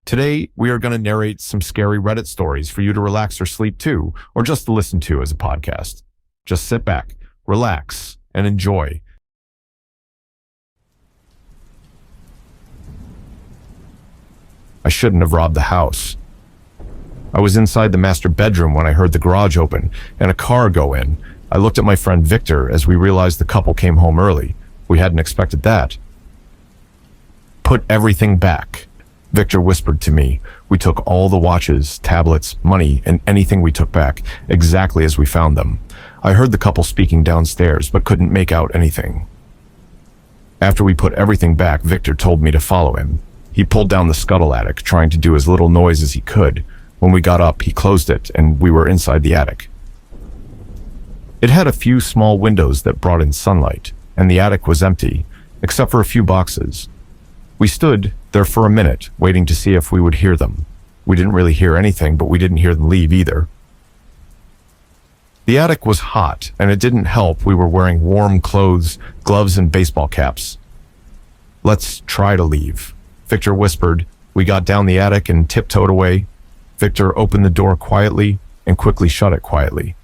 Today, we are going to narrate some scary Reddit stories for you to relax or sleep to, or just to listen to as a podcast. Just sit back, relax, and enjoy. I shouldn't have robbed the house. I was inside the master bedroom when I heard the garage open and a car go in. I looked at my friend Victor as we realized the couple came home early. We hadn't expected that. "Put everything back," Victor whispered to me. We took all the watches, tablets, money, and anything we took back, exactly as we found them. I heard the couple speaking downstairs, but couldn't make out anything. After we put everything back, Victor told me to follow him. He pulled down the scuttle attic, trying to do as little noise as he could. When we got up, he closed it, and we were inside the attic. It had a few small windows that brought in sunlight, and the attic was empty, except for a few boxes. We stood there for a minute, waiting to see if we would hear them. We didn't really hear anything, but we didn't hear them leave either. The attic was hot, and it didn't help we were wearing warm clothes, gloves, and baseball caps. "Let's try to leave," Victor whispered. We got down the attic and tiptoed away. Victor opened the door quietly and quickly shut it quietly.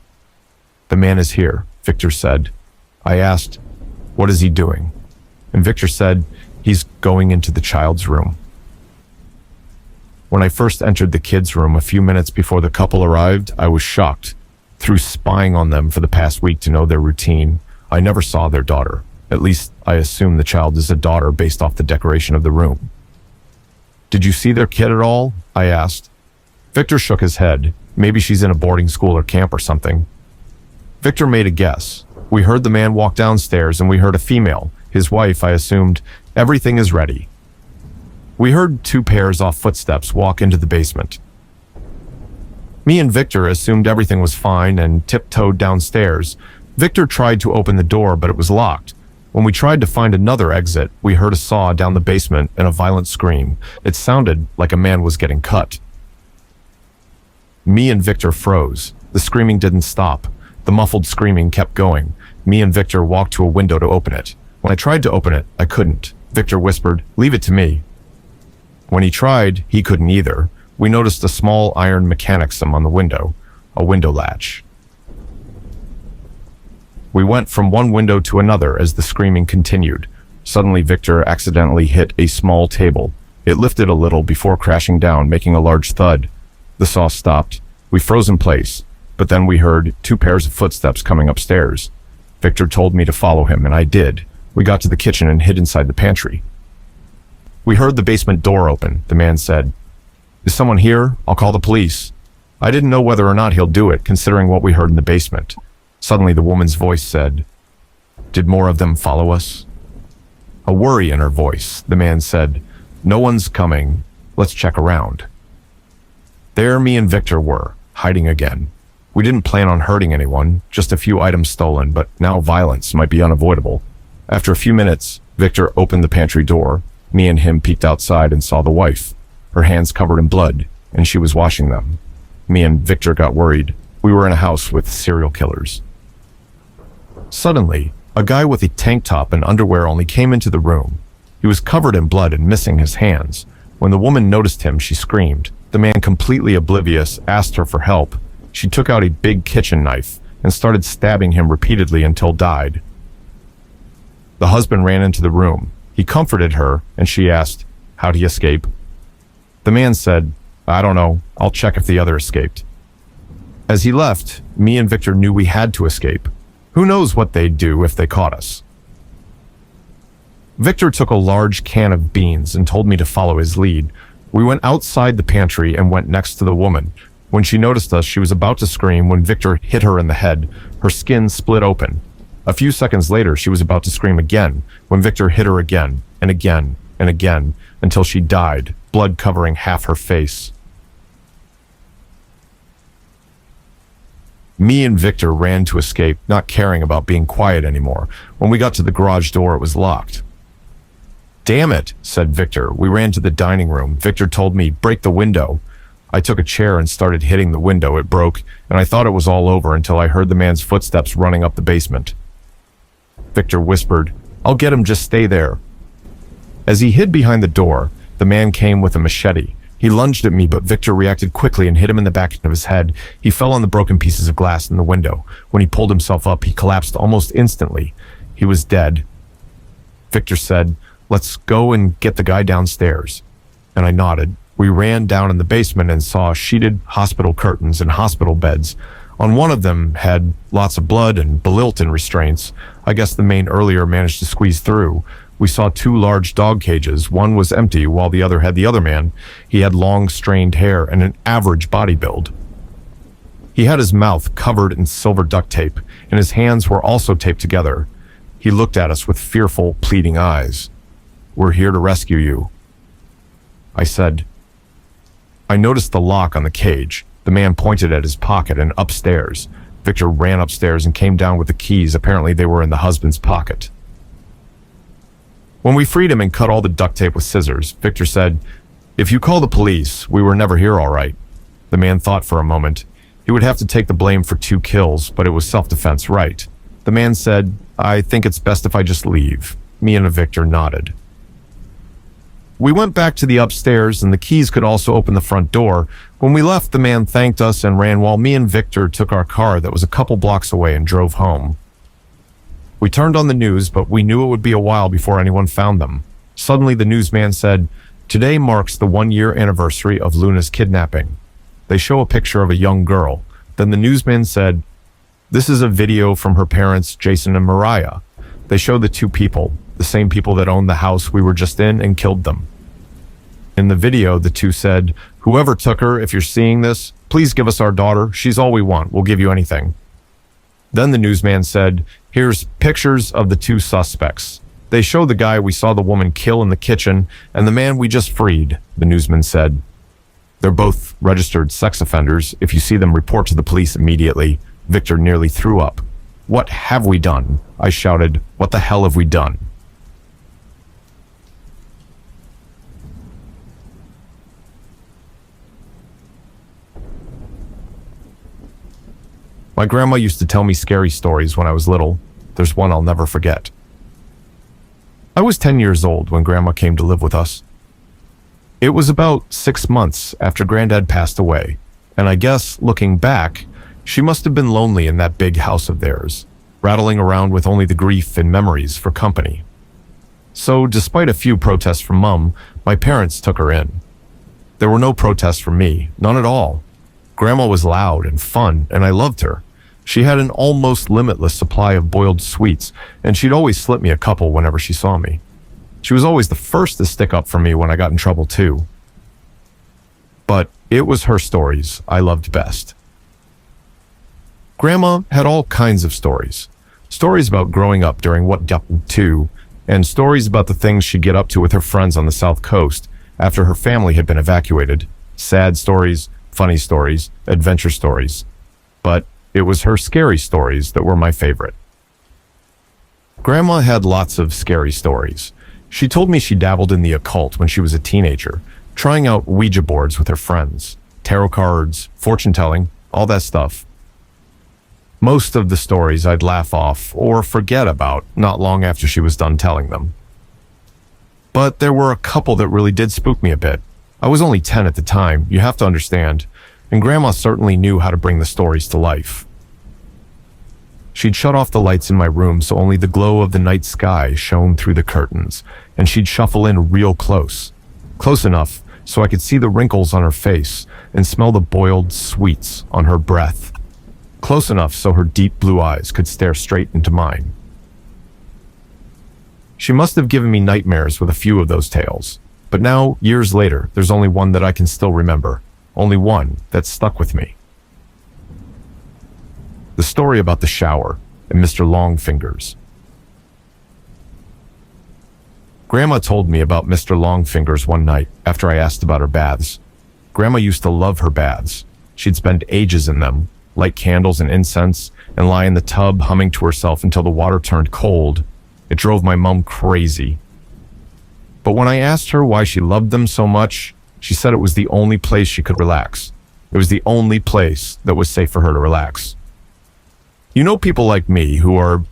"The man is here," Victor said. I asked, "What is he doing?" And Victor said, "He's going into the child's room." When I first entered the kids' room a few minutes before the couple arrived, I was shocked. Through spying on them for the past week to know their routine, I never saw their daughter. At least, I assume the child is a daughter based off the decoration of the room. "Did you see their kid at all?" I asked. Victor shook his head. "Maybe she's in a boarding school or camp or something." Victor made a guess. "We heard the man walk downstairs and we heard a female, his wife, I assumed. Everything is ready." We heard 2 pairs of footsteps walk into the basement. Me and Victor assumed everything was fine and tiptoed downstairs. Victor tried to open the door, but it was locked. When we tried to find another exit, we heard a saw down the basement and a violent scream. It sounded like a man was getting cut. Me and Victor froze. The screaming didn't stop. The muffled screaming kept going. Me and Victor walked to a window to open it. When I tried to open it, I couldn't. Victor whispered, "Leave it to me." When he tried, he couldn't either. We noticed a small iron mechanism on the window, a window latch. We went from one window to another as the screaming continued. Suddenly, Victor accidentally hit a small table. It lifted a little before crashing down, making a large thud. The saw stopped. We froze in place, but then we heard 2 pairs of footsteps coming upstairs. Victor told me to follow him, and I did. We got to the kitchen and hid inside the pantry. We heard the basement door open. The man said, "Is someone here? I'll call the police." I didn't know whether or not he'll do it, considering what we heard in the basement. Suddenly, the woman's voice said, "Did more of them follow us?" A worry in her voice. The man said, "No one's coming. Let's check around." There me and Victor were, hiding again. We didn't plan on hurting anyone, just a few items stolen, but now violence might be unavoidable. After a few minutes, Victor opened the pantry door. Me and him peeked outside and saw the wife, her hands covered in blood, and she was washing them. Me and Victor got worried. We were in a house with serial killers. Suddenly, a guy with a tank top and underwear only came into the room. He was covered in blood and missing his hands. When the woman noticed him, she screamed. The man, completely oblivious, asked her for help. She took out a big kitchen knife and started stabbing him repeatedly until died. The husband ran into the room. He comforted her, and she asked, "How'd he escape?" The man said, "I don't know. I'll check if the other escaped." As he left, me and Victor knew we had to escape. Who knows what they'd do if they caught us? Victor took a large can of beans and told me to follow his lead. We went outside the pantry and went next to the woman. When she noticed us, she was about to scream when Victor hit her in the head. Her skin split open. A few seconds later, she was about to scream again when Victor hit her again and again and again until she died, blood covering half her face. Me and Victor ran to escape, not caring about being quiet anymore. When we got to the garage door, it was locked. "Damn it," said Victor. We ran to the dining room. Victor told me, "Break the window." I took a chair and started hitting the window. It broke, and I thought it was all over until I heard the man's footsteps running up the basement. Victor whispered, "I'll get him, just stay there." As he hid behind the door, the man came with a machete. He lunged at me, but Victor reacted quickly and hit him in the back of his head. He fell on the broken pieces of glass in the window. When he pulled himself up, he collapsed almost instantly. He was dead. Victor said, "Let's go and get the guy downstairs." And I nodded. We ran down in the basement and saw sheeted hospital curtains and hospital beds. On one of them had lots of blood and Belilton restraints. I guess the main earlier managed to squeeze through. We saw 2 large dog cages. One was empty while the other had the other man. He had long, strained hair and an average body build. He had his mouth covered in silver duct tape, and his hands were also taped together. He looked at us with fearful, pleading eyes. "We're here to rescue you," I said. I noticed the lock on the cage. The man pointed at his pocket and upstairs. Victor ran upstairs and came down with the keys. Apparently they were in the husband's pocket. When we freed him and cut all the duct tape with scissors, Victor said, "If you call the police, we were never here all right." The man thought for a moment. He would have to take the blame for 2 kills, but it was self-defense, right? The man said, "I think it's best if I just leave." Me and Victor nodded. We went back to the upstairs, and the keys could also open the front door. When we left, the man thanked us and ran while me and Victor took our car that was a couple blocks away and drove home. We turned on the news, but we knew it would be a while before anyone found them. Suddenly, the newsman said, "Today marks the 1-year anniversary of Luna's kidnapping." They show a picture of a young girl. Then the newsman said, "This is a video from her parents, Jason and Mariah." They show the 2 people, the same people that owned the house we were just in and killed them. In the video, the 2 said, "Whoever took her, if you're seeing this, please give us our daughter. She's all we want. We'll give you anything." Then the newsman said, "Here's pictures of the 2 suspects. They show the guy we saw the woman kill in the kitchen and the man we just freed," the newsman said. "They're both registered sex offenders. If you see them, report to the police immediately." Victor nearly threw up. "What have we done?" I shouted. "What the hell have we done?" My grandma used to tell me scary stories when I was little. There's one I'll never forget. I was 10 years old when Grandma came to live with us. It was about 6 months after Granddad passed away, and I guess, looking back, she must have been lonely in that big house of theirs, rattling around with only the grief and memories for company. So, despite a few protests from Mum, my parents took her in. There were no protests from me, none at all. Grandma was loud and fun, and I loved her. She had an almost limitless supply of boiled sweets, and she'd always slip me a couple whenever she saw me. She was always the first to stick up for me when I got in trouble too. But it was her stories I loved best. Grandma had all kinds of stories. Stories about growing up during what happened to, and stories about the things she'd get up to with her friends on the South Coast after her family had been evacuated. Sad stories, funny stories, adventure stories. But it was her scary stories that were my favorite. Grandma had lots of scary stories. She told me she dabbled in the occult when she was a teenager, trying out Ouija boards with her friends, tarot cards, fortune-telling, all that stuff. Most of the stories I'd laugh off or forget about not long after she was done telling them. But there were a couple that really did spook me a bit. I was only 10 at the time, you have to understand, and Grandma certainly knew how to bring the stories to life. She'd shut off the lights in my room so only the glow of the night sky shone through the curtains, and she'd shuffle in real close. Close enough so I could see the wrinkles on her face and smell the boiled sweets on her breath. Close enough so her deep blue eyes could stare straight into mine. She must have given me nightmares with a few of those tales. But now, years later, there's only one that I can still remember. Only one that stuck with me. The story about the shower and Mr. Longfingers. Grandma told me about Mr. Longfingers one night after I asked about her baths. Grandma used to love her baths. She'd spend ages in them, light candles and incense, and lie in the tub humming to herself until the water turned cold. It drove my mom crazy. But when I asked her why she loved them so much, she said it was the only place she could relax. It was the only place that was safe for her to relax. You know, people like me who are,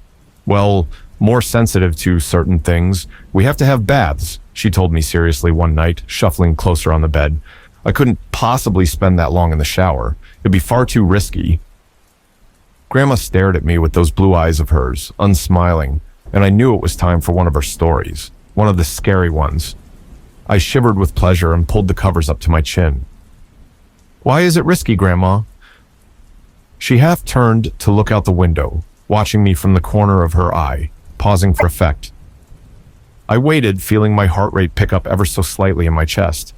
well, more sensitive to certain things, we have to have baths, she told me seriously one night, shuffling closer on the bed. I couldn't possibly spend that long in the shower. It'd be far too risky. Grandma stared at me with those blue eyes of hers, unsmiling, and I knew it was time for one of her stories, one of the scary ones. I shivered with pleasure and pulled the covers up to my chin. "Why is it risky, Grandma?" She half turned to look out the window, watching me from the corner of her eye, pausing for effect. I waited, feeling my heart rate pick up ever so slightly in my chest.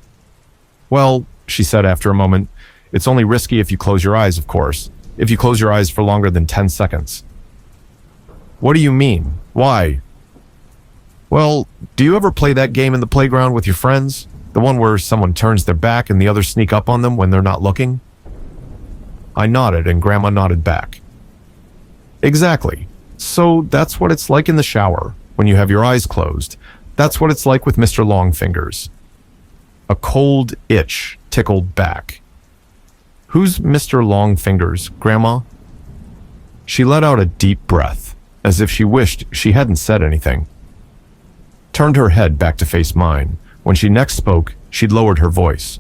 "Well," she said after a moment, "it's only risky if you close your eyes, of course. If you close your eyes for longer than 10 seconds. "What do you mean? Why?" "Well, do you ever play that game in the playground with your friends? The one where someone turns their back and the others sneak up on them when they're not looking?" I nodded and Grandma nodded back. "Exactly. So that's what it's like in the shower, when you have your eyes closed. That's what it's like with Mr. Longfingers." A cold itch tickled back. "Who's Mr. Longfingers, Grandma?" She let out a deep breath, as if she wished she hadn't said anything. Turned her head back to face mine. When she next spoke, she'd lowered her voice.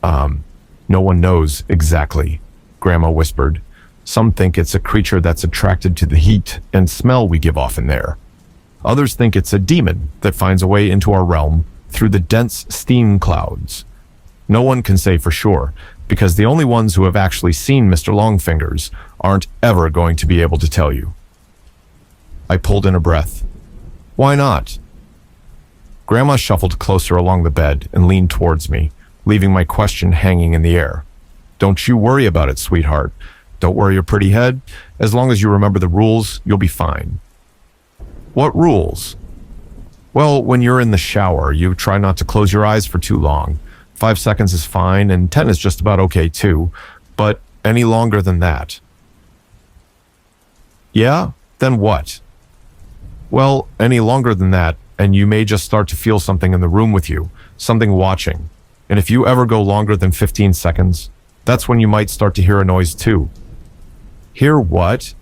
No one knows exactly," Grandma whispered. "Some think it's a creature that's attracted to the heat and smell we give off in there. Others think it's a demon that finds a way into our realm through the dense steam clouds. No one can say for sure, because the only ones who have actually seen Mr. Longfingers aren't ever going to be able to tell you." I pulled in a breath. "Why not?" Grandma shuffled closer along the bed and leaned towards me, leaving my question hanging in the air. "Don't you worry about it, sweetheart. Don't worry your pretty head. As long as you remember the rules, you'll be fine." "What rules?" "Well, when you're in the shower, you try not to close your eyes for too long. 5 seconds is fine, and 10 is just about okay too, but any longer than that." "Yeah? Then what?" "Well, any longer than that, and you may just start to feel something in the room with you, something watching. And if you ever go longer than 15 seconds, that's when you might start to hear a noise too." "Hear what?"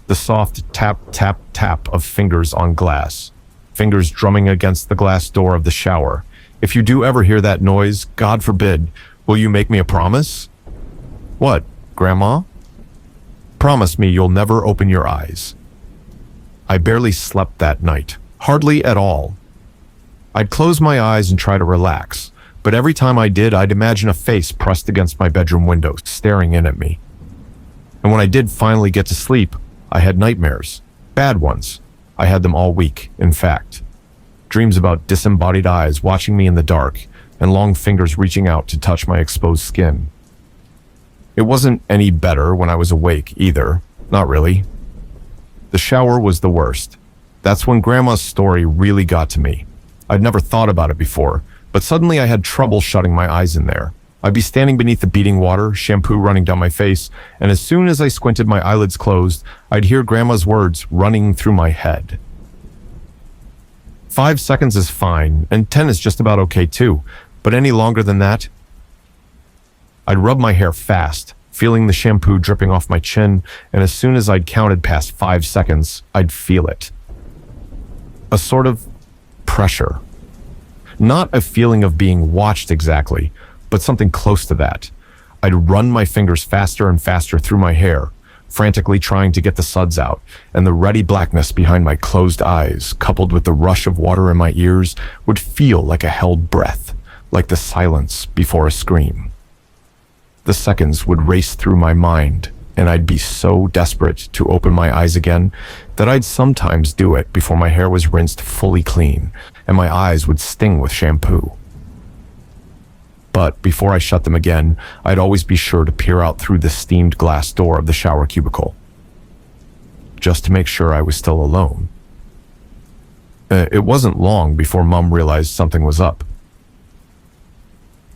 The soft tap, tap, tap of fingers on glass, fingers drumming against the glass door of the shower. "If you do ever hear that noise, God forbid, will you make me a promise?" "What, Grandma?" "Promise me you'll never open your eyes." I barely slept that night, hardly at all. I'd close my eyes and try to relax, but every time I did, I'd imagine a face pressed against my bedroom window, staring in at me. And when I did finally get to sleep, I had nightmares. Bad ones. I had them all week, in fact. Dreams about disembodied eyes watching me in the dark, and long fingers reaching out to touch my exposed skin. It wasn't any better when I was awake, either. Not really. The shower was the worst. That's when Grandma's story really got to me. I'd never thought about it before, but suddenly I had trouble shutting my eyes in there. I'd be standing beneath the beating water, shampoo running down my face, and as soon as I squinted my eyelids closed, I'd hear Grandma's words running through my head. 5 seconds is fine, and 10 is just about okay too, but any longer than that? I'd rub my hair fast, feeling the shampoo dripping off my chin, and as soon as I'd counted past 5 seconds, I'd feel it. A sort of pressure. Not a feeling of being watched exactly, but something close to that. I'd run my fingers faster and faster through my hair, frantically trying to get the suds out, and the ruddy blackness behind my closed eyes, coupled with the rush of water in my ears, would feel like a held breath, like the silence before a scream. The seconds would race through my mind, and I'd be so desperate to open my eyes again that I'd sometimes do it before my hair was rinsed fully clean, and my eyes would sting with shampoo. But before I shut them again, I'd always be sure to peer out through the steamed glass door of the shower cubicle, just to make sure I was still alone. It wasn't long before Mom realized something was up.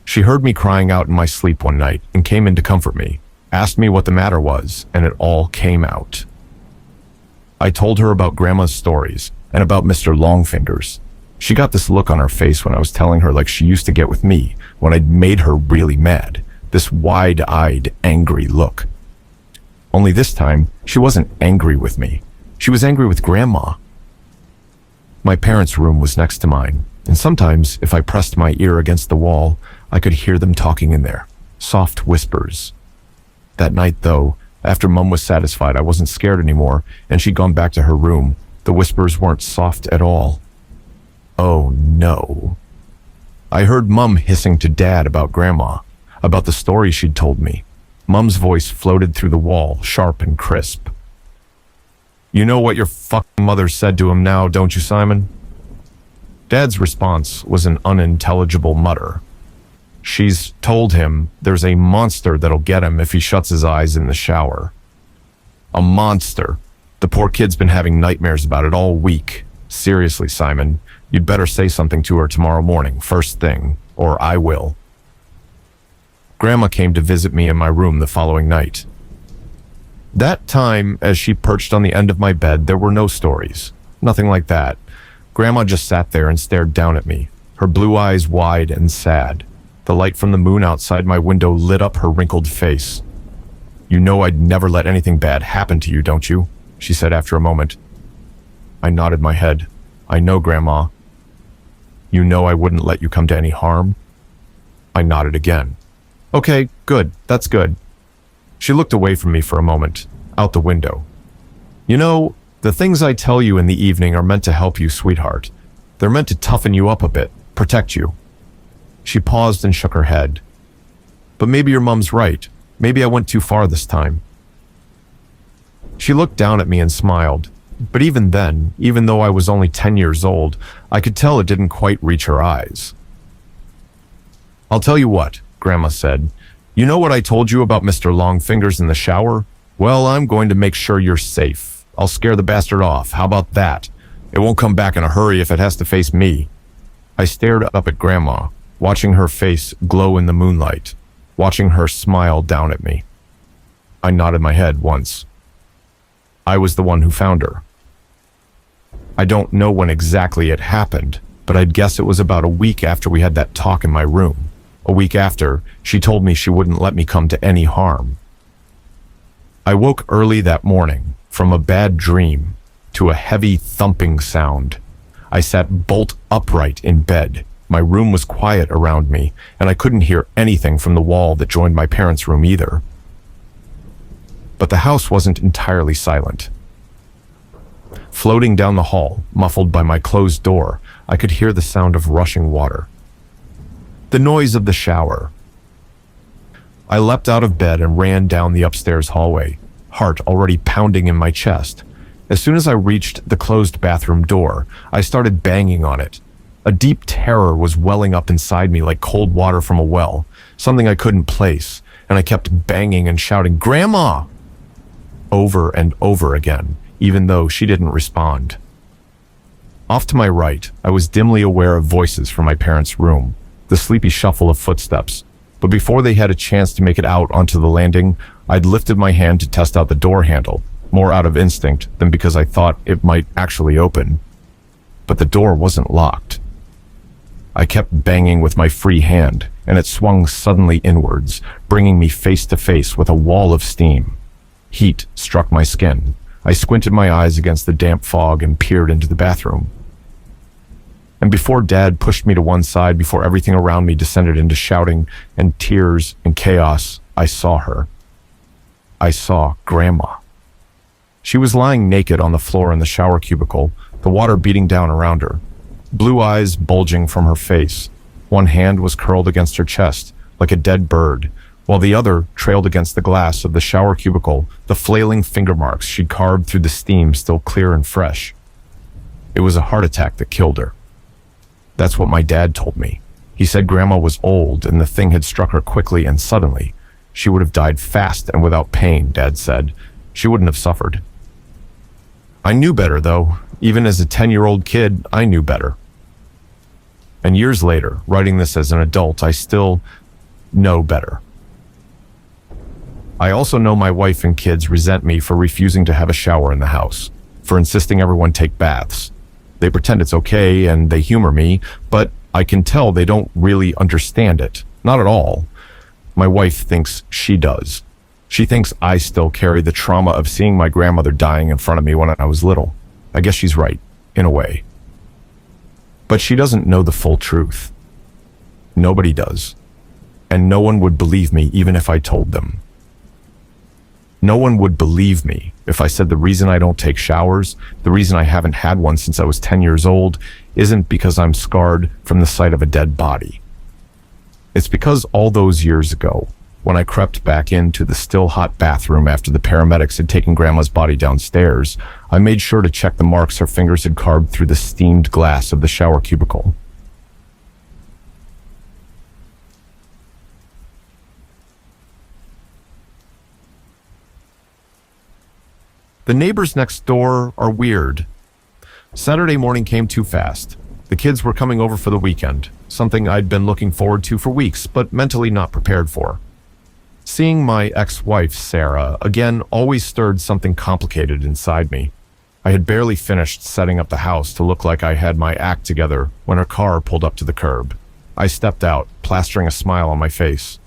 She heard me crying out in my sleep one night and came in to comfort me, asked me what the matter was, and it all came out. I told her about Grandma's stories and about Mr. Longfingers. She got this look on her face when I was telling her, like she used to get with me when I'd made her really mad, this wide-eyed, angry look. Only this time, she wasn't angry with me. She was angry with Grandma. My parents' room was next to mine, and sometimes, if I pressed my ear against the wall, I could hear them talking in there. Soft whispers. That night, though, after Mum was satisfied I wasn't scared anymore and she'd gone back to her room, the whispers weren't soft at all. Oh no. I heard Mum hissing to Dad about Grandma, about the story she'd told me. Mum's voice floated through the wall, sharp and crisp. You know what your fucking mother said to him now, don't you, Simon? Dad's response was an unintelligible mutter. She's told him there's a monster that'll get him if he shuts his eyes in the shower. A monster. The poor kid's been having nightmares about it all week. Seriously, Simon, you'd better say something to her tomorrow morning, first thing, or I will. Grandma came to visit me in my room the following night. That time, as she perched on the end of my bed, there were no stories. Nothing like that. Grandma just sat there and stared down at me, her blue eyes wide and sad. The light from the moon outside my window lit up her wrinkled face. You know I'd never let anything bad happen to you, don't you? She said after a moment. I nodded my head. I know, Grandma. You know I wouldn't let you come to any harm? I nodded again. Okay, good. That's good. She looked away from me for a moment, out the window. You know, the things I tell you in the evening are meant to help you, sweetheart. They're meant to toughen you up a bit, protect you. She paused and shook her head. But maybe your Mum's right. Maybe I went too far this time. She looked down at me and smiled. But even then, even though I was only 10 years old, I could tell it didn't quite reach her eyes. I'll tell you what, Grandma said. You know what I told you about Mr. Longfingers in the shower? Well, I'm going to make sure you're safe. I'll scare the bastard off. How about that? It won't come back in a hurry if it has to face me. I stared up at Grandma, watching her face glow in the moonlight, watching her smile down at me. I nodded my head once. I was the one who found her. I don't know when exactly it happened, but I'd guess it was about a week after we had that talk in my room. A week after, she told me she wouldn't let me come to any harm. I woke early that morning from a bad dream to a heavy thumping sound. I sat bolt upright in bed. My room was quiet around me, and I couldn't hear anything from the wall that joined my parents' room either. But the house wasn't entirely silent. Floating down the hall, muffled by my closed door, I could hear the sound of rushing water. The noise of the shower. I leapt out of bed and ran down the upstairs hallway, heart already pounding in my chest. As soon as I reached the closed bathroom door, I started banging on it. A deep terror was welling up inside me like cold water from a well, something I couldn't place, and I kept banging and shouting, "Grandma!" over and over again, even though she didn't respond. Off to my right, I was dimly aware of voices from my parents' room, the sleepy shuffle of footsteps. But before they had a chance to make it out onto the landing, I'd lifted my hand to test out the door handle, more out of instinct than because I thought it might actually open. But the door wasn't locked. I kept banging with my free hand, and it swung suddenly inwards, bringing me face to face with a wall of steam. Heat struck my skin. I squinted my eyes against the damp fog and peered into the bathroom. And before Dad pushed me to one side, before everything around me descended into shouting and tears and chaos, I saw her. I saw Grandma. She was lying naked on the floor in the shower cubicle, the water beating down around her. Blue eyes bulging from her face. One hand was curled against her chest, like a dead bird, while the other trailed against the glass of the shower cubicle, the flailing finger marks she'd carved through the steam still clear and fresh. It was a heart attack that killed her. That's what my dad told me. He said Grandma was old and the thing had struck her quickly and suddenly. She would have died fast and without pain, Dad said. She wouldn't have suffered. I knew better, though. Even as a 10-year-old kid, I knew better. And years later, writing this as an adult, I still know better. I also know my wife and kids resent me for refusing to have a shower in the house, for insisting everyone take baths. They pretend it's okay and they humor me, but I can tell they don't really understand it. Not at all. My wife thinks she does. She thinks I still carry the trauma of seeing my grandmother dying in front of me when I was little. I guess she's right, in a way. But she doesn't know the full truth. Nobody does. And no one would believe me even if I told them. No one would believe me if I said the reason I don't take showers, the reason I haven't had one since I was 10 years old, isn't because I'm scarred from the sight of a dead body. It's because all those years ago, when I crept back into the still hot bathroom after the paramedics had taken Grandma's body downstairs, I made sure to check the marks her fingers had carved through the steamed glass of the shower cubicle. The neighbors next door are weird. Saturday morning came too fast. The kids were coming over for the weekend, something I'd been looking forward to for weeks, but mentally not prepared for. Seeing my ex-wife, Sarah, again always stirred something complicated inside me. I had barely finished setting up the house to look like I had my act together when her car pulled up to the curb. I stepped out, plastering a smile on my face.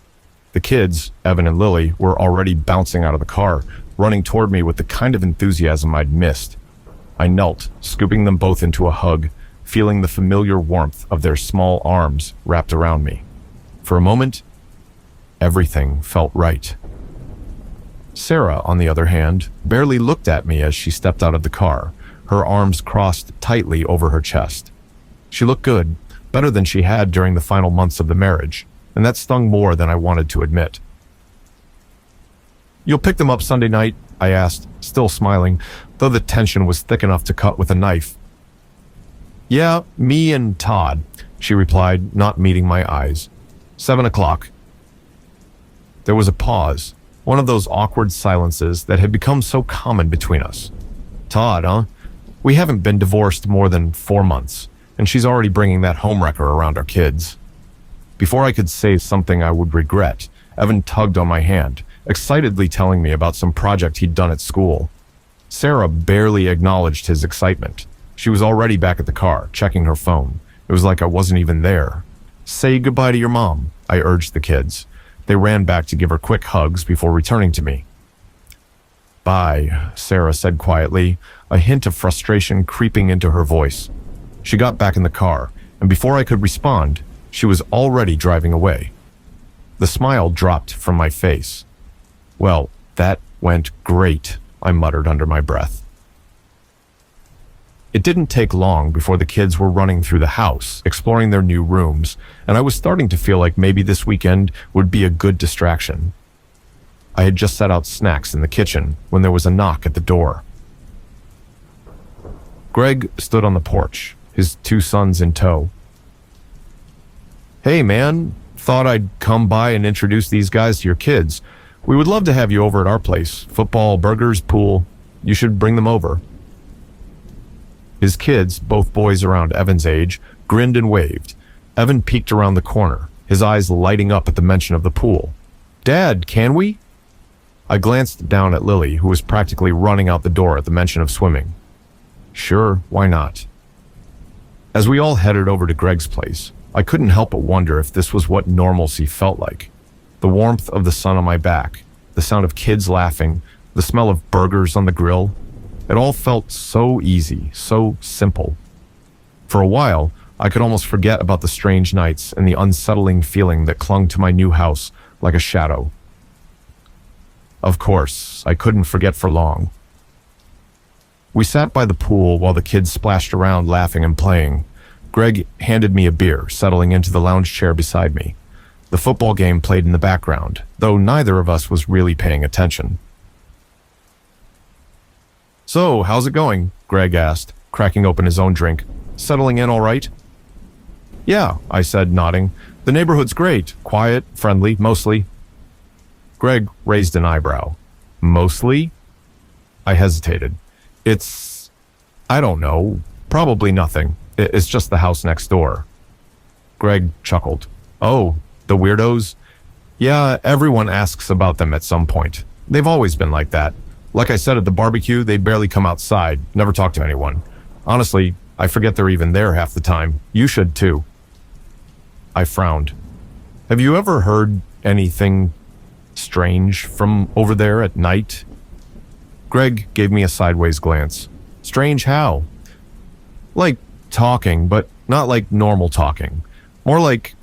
The kids, Evan and Lily, were already bouncing out of the car, running toward me with the kind of enthusiasm I'd missed. I knelt, scooping them both into a hug, feeling the familiar warmth of their small arms wrapped around me. For a moment, everything felt right. Sarah, on the other hand, barely looked at me as she stepped out of the car, her arms crossed tightly over her chest. She looked good, better than she had during the final months of the marriage, and that stung more than I wanted to admit. "You'll pick them up Sunday night?" I asked, still smiling, though the tension was thick enough to cut with a knife. "Yeah, me and Todd," she replied, not meeting my eyes. 7 o'clock. There was a pause, one of those awkward silences that had become so common between us. "Todd, huh? We haven't been divorced more than 4 months, and she's already bringing that homewrecker around our kids." Before I could say something I would regret, Evan tugged on my hand, excitedly telling me about some project he'd done at school. Sarah barely acknowledged his excitement. She was already back at the car, checking her phone. It was like I wasn't even there. "Say goodbye to your mom," I urged the kids. They ran back to give her quick hugs before returning to me. "Bye," Sarah said quietly, a hint of frustration creeping into her voice. She got back in the car, and before I could respond, she was already driving away. The smile dropped from my face. "Well, that went great," I muttered under my breath. It didn't take long before the kids were running through the house, exploring their new rooms, and I was starting to feel like maybe this weekend would be a good distraction. I had just set out snacks in the kitchen when there was a knock at the door. Greg stood on the porch, his 2 sons in tow. "Hey man, thought I'd come by and introduce these guys to your kids. We would love to have you over at our place. Football, burgers, pool. You should bring them over." His kids, both boys around Evan's age, grinned and waved. Evan peeked around the corner, his eyes lighting up at the mention of the pool. "Dad, can we?" I glanced down at Lily, who was practically running out the door at the mention of swimming. "Sure, why not?" As we all headed over to Greg's place, I couldn't help but wonder if this was what normalcy felt like. The warmth of the sun on my back, the sound of kids laughing, the smell of burgers on the grill. It all felt so easy, so simple. For a while, I could almost forget about the strange nights and the unsettling feeling that clung to my new house like a shadow. Of course, I couldn't forget for long. We sat by the pool while the kids splashed around laughing and playing. Greg handed me a beer, settling into the lounge chair beside me. The football game played in the background, though neither of us was really paying attention. "So, how's it going?" Greg asked, cracking open his own drink. "Settling in all right?" "Yeah," I said, nodding. "The neighborhood's great. Quiet, friendly, mostly." Greg raised an eyebrow. "Mostly?" I hesitated. I don't know. Probably nothing. It's just the house next door." Greg chuckled. "Oh, the weirdos? Yeah, everyone asks about them at some point. They've always been like that. Like I said at the barbecue, they barely come outside, never talk to anyone. Honestly, I forget they're even there half the time. You should too." I frowned. "Have you ever heard anything strange from over there at night?" Greg gave me a sideways glance. "Strange how?" "Like talking, but not like normal talking. More like,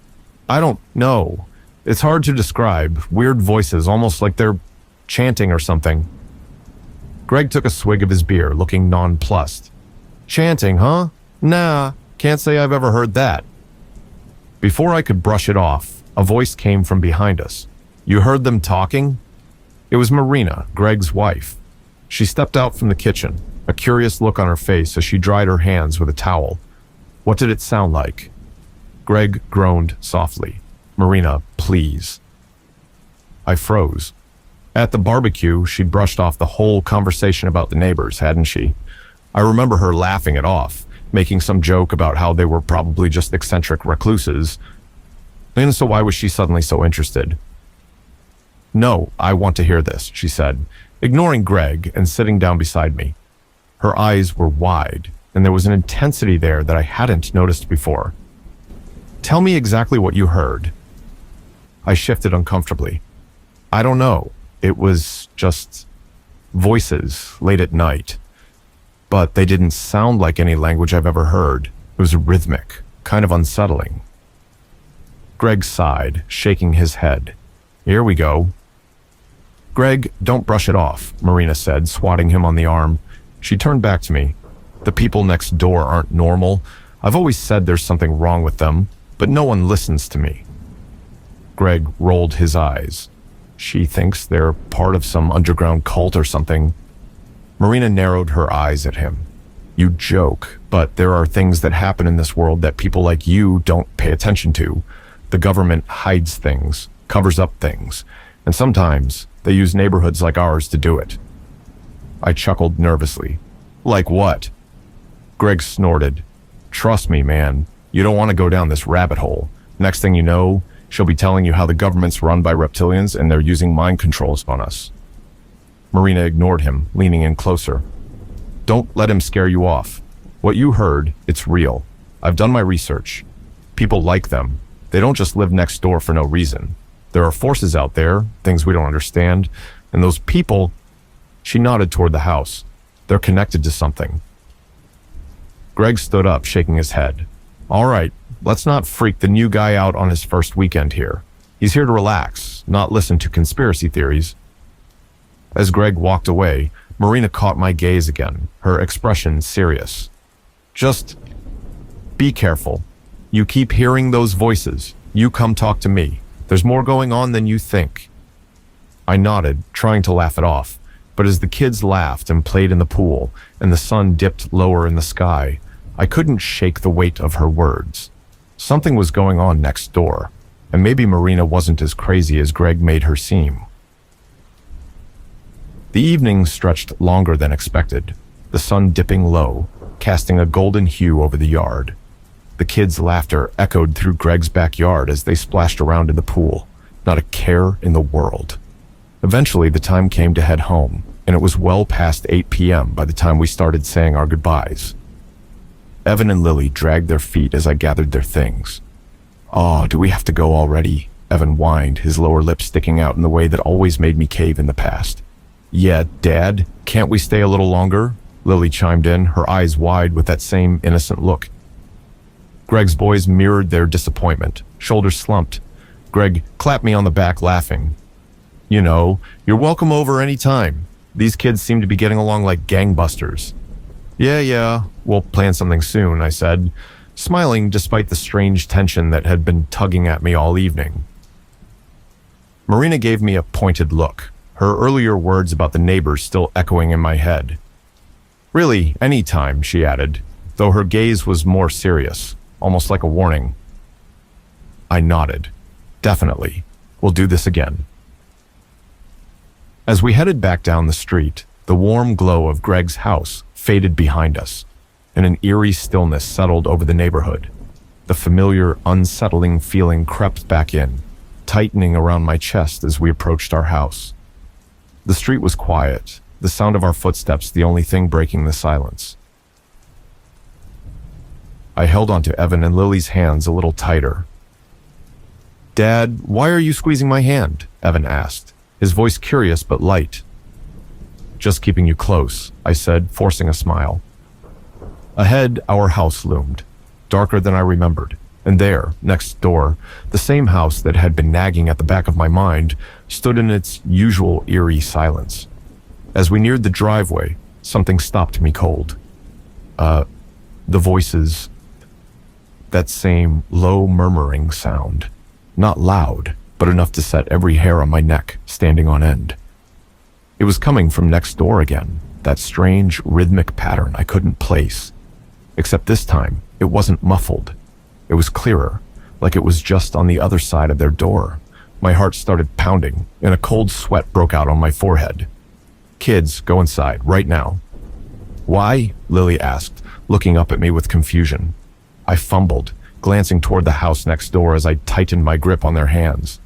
I don't know. It's hard to describe. Weird voices, almost like they're chanting or something. Greg took a swig of his beer, looking nonplussed. Chanting, huh? Nah, can't say I've ever heard that. Before I could brush it off, a voice came from behind us. You heard them talking? It was Marina, Greg's wife. She stepped out from the kitchen, a curious look on her face as she dried her hands with a towel. What did it sound like? Greg groaned softly. Marina, please. I froze. At the barbecue, she'd brushed off the whole conversation about the neighbors, hadn't she? I remember her laughing it off, making some joke about how they were probably just eccentric recluses. And so why was she suddenly so interested? No, I want to hear this, she said, ignoring Greg and sitting down beside me. Her eyes were wide, and there was an intensity there that I hadn't noticed before. Tell me exactly what you heard. I shifted uncomfortably. I don't know. It was just voices late at night. But they didn't sound like any language I've ever heard. It was rhythmic, kind of unsettling. Greg sighed, shaking his head. Here we go. Greg, don't brush it off, Marina said, swatting him on the arm. She turned back to me. The people next door aren't normal. I've always said there's something wrong with them, but no one listens to me. Greg rolled his eyes. She thinks they're part of some underground cult or something. Marina narrowed her eyes at him. You joke, but there are things that happen in this world that people like you don't pay attention to. The government hides things, covers up things, and sometimes they use neighborhoods like ours to do it. I chuckled nervously. Like what? Greg snorted. Trust me, man. You don't want to go down this rabbit hole. Next thing you know, she'll be telling you how the government's run by reptilians and they're using mind controls on us. Marina ignored him, leaning in closer. Don't let him scare you off. What you heard, it's real. I've done my research. People like them. They don't just live next door for no reason. There are forces out there, things we don't understand, and those people... She nodded toward the house. They're connected to something. Greg stood up, shaking his head. All right, let's not freak the new guy out on his first weekend here. He's here to relax, not listen to conspiracy theories. As Greg walked away, Marina caught my gaze again, her expression serious. Just be careful. You keep hearing those voices. You come talk to me. There's more going on than you think. I nodded, trying to laugh it off, but as the kids laughed and played in the pool, and the sun dipped lower in the sky, I couldn't shake the weight of her words. Something was going on next door, and maybe Marina wasn't as crazy as Greg made her seem. The evening stretched longer than expected, the sun dipping low, casting a golden hue over the yard. The kids' laughter echoed through Greg's backyard as they splashed around in the pool, not a care in the world. Eventually, the time came to head home, and it was well past 8 p.m. by the time we started saying our goodbyes. Evan and Lily dragged their feet as I gathered their things. Oh, do we have to go already? Evan whined, his lower lip sticking out in the way that always made me cave in the past. Yeah, Dad, can't we stay a little longer? Lily chimed in, her eyes wide with that same innocent look. Greg's boys mirrored their disappointment, shoulders slumped. Greg clapped me on the back, laughing. You know, you're welcome over any time. These kids seem to be getting along like gangbusters. Yeah, we'll plan something soon, I said, smiling despite the strange tension that had been tugging at me all evening. Marina gave me a pointed look, her earlier words about the neighbors still echoing in my head. Really, any time, she added, though her gaze was more serious, almost like a warning. I nodded. Definitely. We'll do this again. As we headed back down the street, the warm glow of Greg's house faded behind us, and an eerie stillness settled over the neighborhood. The familiar, unsettling feeling crept back in, tightening around my chest as we approached our house. The street was quiet, the sound of our footsteps the only thing breaking the silence. I held onto Evan and Lily's hands a little tighter. Dad, why are you squeezing my hand? Evan asked, his voice curious but light. Just keeping you close, I said, forcing a smile. Ahead, our house loomed, darker than I remembered, And there, next door, the same house that had been nagging at the back of my mind stood in its usual eerie silence. As we neared the driveway, something stopped me cold. The voices, that same low murmuring sound. Not loud, but enough to set every hair on my neck standing on end. It was coming from next door again, that strange rhythmic pattern I couldn't place. Except this time, it wasn't muffled. It was clearer, like it was just on the other side of their door. My heart started pounding, and a cold sweat broke out on my forehead. "Kids, go inside, right now." "Why?" Lily asked, looking up at me with confusion. I fumbled, glancing toward the house next door as I tightened my grip on their hands.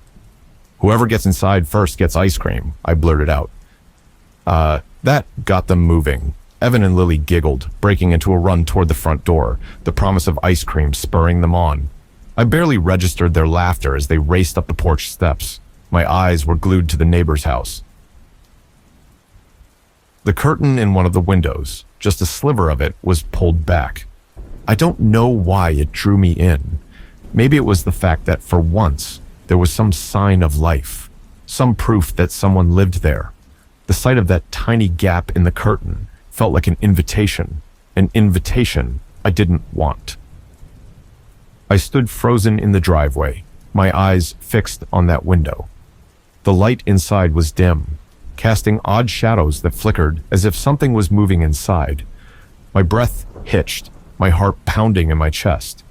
"Whoever gets inside first gets ice cream," I blurted out. That got them moving. Evan and Lily giggled, breaking into a run toward the front door, the promise of ice cream spurring them on. I barely registered their laughter as they raced up the porch steps. My eyes were glued to the neighbor's house. The curtain in one of the windows, just a sliver of it, was pulled back. I don't know why it drew me in. Maybe it was the fact that for once, there was some sign of life, some proof that someone lived there. The sight of that tiny gap in the curtain felt like an invitation I didn't want. I stood frozen in the driveway, my eyes fixed on that window. The light inside was dim, casting odd shadows that flickered as if something was moving inside. My breath hitched, my heart pounding in my chest.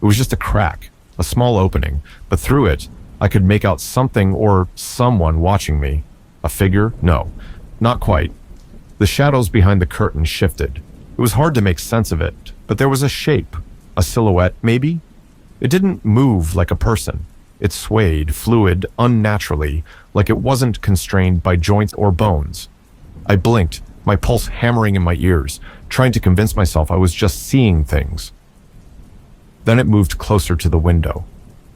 It was just a crack, a small opening, but through it, I could make out something or someone watching me. A figure? No, not quite. The shadows behind the curtain shifted. It was hard to make sense of it, but there was a shape, a silhouette, maybe? It didn't move like a person. It swayed, fluid, unnaturally, like it wasn't constrained by joints or bones. I blinked, my pulse hammering in my ears, trying to convince myself I was just seeing things. Then it moved closer to the window.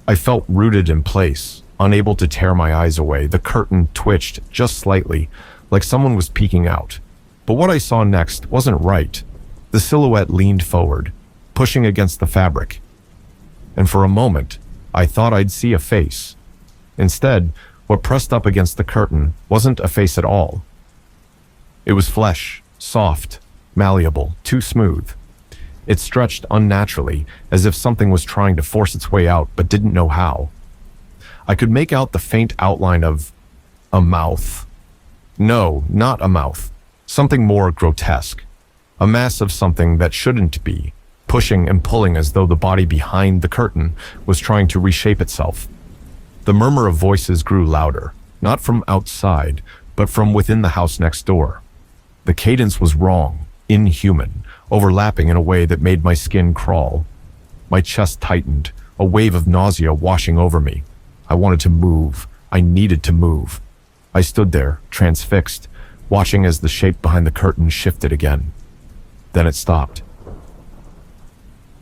I felt rooted in place, unable to tear my eyes away. The curtain twitched just slightly, like someone was peeking out. But what I saw next wasn't right. The silhouette leaned forward, pushing against the fabric. And for a moment, I thought I'd see a face. Instead, what pressed up against the curtain wasn't a face at all. It was flesh, soft, malleable, too smooth. It stretched unnaturally, as if something was trying to force its way out but didn't know how. I could make out the faint outline of a mouth. No, not a mouth. Something more grotesque. A mass of something that shouldn't be, pushing and pulling as though the body behind the curtain was trying to reshape itself. The murmur of voices grew louder, not from outside, but from within the house next door. The cadence was wrong, inhuman, overlapping in a way that made my skin crawl. My chest tightened, a wave of nausea washing over me. I wanted to move. I needed to move. I stood there, transfixed, watching as the shape behind the curtain shifted again. Then it stopped.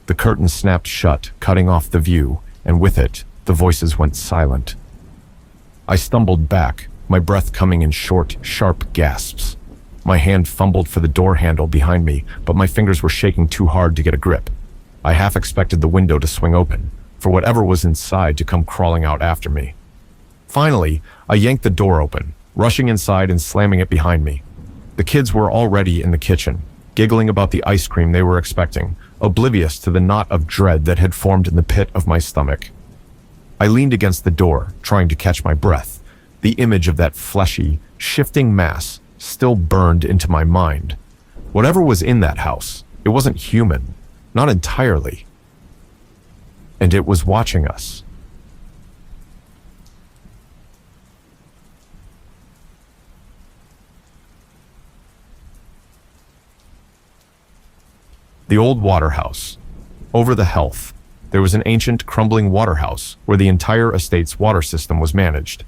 The curtain snapped shut, cutting off the view, and with it, the voices went silent. I stumbled back, my breath coming in short, sharp gasps. My hand fumbled for the door handle behind me, but my fingers were shaking too hard to get a grip. I half expected the window to swing open, for whatever was inside to come crawling out after me. Finally, I yanked the door open, rushing inside and slamming it behind me. The kids were already in the kitchen, giggling about the ice cream they were expecting, oblivious to the knot of dread that had formed in the pit of my stomach. I leaned against the door, trying to catch my breath. The image of that fleshy, shifting mass still burned into my mind. Whatever was in that house, it wasn't human, not entirely. And it was watching us. The old water house. Over the health, there was an ancient, crumbling water house where the entire estate's water system was managed.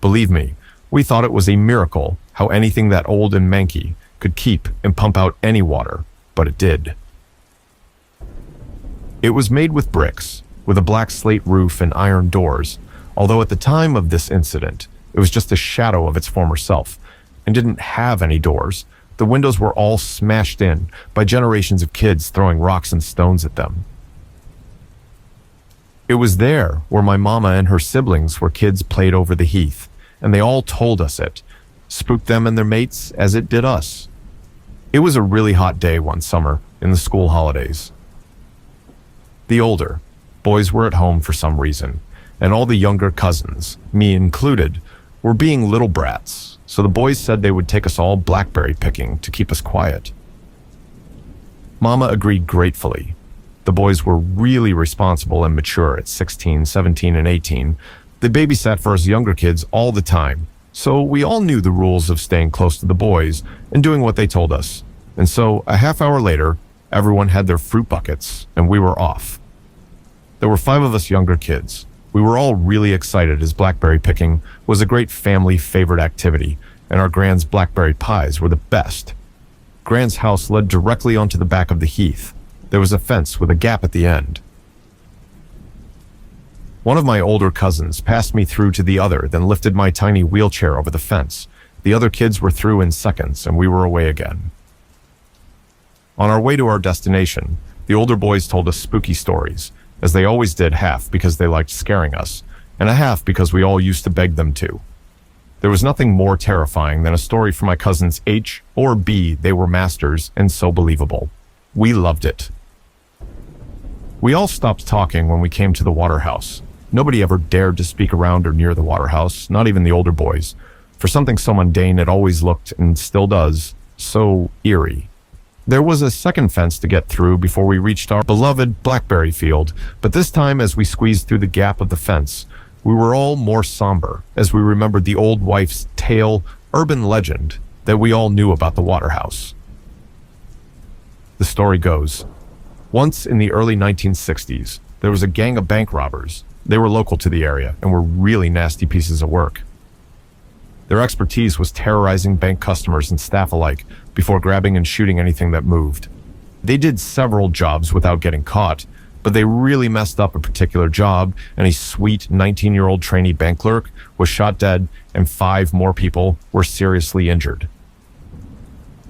Believe me, we thought it was a miracle how anything that old and manky could keep and pump out any water, but it did. It was made with bricks, with a black slate roof and iron doors, although at the time of this incident, it was just a shadow of its former self, and didn't have any doors. The windows were all smashed in by generations of kids throwing rocks and stones at them. It was there where my mama and her siblings were kids played over the heath, and they all told us it. Spooked them and their mates as it did us. It was a really hot day one summer in the school holidays. The older boys were at home for some reason, and all the younger cousins, me included, were being little brats, so the boys said they would take us all blackberry picking to keep us quiet. Mama agreed gratefully. The boys were really responsible and mature at 16, 17, and 18. They babysat for us younger kids all the time, so we all knew the rules of staying close to the boys and doing what they told us. And so, a half hour later, everyone had their fruit buckets, and we were off. There were 5 of us younger kids. We were all really excited as blackberry picking was a great family favorite activity, and our Grand's blackberry pies were the best. Grand's house led directly onto the back of the heath. There was a fence with a gap at the end. One of my older cousins passed me through to the other, then lifted my tiny wheelchair over the fence. The other kids were through in seconds, and we were away again. On our way to our destination, the older boys told us spooky stories, as they always did, half because they liked scaring us, and a half because we all used to beg them to. There was nothing more terrifying than a story from my cousins H or B. They were masters and so believable. We loved it. We all stopped talking when we came to the waterhouse. Nobody ever dared to speak around or near the waterhouse, not even the older boys. For something so mundane, it always looked, and still does, so eerie. There was a second fence to get through before we reached our beloved blackberry field, but this time as we squeezed through the gap of the fence, we were all more somber as we remembered the old wife's tale, urban legend, that we all knew about the waterhouse. The story goes, once in the early 1960s, there was a gang of bank robbers. They were local to the area and were really nasty pieces of work. Their expertise was terrorizing bank customers and staff alike before grabbing and shooting anything that moved. They did several jobs without getting caught, but they really messed up a particular job, and a sweet 19-year-old trainee bank clerk was shot dead and 5 more people were seriously injured.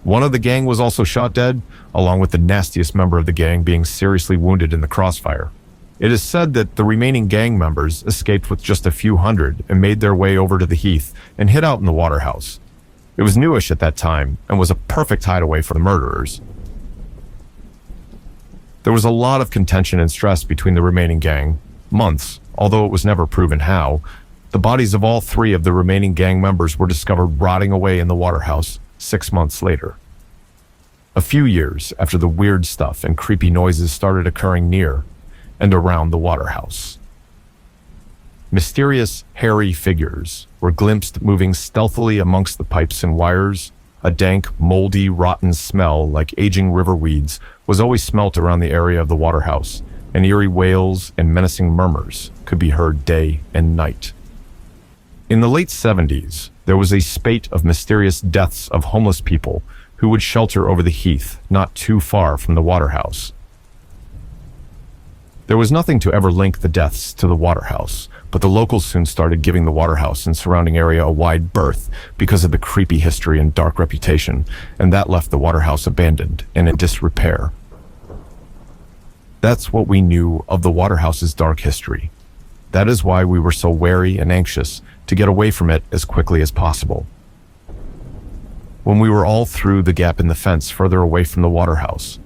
One of the gang was also shot dead, along with the nastiest member of the gang being seriously wounded in the crossfire. It is said that the remaining gang members escaped with just a few hundred and made their way over to the heath and hid out in the waterhouse. It was newish at that time and was a perfect hideaway for the murderers. There was a lot of contention and stress between the remaining gang. Months, although it was never proven how, the bodies of all 3 of the remaining gang members were discovered rotting away in the waterhouse 6 months later. A few years after the weird stuff and creepy noises started occurring near and around the waterhouse. Mysterious, hairy figures were glimpsed moving stealthily amongst the pipes and wires. A dank, moldy, rotten smell like aging river weeds was always smelt around the area of the waterhouse, and eerie wails and menacing murmurs could be heard day and night. In the late 70s, there was a spate of mysterious deaths of homeless people who would shelter over the heath not too far from the waterhouse. There was nothing to ever link the deaths to the waterhouse, but the locals soon started giving the waterhouse and surrounding area a wide berth because of the creepy history and dark reputation, and that left the waterhouse abandoned and in disrepair. That's what we knew of the waterhouse's dark history. That is why we were so wary and anxious to get away from it as quickly as possible. When we were all through the gap in the fence further away from the waterhouse,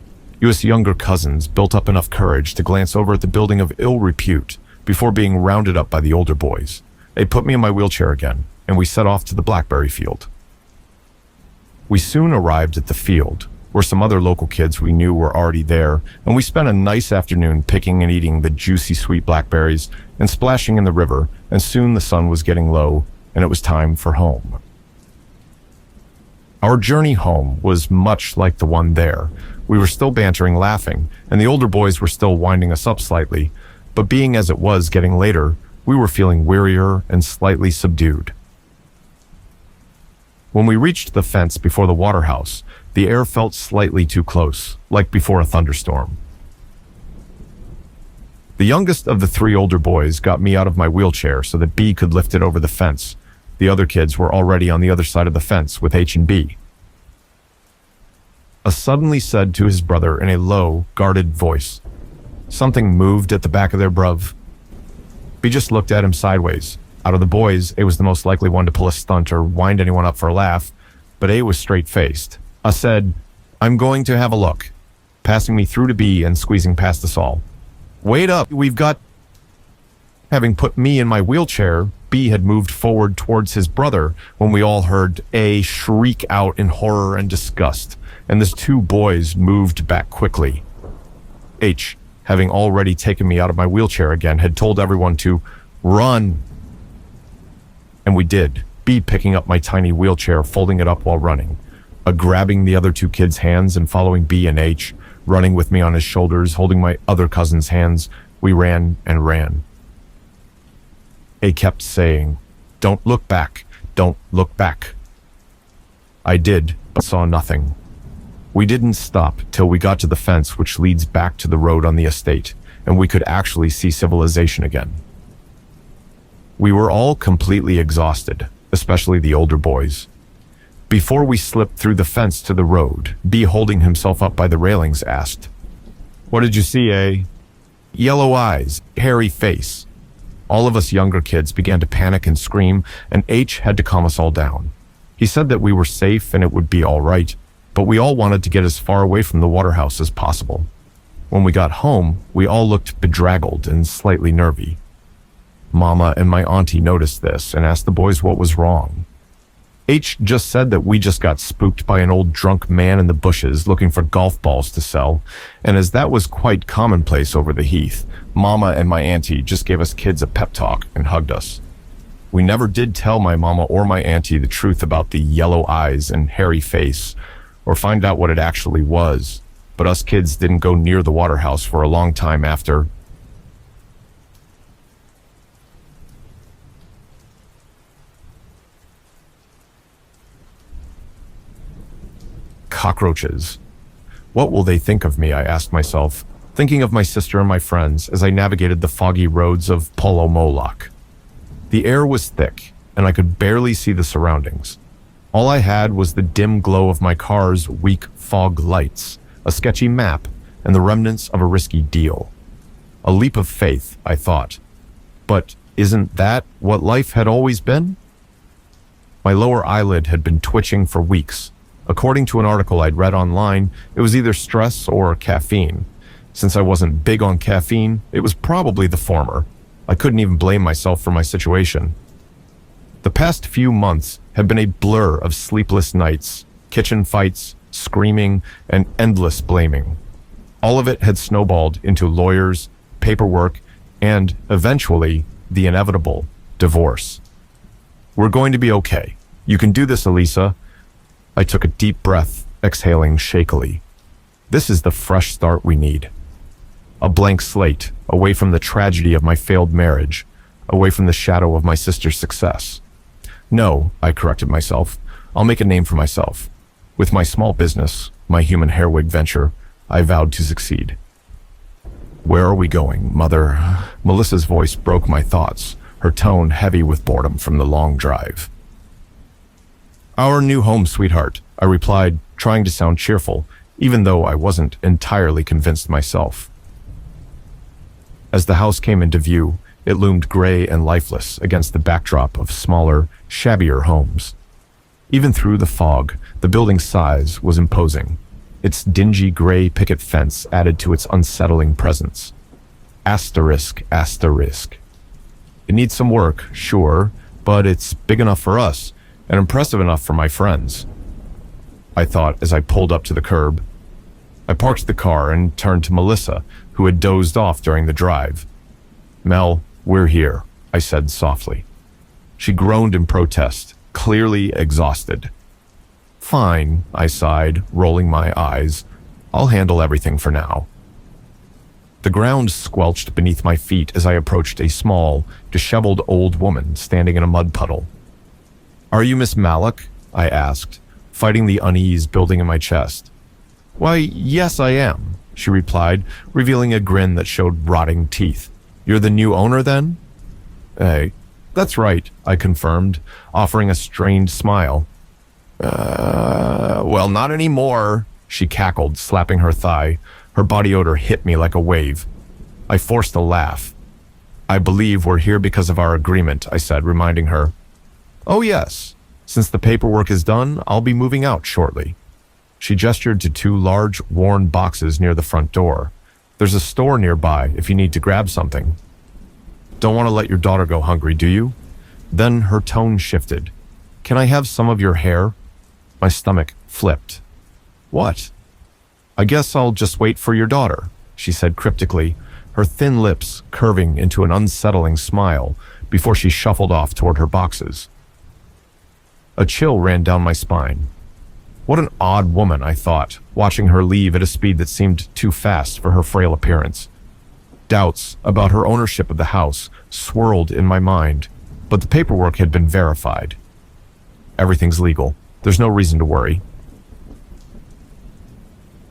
U.S. younger cousins built up enough courage to glance over at the building of ill repute before being rounded up by the older boys. They put me in my wheelchair again, and we set off to the blackberry field. We soon arrived at the field, where some other local kids we knew were already there, and we spent a nice afternoon picking and eating the juicy sweet blackberries and splashing in the river, and soon the sun was getting low, and it was time for home. Our journey home was much like the one there. We were still bantering, laughing, and the older boys were still winding us up slightly, but being as it was getting later, we were feeling wearier and slightly subdued. When we reached the fence before the waterhouse, the air felt slightly too close, like before a thunderstorm. The youngest of the 3 older boys got me out of my wheelchair so that B could lift it over the fence. The other kids were already on the other side of the fence with H and B. A suddenly said to his brother in a low, guarded voice, "Something moved at the back of there, bruv." B just looked at him sideways. Out of the boys, A was the most likely one to pull a stunt or wind anyone up for a laugh, but A was straight-faced. A said, "I'm going to have a look," passing me through to B and squeezing past us all. "Wait up, we've got..." Having put me in my wheelchair, B had moved forward towards his brother when we all heard A shriek out in horror and disgust, and the two boys moved back quickly. H, having already taken me out of my wheelchair again, had told everyone to run. And we did, B picking up my tiny wheelchair, folding it up while running, A grabbing the other two kids' hands and following B and H, running with me on his shoulders, holding my other cousin's hands. We ran and ran. A kept saying, "Don't look back, don't look back." I did, but saw nothing. We didn't stop till we got to the fence which leads back to the road on the estate, and we could actually see civilization again. We were all completely exhausted, especially the older boys. Before we slipped through the fence to the road, B, holding himself up by the railings, asked, "What did you see, eh?" "Yellow eyes, hairy face." All of us younger kids began to panic and scream, and H had to calm us all down. He said that we were safe and it would be all right, but we all wanted to get as far away from the waterhouse as possible. When we got home, we all looked bedraggled and slightly nervy. Mama and my auntie noticed this and asked the boys what was wrong. H just said that we just got spooked by an old drunk man in the bushes looking for golf balls to sell, and as that was quite commonplace over the heath, Mama and my auntie just gave us kids a pep talk and hugged us. We never did tell my mama or my auntie the truth about the yellow eyes and hairy face, or find out what it actually was, but us kids didn't go near the waterhouse for a long time after. Cockroaches. What will they think of me, I asked myself, thinking of my sister and my friends as I navigated the foggy roads of Polo Moloch. The air was thick, and I could barely see the surroundings. All I had was the dim glow of my car's weak fog lights, a sketchy map, and the remnants of a risky deal. A leap of faith, I thought. But isn't that what life had always been? My lower eyelid had been twitching for weeks. According to an article I'd read online, it was either stress or caffeine. Since I wasn't big on caffeine, it was probably the former. I couldn't even blame myself for my situation. The past few months had been a blur of sleepless nights, kitchen fights, screaming, and endless blaming. All of it had snowballed into lawyers, paperwork, and, eventually, the inevitable divorce. "We're going to be okay. You can do this, Elisa." I took a deep breath, exhaling shakily. This is the fresh start we need. A blank slate, away from the tragedy of my failed marriage, away from the shadow of my sister's success. No, I corrected myself. I'll make a name for myself. With my small business, my human hair wig venture, I vowed to succeed. "Where are we going, Mother?" Melissa's voice broke my thoughts, her tone heavy with boredom from the long drive. "Our new home, sweetheart," I replied, trying to sound cheerful, even though I wasn't entirely convinced myself. As the house came into view, it loomed gray and lifeless against the backdrop of smaller, shabbier homes. Even through the fog, the building's size was imposing. Its dingy gray picket fence added to its unsettling presence. Asterisk, asterisk. It needs some work, sure, but it's big enough for us, and impressive enough for my friends, I thought as I pulled up to the curb. I parked the car and turned to Melissa, who had dozed off during the drive. "Mel, we're here," I said softly. She groaned in protest, clearly exhausted. "Fine," I sighed, rolling my eyes. "I'll handle everything for now." The ground squelched beneath my feet as I approached a small, disheveled old woman standing in a mud puddle. "Are you Miss Malloch?" I asked, fighting the unease building in my chest. "Why, yes, I am," she replied, revealing a grin that showed rotting teeth. "You're the new owner, then?" "Hey, that's right," I confirmed, offering a strained smile. Well, not anymore," she cackled, slapping her thigh. Her body odor hit me like a wave. I forced a laugh. I believe we're here because of our agreement, I said, reminding her. Oh yes, since the paperwork is done, I'll be moving out shortly. She gestured to two large, worn boxes near the front door. There's a store nearby if you need to grab something. Don't want to let your daughter go hungry, do you? Then her tone shifted. Can I have some of your hair? My stomach flipped. What? I guess I'll just wait for your daughter, she said cryptically, her thin lips curving into an unsettling smile before she shuffled off toward her boxes. A chill ran down my spine. What an odd woman, I thought, watching her leave at a speed that seemed too fast for her frail appearance. Doubts about her ownership of the house swirled in my mind, but the paperwork had been verified. Everything's legal. There's no reason to worry.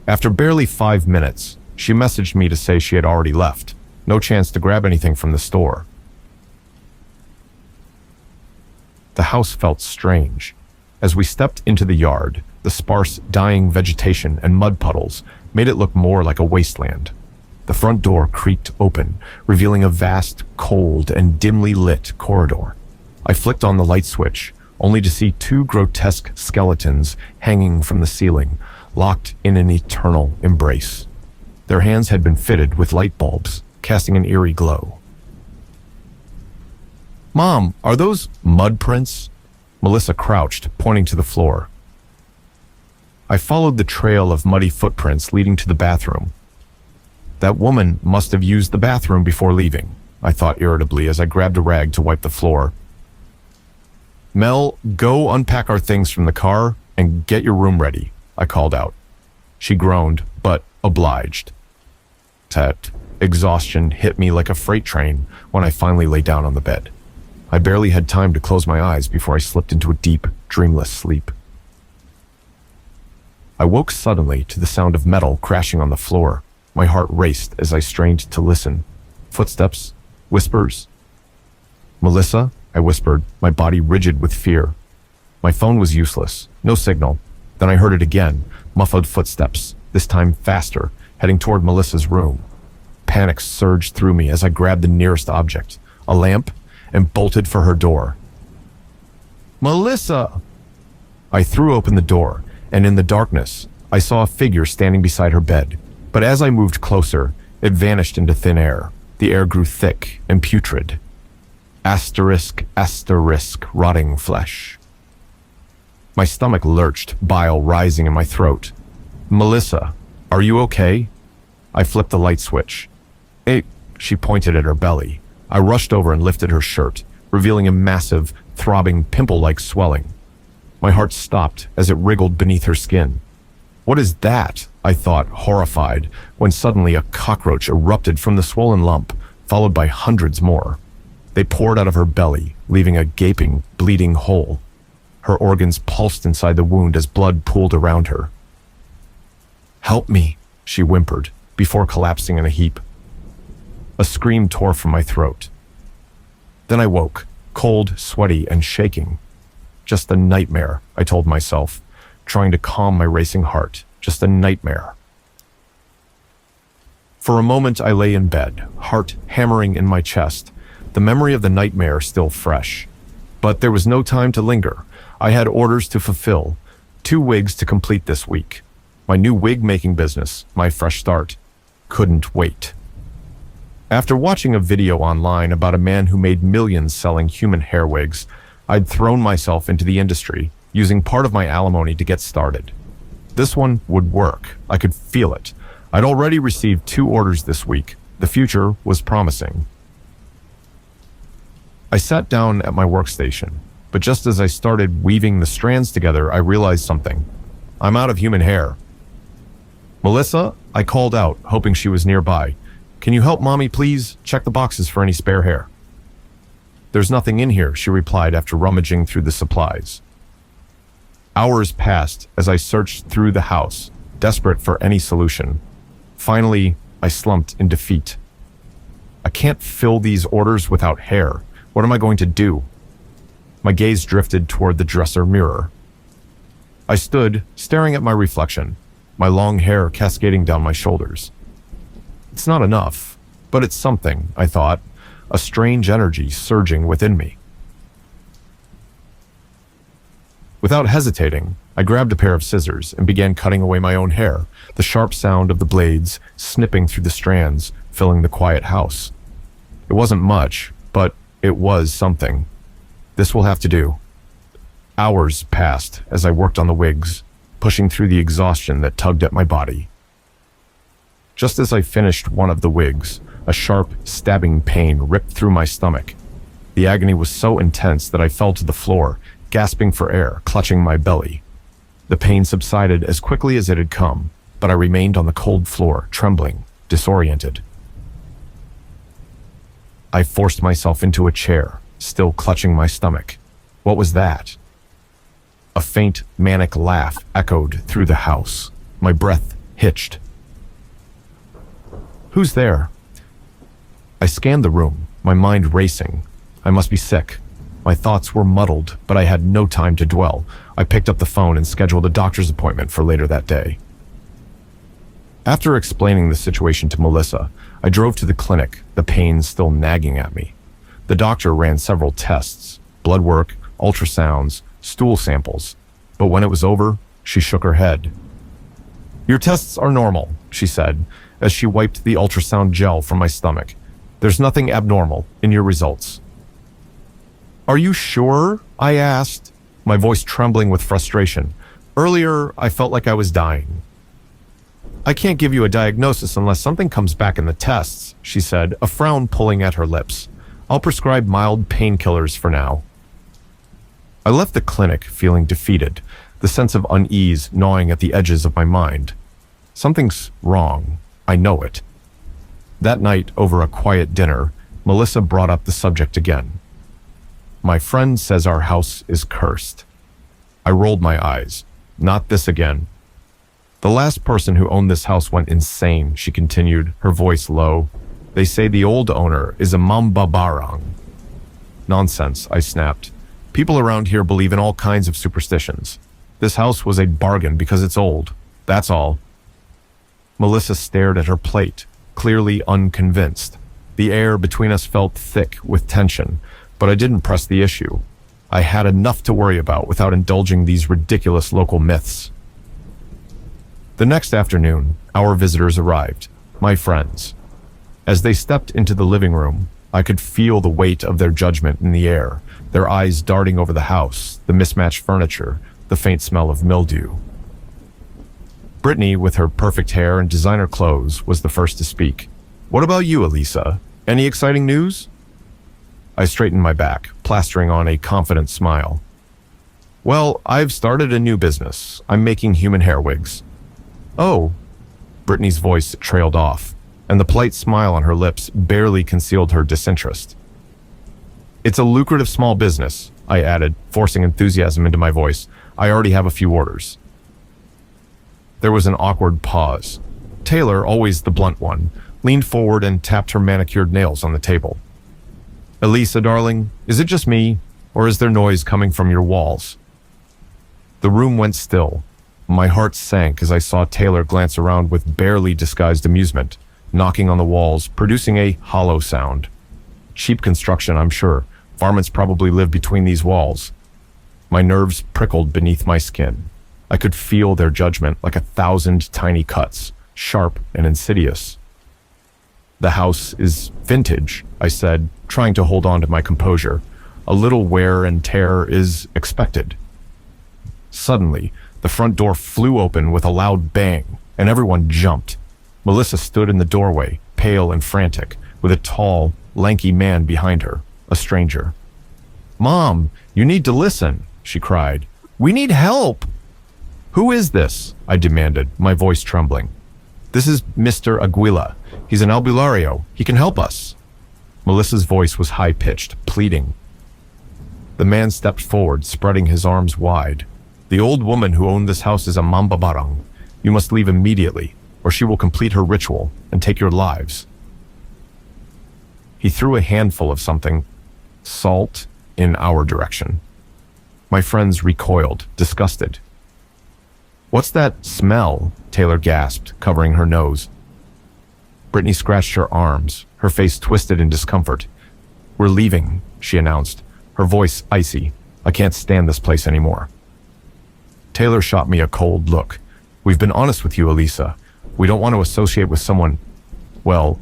After barely 5 minutes, she messaged me to say she had already left. No chance to grab anything from the store. The house felt strange. As we stepped into the yard, the sparse, dying vegetation and mud puddles made it look more like a wasteland. The front door creaked open, revealing a vast, cold, and dimly lit corridor. I flicked on the light switch, only to see two grotesque skeletons hanging from the ceiling, locked in an eternal embrace. Their hands had been fitted with light bulbs, casting an eerie glow. Mom, are those mud prints? Melissa crouched, pointing to the floor. I followed the trail of muddy footprints leading to the bathroom. That woman must have used the bathroom before leaving, I thought irritably as I grabbed a rag to wipe the floor. Mel, go unpack our things from the car and get your room ready, I called out. She groaned, but obliged. That exhaustion hit me like a freight train when I finally lay down on the bed. I barely had time to close my eyes before I slipped into a deep, dreamless sleep. I woke suddenly to the sound of metal crashing on the floor. My heart raced as I strained to listen. Footsteps, whispers. Melissa, I whispered, my body rigid with fear. My phone was useless, no signal. Then I heard it again, muffled footsteps, this time faster, heading toward Melissa's room. Panic surged through me as I grabbed the nearest object, a lamp, and bolted for her door. Melissa! I threw open the door, and in the darkness, I saw a figure standing beside her bed. But as I moved closer, it vanished into thin air. The air grew thick and putrid. Asterisk, asterisk, rotting flesh. My stomach lurched, bile rising in my throat. Melissa, are you okay? I flipped the light switch. She pointed at her belly. I rushed over and lifted her shirt, revealing a massive, throbbing, pimple-like swelling. My heart stopped as it wriggled beneath her skin. What is that? I thought, horrified, when suddenly a cockroach erupted from the swollen lump, followed by hundreds more. They poured out of her belly, leaving a gaping, bleeding hole. Her organs pulsed inside the wound as blood pooled around her. Help me, she whimpered, before collapsing in a heap. A scream tore from my throat. Then I woke, cold, sweaty, and shaking. Just a nightmare, I told myself, trying to calm my racing heart. Just a nightmare. For a moment I lay in bed, heart hammering in my chest, the memory of the nightmare still fresh. But there was no time to linger. I had orders to fulfill, 2 wigs to complete this week. My new wig-making business, my fresh start, couldn't wait. After watching a video online about a man who made millions selling human hair wigs, I'd thrown myself into the industry, using part of my alimony to get started. This one would work. I could feel it. I'd already received 2 orders this week. The future was promising. I sat down at my workstation, but just as I started weaving the strands together, I realized something. I'm out of human hair. Melissa, I called out, hoping she was nearby. Can you help Mommy, please? Check the boxes for any spare hair. There's nothing in here, she replied after rummaging through the supplies. Hours passed as I searched through the house, desperate for any solution. Finally, I slumped in defeat. I can't fill these orders without hair. What am I going to do? My gaze drifted toward the dresser mirror. I stood, staring at my reflection, my long hair cascading down my shoulders. It's not enough, but it's something, I thought, a strange energy surging within me. Without hesitating, I grabbed a pair of scissors and began cutting away my own hair, the sharp sound of the blades snipping through the strands, filling the quiet house. It wasn't much, but it was something. This will have to do. Hours passed as I worked on the wigs, pushing through the exhaustion that tugged at my body. Just as I finished one of the wigs, a sharp, stabbing pain ripped through my stomach. The agony was so intense that I fell to the floor, gasping for air, clutching my belly. The pain subsided as quickly as it had come, but I remained on the cold floor, trembling, disoriented. I forced myself into a chair, still clutching my stomach. What was that? A faint, manic laugh echoed through the house. My breath hitched. Who's there? I scanned the room, my mind racing. I must be sick. My thoughts were muddled, but I had no time to dwell. I picked up the phone and scheduled a doctor's appointment for later that day. After explaining the situation to Melissa, I drove to the clinic, the pain still nagging at me. The doctor ran several tests, blood work, ultrasounds, stool samples, but when it was over, she shook her head. "Your tests are normal," she said, as she wiped the ultrasound gel from my stomach. "There's nothing abnormal in your results." "Are you sure?" I asked, my voice trembling with frustration. Earlier, I felt like I was dying. "I can't give you a diagnosis unless something comes back in the tests," she said, a frown pulling at her lips. "I'll prescribe mild painkillers for now." I left the clinic feeling defeated, the sense of unease gnawing at the edges of my mind. Something's wrong. I know it. That night, over a quiet dinner, Melissa brought up the subject again. "My friend says our house is cursed." I rolled my eyes. "Not this again." "The last person who owned this house went insane," she continued, her voice low. "They say the old owner is a mambabarang." "Nonsense," I snapped. "People around here believe in all kinds of superstitions. This house was a bargain because it's old. That's all." Melissa stared at her plate, clearly unconvinced. The air between us felt thick with tension, but I didn't press the issue. I had enough to worry about without indulging these ridiculous local myths. The next afternoon, our visitors arrived, my friends. As they stepped into the living room, I could feel the weight of their judgment in the air, their eyes darting over the house, the mismatched furniture, the faint smell of mildew. Brittany, with her perfect hair and designer clothes, was the first to speak. "What about you, Elisa? Any exciting news?" I straightened my back, plastering on a confident smile. "Well, I've started a new business. I'm making human hair wigs." "Oh." Brittany's voice trailed off, and the polite smile on her lips barely concealed her disinterest. "It's a lucrative small business," I added, forcing enthusiasm into my voice. "I already have a few orders." There was an awkward pause. Taylor, always the blunt one, leaned forward and tapped her manicured nails on the table. "Elisa, darling, is it just me, or is there noise coming from your walls?" The room went still. My heart sank as I saw Taylor glance around with barely disguised amusement, knocking on the walls, producing a hollow sound. Cheap construction, I'm sure. Varmints probably live between these walls. My nerves prickled beneath my skin. I could feel their judgment like 1,000 tiny cuts, sharp and insidious. "The house is vintage," I said, trying to hold on to my composure. "A little wear and tear is expected." Suddenly, the front door flew open with a loud bang, and everyone jumped. Melissa stood in the doorway, pale and frantic, with a tall, lanky man behind her, a stranger. "Mom, you need to listen," she cried. "We need help." "Who is this?" I demanded, my voice trembling. "This is Mr. Aguila. He's an albulario. He can help us." Melissa's voice was high-pitched, pleading. The man stepped forward, spreading his arms wide. "The old woman who owned this house is a mambabarang. You must leave immediately, or she will complete her ritual and take your lives." He threw a handful of something, salt, in our direction. My friends recoiled, disgusted. "What's that smell?" Taylor gasped, covering her nose. Brittany scratched her arms, her face twisted in discomfort. "We're leaving," she announced, her voice icy. "I can't stand this place anymore." Taylor shot me a cold look. "We've been honest with you, Elisa. We don't want to associate with someone, well,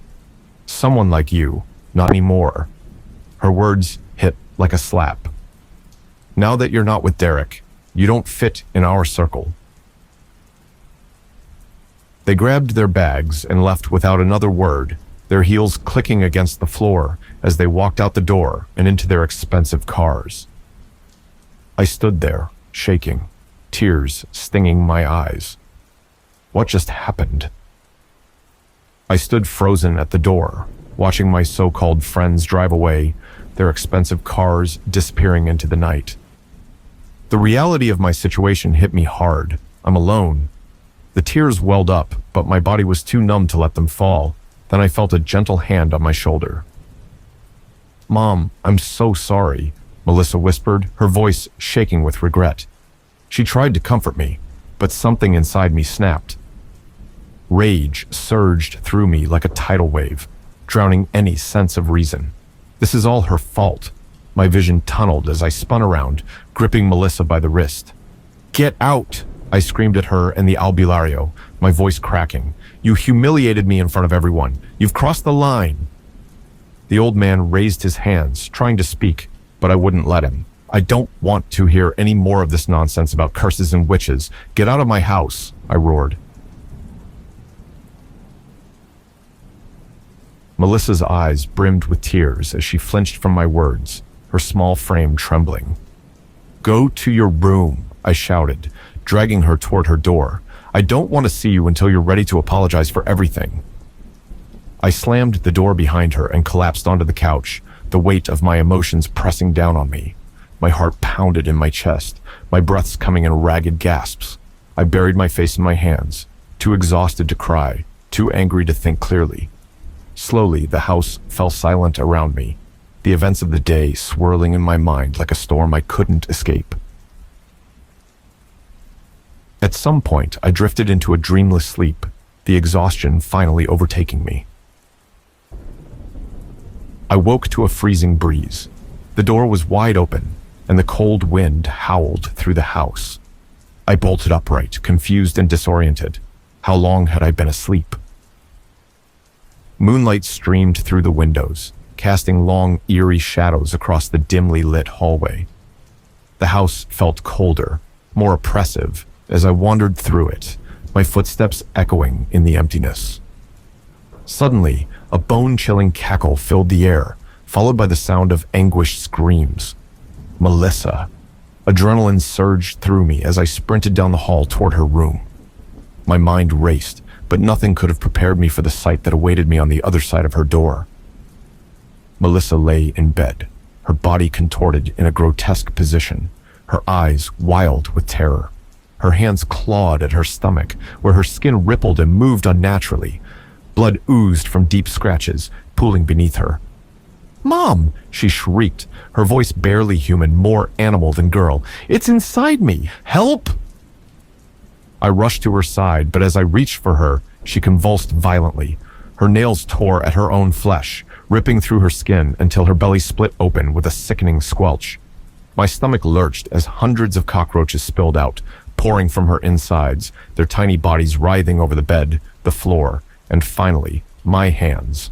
someone like you. Not anymore." Her words hit like a slap. "Now that you're not with Derek, you don't fit in our circle." They grabbed their bags and left without another word, their heels clicking against the floor as they walked out the door and into their expensive cars. I stood there, shaking, tears stinging my eyes. What just happened? I stood frozen at the door, watching my so-called friends drive away, their expensive cars disappearing into the night. The reality of my situation hit me hard. I'm alone. The tears welled up, but my body was too numb to let them fall. Then I felt a gentle hand on my shoulder. "Mom, I'm so sorry," Melissa whispered, her voice shaking with regret. She tried to comfort me, but something inside me snapped. Rage surged through me like a tidal wave, drowning any sense of reason. This is all her fault. My vision tunneled as I spun around, gripping Melissa by the wrist. "Get out!" I screamed at her in the albulario, my voice cracking. "You humiliated me in front of everyone. You've crossed the line." The old man raised his hands, trying to speak, but I wouldn't let him. "I don't want to hear any more of this nonsense about curses and witches. Get out of my house," I roared. Melissa's eyes brimmed with tears as she flinched from my words, her small frame trembling. "Go to your room," I shouted, dragging her toward her door. "I don't want to see you until you're ready to apologize for everything." I slammed the door behind her and collapsed onto the couch, the weight of my emotions pressing down on me. My heart pounded in my chest, my breaths coming in ragged gasps. I buried my face in my hands, too exhausted to cry, too angry to think clearly. Slowly, the house fell silent around me, the events of the day swirling in my mind like a storm I couldn't escape. At some point, I drifted into a dreamless sleep, the exhaustion finally overtaking me. I woke to a freezing breeze. The door was wide open, and the cold wind howled through the house. I bolted upright, confused and disoriented. How long had I been asleep? Moonlight streamed through the windows, casting long, eerie shadows across the dimly lit hallway. The house felt colder, more oppressive, as I wandered through it, my footsteps echoing in the emptiness. Suddenly, a bone-chilling cackle filled the air, followed by the sound of anguished screams. Melissa. Adrenaline surged through me as I sprinted down the hall toward her room. My mind raced, but nothing could have prepared me for the sight that awaited me on the other side of her door. Melissa lay in bed, her body contorted in a grotesque position, her eyes wild with terror. Her hands clawed at her stomach, where her skin rippled and moved unnaturally. Blood oozed from deep scratches, pooling beneath her. "Mom!" she shrieked, her voice barely human, more animal than girl. "It's inside me! Help!" I rushed to her side, but as I reached for her, she convulsed violently. Her nails tore at her own flesh, ripping through her skin until her belly split open with a sickening squelch. My stomach lurched as hundreds of cockroaches spilled out, pouring from her insides, their tiny bodies writhing over the bed, the floor, and finally, my hands.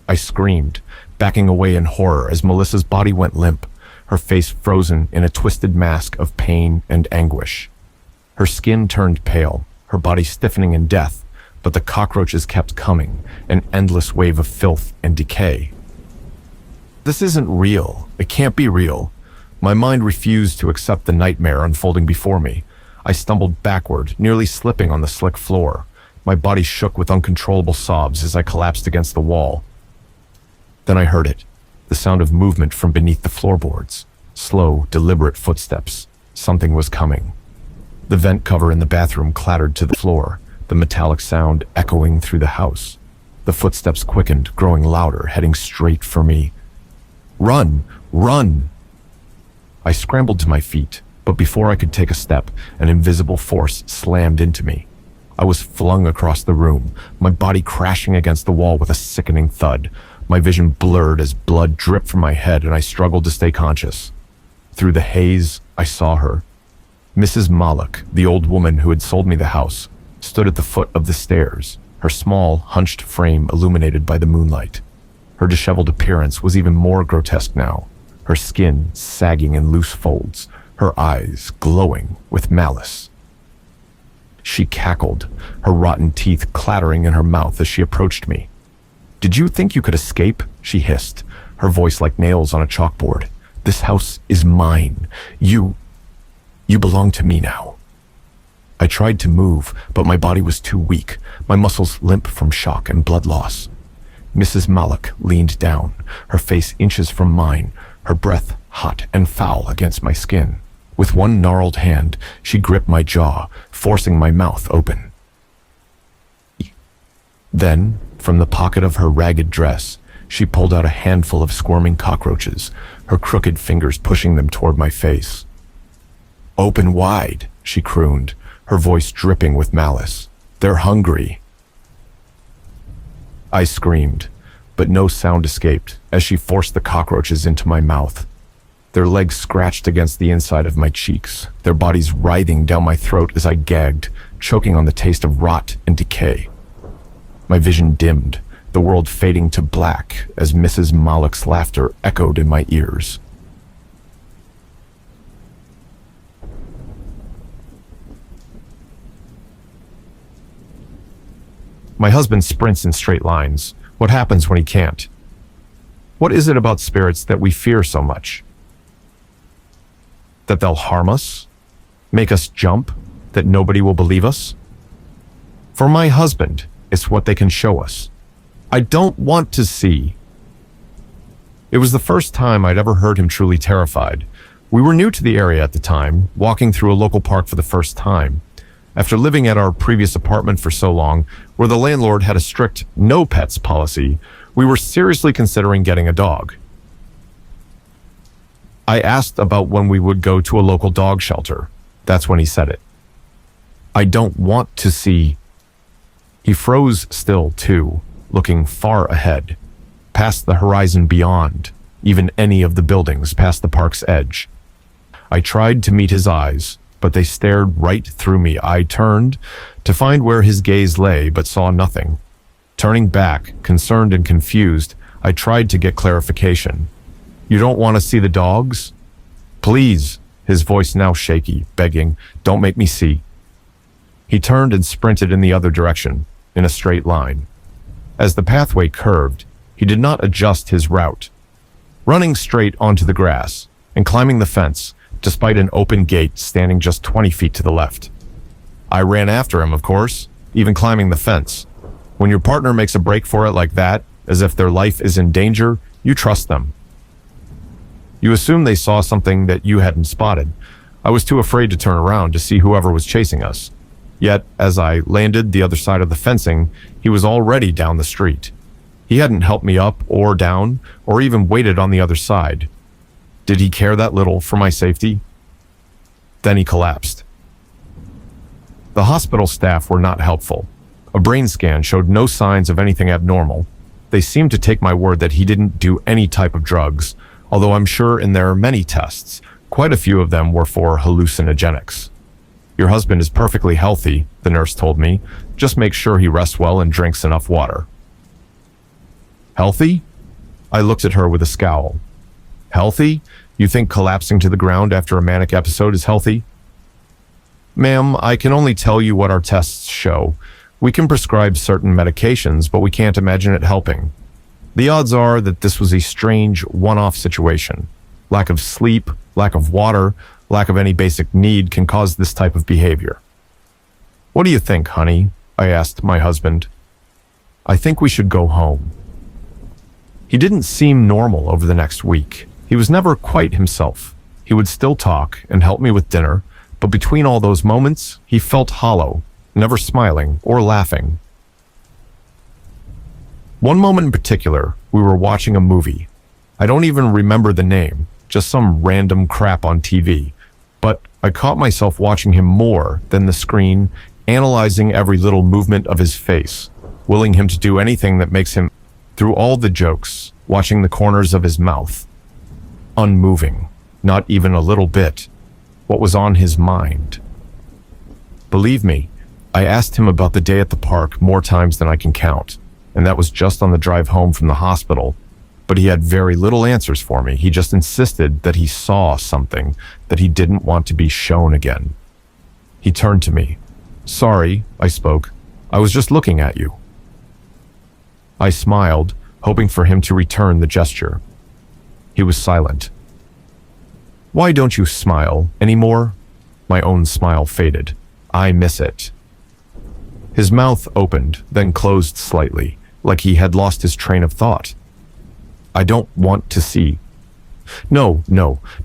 I screamed, backing away in horror as Melissa's body went limp, her face frozen in a twisted mask of pain and anguish. Her skin turned pale, her body stiffening in death, but the cockroaches kept coming, an endless wave of filth and decay. This isn't real. It can't be real. My mind refused to accept the nightmare unfolding before me. I stumbled backward, nearly slipping on the slick floor. My body shook with uncontrollable sobs as I collapsed against the wall. Then I heard it, the sound of movement from beneath the floorboards. Slow, deliberate footsteps. Something was coming. The vent cover in the bathroom clattered to the floor, the metallic sound echoing through the house. The footsteps quickened, growing louder, heading straight for me. "Run! Run!" I scrambled to my feet, but before I could take a step, an invisible force slammed into me. I was flung across the room, my body crashing against the wall with a sickening thud. My vision blurred as blood dripped from my head and I struggled to stay conscious. Through the haze, I saw her. Mrs. Malak, the old woman who had sold me the house, stood at the foot of the stairs, her small, hunched frame illuminated by the moonlight. Her disheveled appearance was even more grotesque now, her skin sagging in loose folds, her eyes glowing with malice. She cackled, her rotten teeth clattering in her mouth as she approached me. "Did you think you could escape?" she hissed, her voice like nails on a chalkboard. "This house is mine. You belong to me now." I tried to move, but my body was too weak, my muscles limp from shock and blood loss. Mrs. Malak leaned down, her face inches from mine, her breath hot and foul against my skin. With one gnarled hand, she gripped my jaw, forcing my mouth open. Then, from the pocket of her ragged dress, she pulled out a handful of squirming cockroaches, her crooked fingers pushing them toward my face. "Open wide," she crooned, her voice dripping with malice. "They're hungry." I screamed, but no sound escaped as she forced the cockroaches into my mouth. Their legs scratched against the inside of my cheeks, their bodies writhing down my throat as I gagged, choking on the taste of rot and decay. My vision dimmed, the world fading to black as Mrs. Malak's laughter echoed in my ears. My husband sprints in straight lines. What happens when he can't? What is it about spirits that we fear so much? That they'll harm us? Make us jump? That nobody will believe us? For my husband, it's what they can show us. I don't want to see. It was the first time I'd ever heard him truly terrified. We were new to the area at the time, walking through a local park for the first time. After living at our previous apartment for so long, where the landlord had a strict no pets policy, we were seriously considering getting a dog. I asked about when we would go to a local dog shelter. That's when he said it. I don't want to see. He froze still, too, looking far ahead, past the horizon beyond, even any of the buildings past the park's edge. I tried to meet his eyes, but they stared right through me. I turned to find where his gaze lay, but saw nothing. Turning back, concerned and confused, I tried to get clarification. "You don't want to see the dogs?" "Please," his voice now shaky, begging, "don't make me see." He turned and sprinted in the other direction, in a straight line. As the pathway curved, he did not adjust his route, running straight onto the grass and climbing the fence, despite an open gate standing just 20 feet to the left. I ran after him, of course, even climbing the fence. When your partner makes a break for it like that, as if their life is in danger, you trust them. You assume they saw something that you hadn't spotted. I was too afraid to turn around to see whoever was chasing us. Yet, as I landed the other side of the fencing, he was already down the street. He hadn't helped me up or down, or even waited on the other side. Did he care that little for my safety? Then he collapsed. The hospital staff were not helpful. A brain scan showed no signs of anything abnormal. They seemed to take my word that he didn't do any type of drugs, although I'm sure in their many tests, quite a few of them were for hallucinogenics. "Your husband is perfectly healthy," the nurse told me. "Just make sure he rests well and drinks enough water." Healthy? I looked at her with a scowl. Healthy? You think collapsing to the ground after a manic episode is healthy? "Ma'am, I can only tell you what our tests show. We can prescribe certain medications, but we can't imagine it helping. The odds are that this was a strange, one-off situation. Lack of sleep, lack of water, lack of any basic need can cause this type of behavior." "What do you think, honey?" I asked my husband. "I think we should go home." He didn't seem normal over the next week. He was never quite himself. He would still talk and help me with dinner, but between all those moments, he felt hollow, never smiling or laughing. One moment in particular, we were watching a movie. I don't even remember the name, just some random crap on TV. But I caught myself watching him more than the screen, analyzing every little movement of his face, willing him to do anything that makes him Through all the jokes, watching the corners of his mouth, unmoving, not even a little bit, what was on his mind. Believe me, I asked him about the day at the park more times than I can count, and that was just on the drive home from the hospital, but he had very little answers for me. He just insisted that he saw something that he didn't want to be shown again. He turned to me. "Sorry," I spoke. "I was just looking at you." I smiled, hoping for him to return the gesture. He was silent. "Why don't you smile anymore?" My own smile faded. "I miss it." His mouth opened, then closed slightly, like he had lost his train of thought. "I don't want to see." No,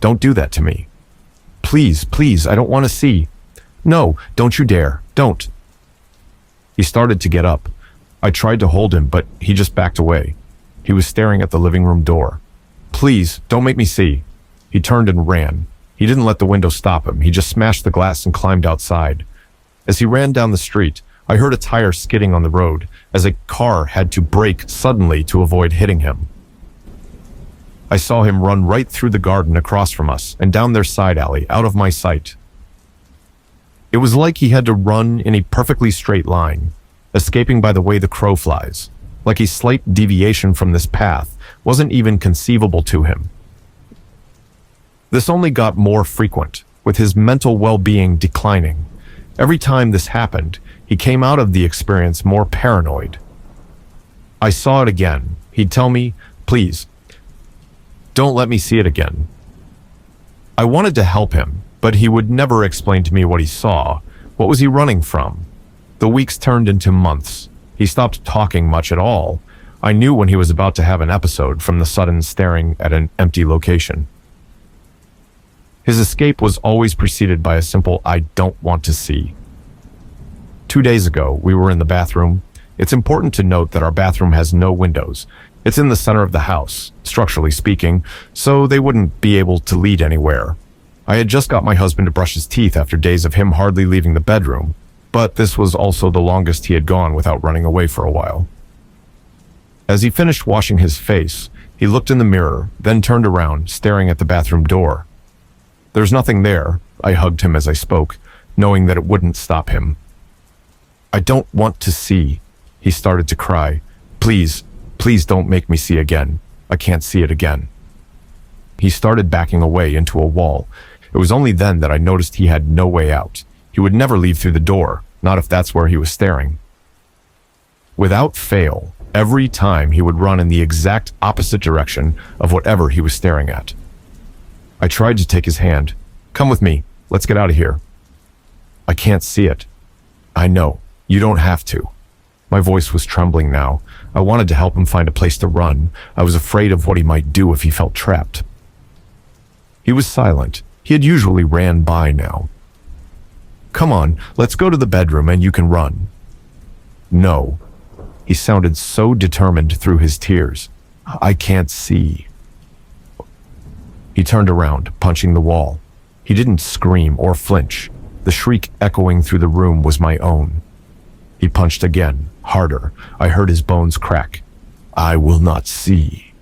don't do that to me. Please, I don't want to see. No, don't you dare, don't." He started to get up. I tried to hold him, but he just backed away. He was staring at the living room door. "Please, don't make me see." He turned and ran. He didn't let the window stop him. He just smashed the glass and climbed outside. As he ran down the street, I heard a tire skidding on the road, as a car had to brake suddenly to avoid hitting him. I saw him run right through the garden across from us and down their side alley, out of my sight. It was like he had to run in a perfectly straight line, escaping by the way the crow flies, like a slight deviation from this path wasn't even conceivable to him. This only got more frequent, with his mental well-being declining. Every time this happened, he came out of the experience more paranoid. I saw it again. He'd tell me, "Please, don't let me see it again." I wanted to help him, but he would never explain to me what he saw. What was he running from? The weeks turned into months. He stopped talking much at all. I knew when he was about to have an episode from the sudden staring at an empty location. His escape was always preceded by a simple "I don't want to see." 2 days ago, we were in the bathroom. It's important to note that our bathroom has no windows. It's in the center of the house, structurally speaking, so they wouldn't be able to lead anywhere. I had just got my husband to brush his teeth after days of him hardly leaving the bedroom, but this was also the longest he had gone without running away for a while. As he finished washing his face, he looked in the mirror, then turned around, staring at the bathroom door. "There's nothing there," I hugged him as I spoke, knowing that it wouldn't stop him. "I don't want to see." He started to cry. Please don't make me see again. I can't see it again." He started backing away into a wall. It was only then that I noticed he had no way out. He would never leave through the door, not if that's where he was staring. Without fail, every time he would run in the exact opposite direction of whatever he was staring at. I tried to take his hand. "Come with me. Let's get out of here." "I can't see it." "I know. You don't have to." My voice was trembling now. I wanted to help him find a place to run. I was afraid of what he might do if he felt trapped. He was silent. He had usually ran by now. "Come on, let's go to the bedroom and you can run." "No." He sounded so determined through his tears. "I can't see." He turned around, punching the wall. He didn't scream or flinch. The shriek echoing through the room was my own. He punched again, harder. I heard his bones crack. "I will not see."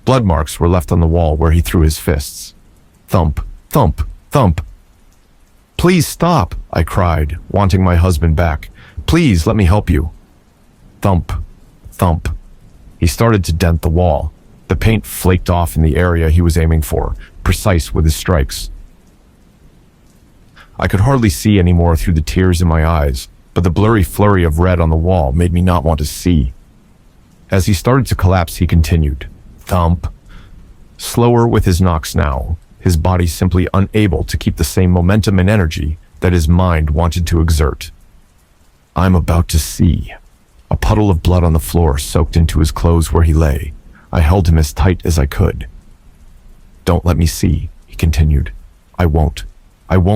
Blood marks were left on the wall where he threw his fists. Thump, thump, thump. "Please stop," I cried, wanting my husband back. "Please let me help you." Thump, thump. He started to dent the wall. The paint flaked off in the area he was aiming for, precise with his strikes. I could hardly see anymore through the tears in my eyes, but the blurry flurry of red on the wall made me not want to see. As he started to collapse, he continued. Thump. Slower with his knocks now, his body simply unable to keep the same momentum and energy that his mind wanted to exert. I'm about to see. A puddle of blood on the floor soaked into his clothes where he lay. I held him as tight as I could. Don't let me see, he continued. I won't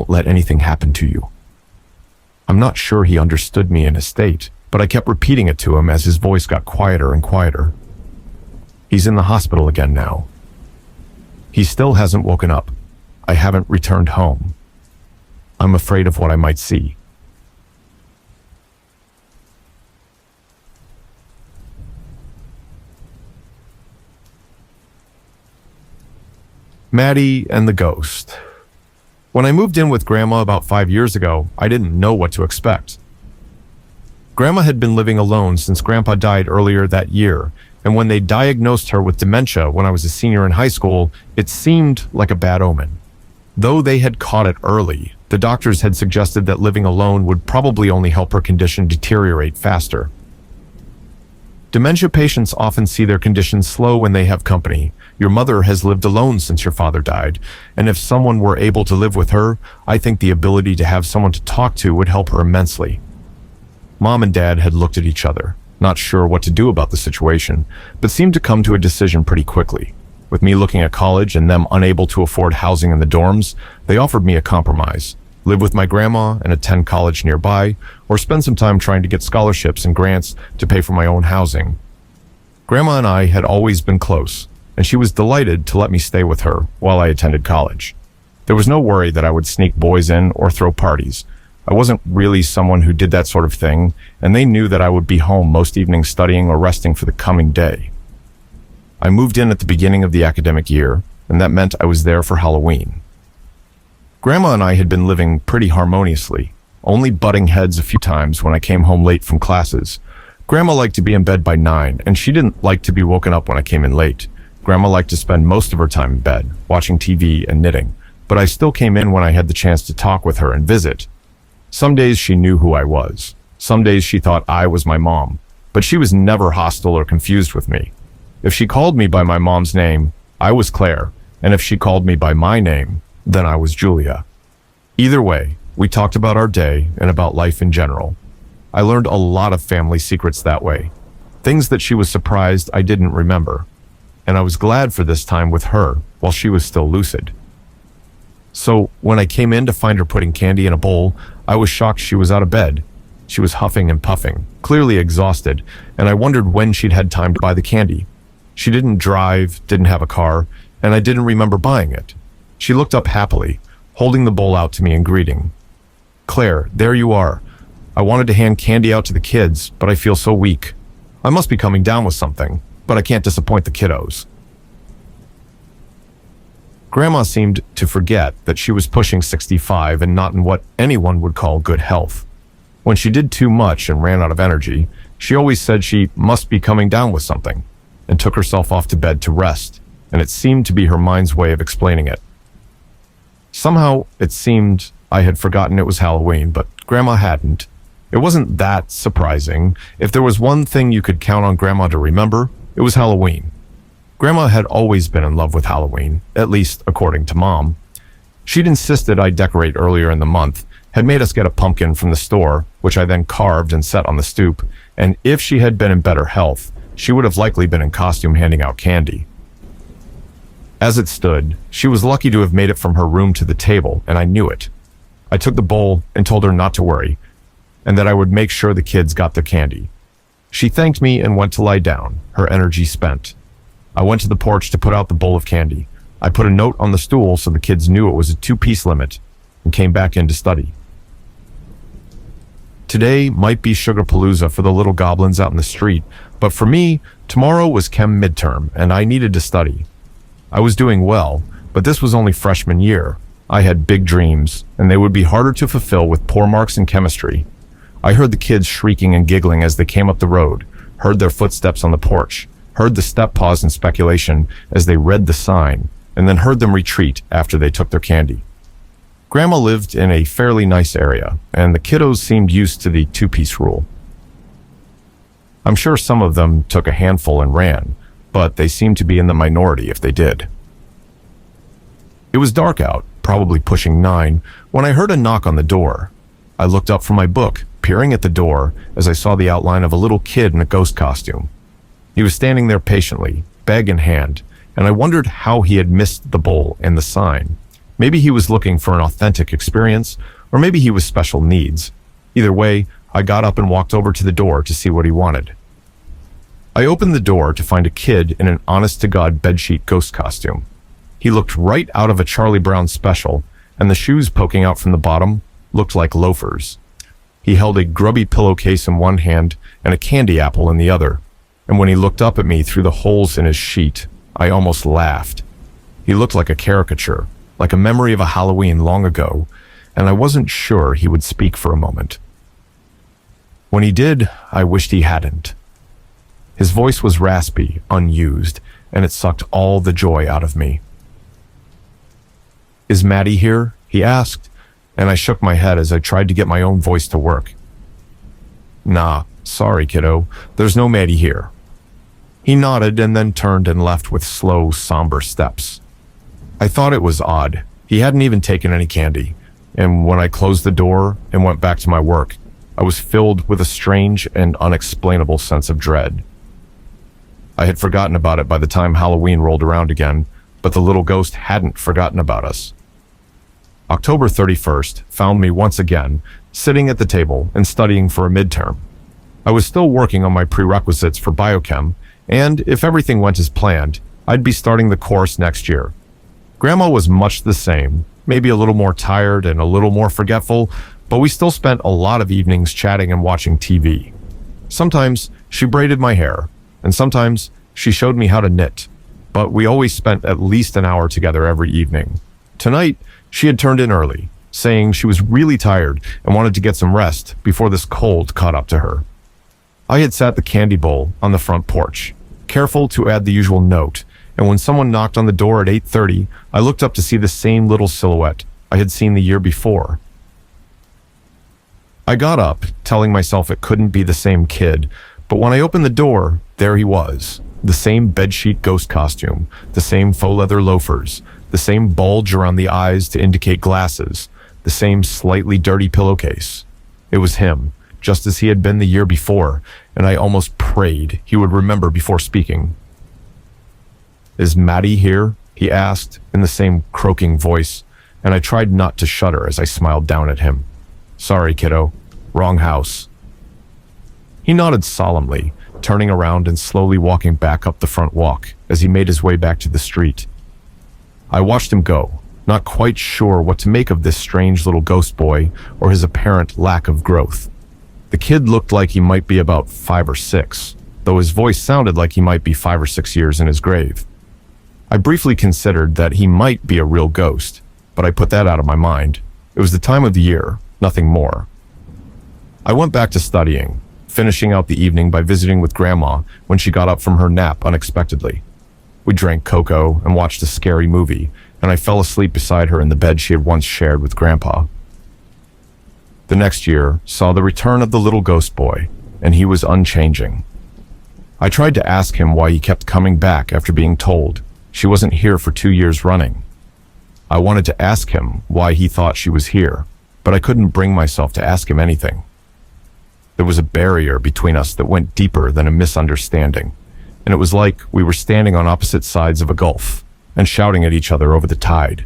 let anything happen to you. I'm not sure he understood me in his state, but I kept repeating it to him as his voice got quieter and quieter. He's in the hospital again now. He still hasn't woken up. I haven't returned home. I'm afraid of what I might see. Maddy and the ghost. When I moved in with Grandma about 5 years ago, I didn't know what to expect. Grandma had been living alone since Grandpa died earlier that year, and when they diagnosed her with dementia when I was a senior in high school, it seemed like a bad omen. Though they had caught it early, the doctors had suggested that living alone would probably only help her condition deteriorate faster. Dementia patients often see their condition slow when they have company. Your mother has lived alone since your father died, and if someone were able to live with her, I think the ability to have someone to talk to would help her immensely. Mom and Dad had looked at each other, not sure what to do about the situation, but seemed to come to a decision pretty quickly. With me looking at college and them unable to afford housing in the dorms, they offered me a compromise: live with my grandma and attend college nearby, or spend some time trying to get scholarships and grants to pay for my own housing. Grandma and I had always been close, and she was delighted to let me stay with her while I attended college. There was no worry that I would sneak boys in or throw parties. I wasn't really someone who did that sort of thing, and they knew that I would be home most evenings studying or resting for the coming day. I moved in at the beginning of the academic year, and that meant I was there for Halloween. Grandma and I had been living pretty harmoniously, only butting heads a few times when I came home late from classes. Grandma liked to be in bed by 9, and she didn't like to be woken up when I came in late. Grandma liked to spend most of her time in bed, watching TV and knitting, but I still came in when I had the chance to talk with her and visit. Some days she knew who I was. Some days she thought I was my mom, but she was never hostile or confused with me. If she called me by my mom's name, I was Claire, and if she called me by my name, then I was Julia. Either way, we talked about our day and about life in general. I learned a lot of family secrets that way, things that she was surprised I didn't remember, and I was glad for this time with her while she was still lucid. So when I came in to find her putting candy in a bowl, I was shocked she was out of bed. She was huffing and puffing, clearly exhausted, and I wondered when she'd had time to buy the candy. She didn't drive, didn't have a car, and I didn't remember buying it. She looked up happily, holding the bowl out to me in greeting. "Claire, there you are. I wanted to hand candy out to the kids, but I feel so weak. I must be coming down with something, but I can't disappoint the kiddos." Grandma seemed to forget that she was pushing 65 and not in what anyone would call good health. When she did too much and ran out of energy, she always said she must be coming down with something, and took herself off to bed to rest, and it seemed to be her mind's way of explaining it. Somehow, it seemed I had forgotten it was Halloween, but Grandma hadn't. It wasn't that surprising. If there was one thing you could count on Grandma to remember, it was Halloween. Grandma had always been in love with Halloween, at least according to Mom. She'd insisted I decorate earlier in the month, had made us get a pumpkin from the store, which I then carved and set on the stoop, and if she had been in better health, she would have likely been in costume handing out candy. As it stood, she was lucky to have made it from her room to the table, and I knew it. I took the bowl and told her not to worry, and that I would make sure the kids got their candy. She thanked me and went to lie down, her energy spent. I went to the porch to put out the bowl of candy. I put a note on the stool so the kids knew it was a 2-piece limit, and came back in to study. Today might be Sugarpalooza for the little goblins out in the street, but for me, tomorrow was chem midterm, and I needed to study. I was doing well, but this was only freshman year. I had big dreams, and they would be harder to fulfill with poor marks in chemistry. I heard the kids shrieking and giggling as they came up the road, heard their footsteps on the porch, heard the step pause in speculation as they read the sign, and then heard them retreat after they took their candy. Grandma lived in a fairly nice area, and the kiddos seemed used to the 2-piece rule. I'm sure some of them took a handful and ran, but they seemed to be in the minority if they did. It was dark out, probably pushing 9, when I heard a knock on the door. I looked up from my book, peering at the door as I saw the outline of a little kid in a ghost costume. He was standing there patiently, bag in hand, and I wondered how he had missed the bowl and the sign. Maybe he was looking for an authentic experience, or maybe he was special needs. Either way, I got up and walked over to the door to see what he wanted. I opened the door to find a kid in an honest-to-God bedsheet ghost costume. He looked right out of a Charlie Brown special, and the shoes poking out from the bottom looked like loafers. He held a grubby pillowcase in one hand and a candy apple in the other, and when he looked up at me through the holes in his sheet, I almost laughed. He looked like a caricature, like a memory of a Halloween long ago, and I wasn't sure he would speak for a moment. When he did, I wished he hadn't. His voice was raspy, unused, and it sucked all the joy out of me. "Is Maddy here?" he asked, and I shook my head as I tried to get my own voice to work. "Nah, sorry, kiddo. There's no Maddy here." He nodded and then turned and left with slow, somber steps. I thought it was odd. He hadn't even taken any candy, and when I closed the door and went back to my work, I was filled with a strange and unexplainable sense of dread. I had forgotten about it by the time Halloween rolled around again, but the little ghost hadn't forgotten about us. October 31st found me once again sitting at the table and studying for a midterm. I was still working on my prerequisites for biochem, and if everything went as planned, I'd be starting the course next year. Grandma was much the same, maybe a little more tired and a little more forgetful, but we still spent a lot of evenings chatting and watching TV. Sometimes she braided my hair, and sometimes she showed me how to knit, but we always spent at least an hour together every evening. Tonight, she had turned in early, saying she was really tired and wanted to get some rest before this cold caught up to her. I had sat the candy bowl on the front porch, careful to add the usual note, and when someone knocked on the door at 8:30, I looked up to see the same little silhouette I had seen the year before. I got up, telling myself it couldn't be the same kid, but when I opened the door, there he was, the same bedsheet ghost costume, the same faux leather loafers, the same bulge around the eyes to indicate glasses, the same slightly dirty pillowcase. It was him, just as he had been the year before, and I almost prayed he would remember before speaking. "Is Maddy here?" he asked in the same croaking voice, and I tried not to shudder as I smiled down at him. "Sorry, kiddo. Wrong house." He nodded solemnly, turning around and slowly walking back up the front walk as he made his way back to the street. I watched him go, not quite sure what to make of this strange little ghost boy or his apparent lack of growth. The kid looked like he might be about 5 or 6, though his voice sounded like he might be 5 or 6 years in his grave. I briefly considered that he might be a real ghost, but I put that out of my mind. It was the time of the year, nothing more. I went back to studying, finishing out the evening by visiting with Grandma when she got up from her nap unexpectedly. We drank cocoa and watched a scary movie, and I fell asleep beside her in the bed she had once shared with Grandpa. The next year saw the return of the little ghost boy, and he was unchanging. I tried to ask him why he kept coming back after being told she wasn't here for 2 years running. I wanted to ask him why he thought she was here, but I couldn't bring myself to ask him anything. There was a barrier between us that went deeper than a misunderstanding, and it was like we were standing on opposite sides of a gulf and shouting at each other over the tide.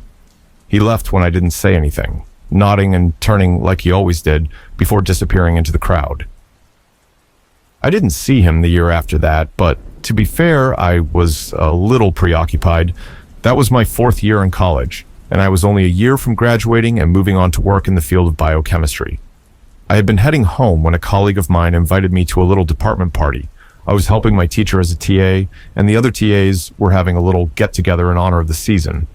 He left when I didn't say anything, nodding and turning like he always did before disappearing into the crowd. I didn't see him the year after that, but to be fair, I was a little preoccupied. That was my 4th year in college, and I was only a year from graduating and moving on to work in the field of biochemistry. I had been heading home when a colleague of mine invited me to a little department party. I was helping my teacher as a TA, and the other TAs were having a little get-together in honor of the season.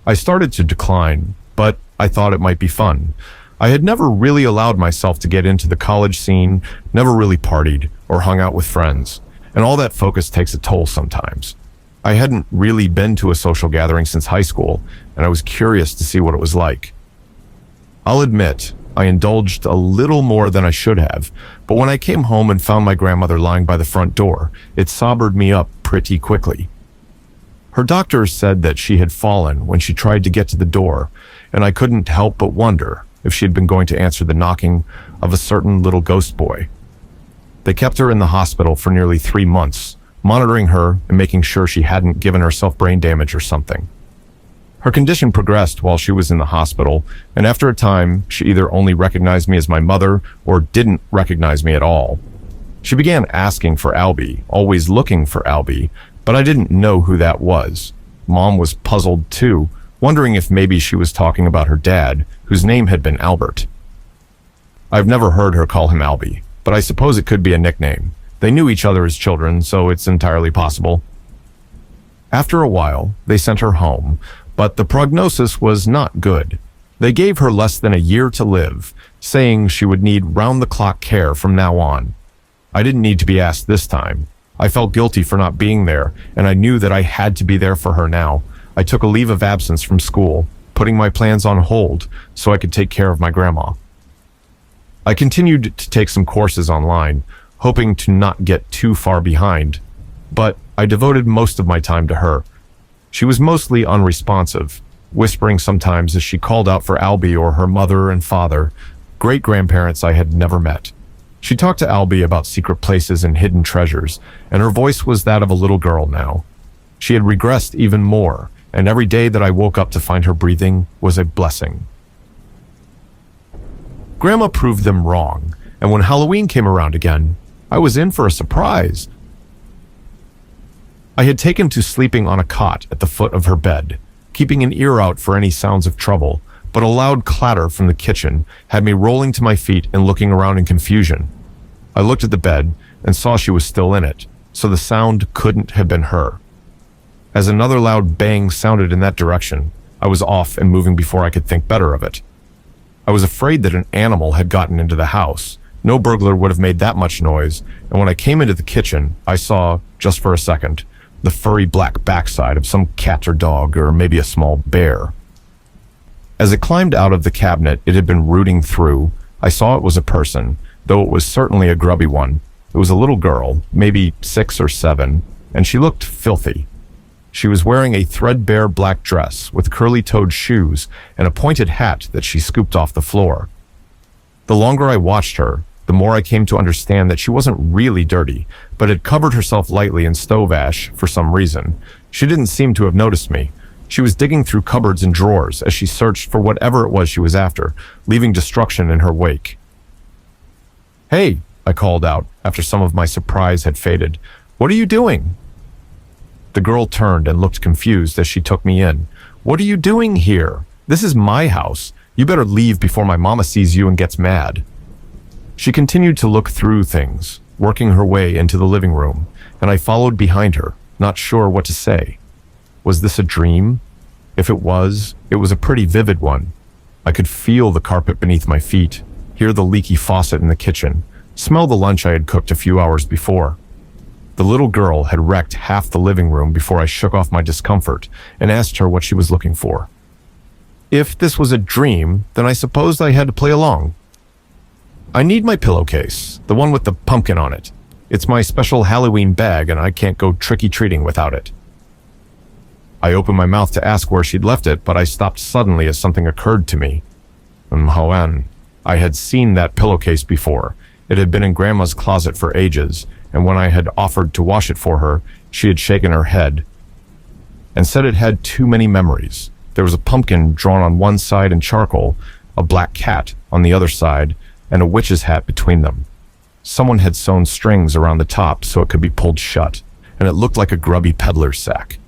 I started to decline, but I thought it might be fun. I had never really allowed myself to get into the college scene, never really partied or hung out with friends, and all that focus takes a toll sometimes. I hadn't really been to a social gathering since high school, and I was curious to see what it was like. I'll admit, I indulged a little more than I should have, but when I came home and found my grandmother lying by the front door, it sobered me up pretty quickly. Her doctors said that she had fallen when she tried to get to the door, and I couldn't help but wonder if she had been going to answer the knocking of a certain little ghost boy. They kept her in the hospital for nearly 3 months, monitoring her and making sure she hadn't given herself brain damage or something. Her condition progressed while she was in the hospital, and after a time, she either only recognized me as my mother or didn't recognize me at all. She began asking for Albie, always looking for Albie, but I didn't know who that was. Mom was puzzled too, wondering if maybe she was talking about her dad, whose name had been Albert. I've never heard her call him Albie, but I suppose it could be a nickname. They knew each other as children, so it's entirely possible. After a while, they sent her home, but the prognosis was not good. They gave her less than a year to live, saying she would need round-the-clock care from now on. I didn't need to be asked this time. I felt guilty for not being there, and I knew that I had to be there for her now. I took a leave of absence from school, putting my plans on hold so I could take care of my grandma. I continued to take some courses online, hoping to not get too far behind, but I devoted most of my time to her. She was mostly unresponsive, whispering sometimes as she called out for Albie or her mother and father, great-grandparents I had never met. She talked to Albie about secret places and hidden treasures, and her voice was that of a little girl now. She had regressed even more, and every day that I woke up to find her breathing was a blessing. Grandma proved them wrong, and when Halloween came around again, I was in for a surprise. I had taken to sleeping on a cot at the foot of her bed, keeping an ear out for any sounds of trouble, but a loud clatter from the kitchen had me rolling to my feet and looking around in confusion. I looked at the bed and saw she was still in it, so the sound couldn't have been her. As another loud bang sounded in that direction, I was off and moving before I could think better of it. I was afraid that an animal had gotten into the house. No burglar would have made that much noise, and when I came into the kitchen, I saw, just for a second, the furry black backside of some cat or dog or maybe a small bear. As it climbed out of the cabinet it had been rooting through, I saw it was a person, though it was certainly a grubby one. It was a little girl, maybe 6 or 7, and she looked filthy. She was wearing a threadbare black dress with curly-toed shoes and a pointed hat that she scooped off the floor. The longer I watched her, the more I came to understand that she wasn't really dirty, but had covered herself lightly in stove ash for some reason. She didn't seem to have noticed me. She was digging through cupboards and drawers as she searched for whatever it was she was after, leaving destruction in her wake. "Hey," I called out after some of my surprise had faded. "What are you doing?" The girl turned and looked confused as she took me in. "What are you doing here? This is my house. You better leave before my mama sees you and gets mad." She continued to look through things, working her way into the living room, and I followed behind her, not sure what to say. Was this a dream? If it was a pretty vivid one. I could feel the carpet beneath my feet, hear the leaky faucet in the kitchen, smell the lunch I had cooked a few hours before. The little girl had wrecked half the living room before I shook off my discomfort and asked her what she was looking for. If this was a dream, then I supposed I had to play along. "I need my pillowcase, the one with the pumpkin on it. It's my special Halloween bag and I can't go trick-or-treating without it." I opened my mouth to ask where she'd left it, but I stopped suddenly as something occurred to me. Hoan. I had seen that pillowcase before. It had been in Grandma's closet for ages, and when I had offered to wash it for her, she had shaken her head and said it had too many memories. There was a pumpkin drawn on one side in charcoal, a black cat on the other side, and a witch's hat between them. Someone had sewn strings around the top so it could be pulled shut, and it looked like a grubby peddler's sack.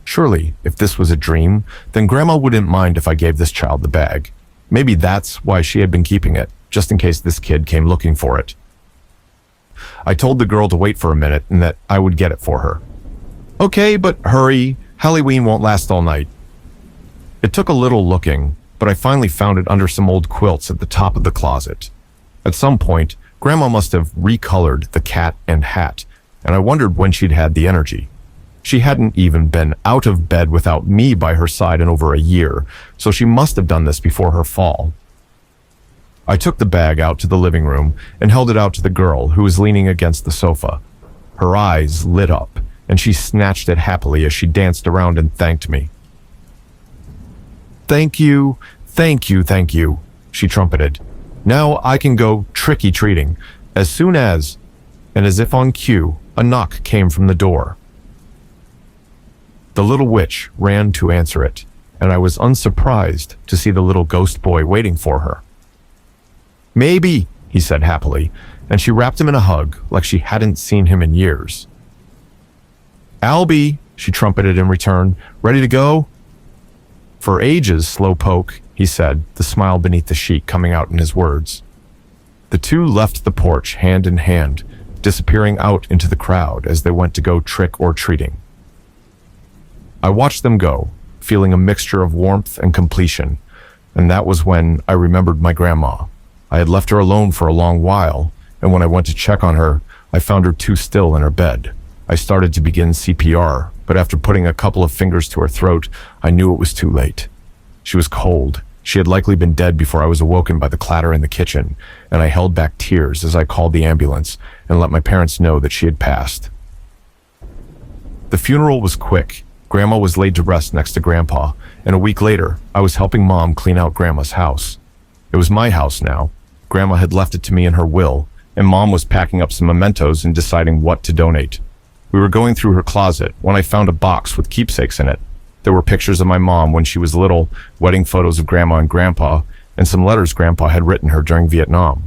Surely, if this was a dream, then Grandma wouldn't mind if I gave this child the bag. Maybe that's why she had been keeping it, just in case this kid came looking for it. I told the girl to wait for a minute and that I would get it for her. "Okay, but hurry. Halloween won't last all night." It took a little looking, but I finally found it under some old quilts at the top of the closet. At some point, Grandma must have recolored the cat and hat, and I wondered when she'd had the energy. She hadn't even been out of bed without me by her side in over a year, so she must have done this before her fall. I took the bag out to the living room and held it out to the girl who was leaning against the sofa. Her eyes lit up, and she snatched it happily as she danced around and thanked me. "Thank you, thank you, thank you," she trumpeted. "Now I can go trick-or-treating as soon as," and as if on cue, a knock came from the door. The little witch ran to answer it, and I was unsurprised to see the little ghost boy waiting for her. "Maybe," he said happily, and she wrapped him in a hug like she hadn't seen him in years. "Albie," she trumpeted in return, "ready to go?" "For ages, slowpoke," he said, the smile beneath the sheet coming out in his words. The two left the porch hand in hand, disappearing out into the crowd as they went to go trick-or-treating. I watched them go, feeling a mixture of warmth and completion, and that was when I remembered my grandma. I had left her alone for a long while, and when I went to check on her, I found her too still in her bed. I started to begin CPR, but after putting a couple of fingers to her throat, I knew it was too late. She was cold. She had likely been dead before I was awoken by the clatter in the kitchen, and I held back tears as I called the ambulance and let my parents know that she had passed. The funeral was quick. Grandma was laid to rest next to Grandpa, and a week later, I was helping Mom clean out Grandma's house. It was my house now. Grandma had left it to me in her will, and Mom was packing up some mementos and deciding what to donate. We were going through her closet when I found a box with keepsakes in it. There were pictures of my mom when she was little, wedding photos of Grandma and Grandpa, and some letters Grandpa had written her during Vietnam.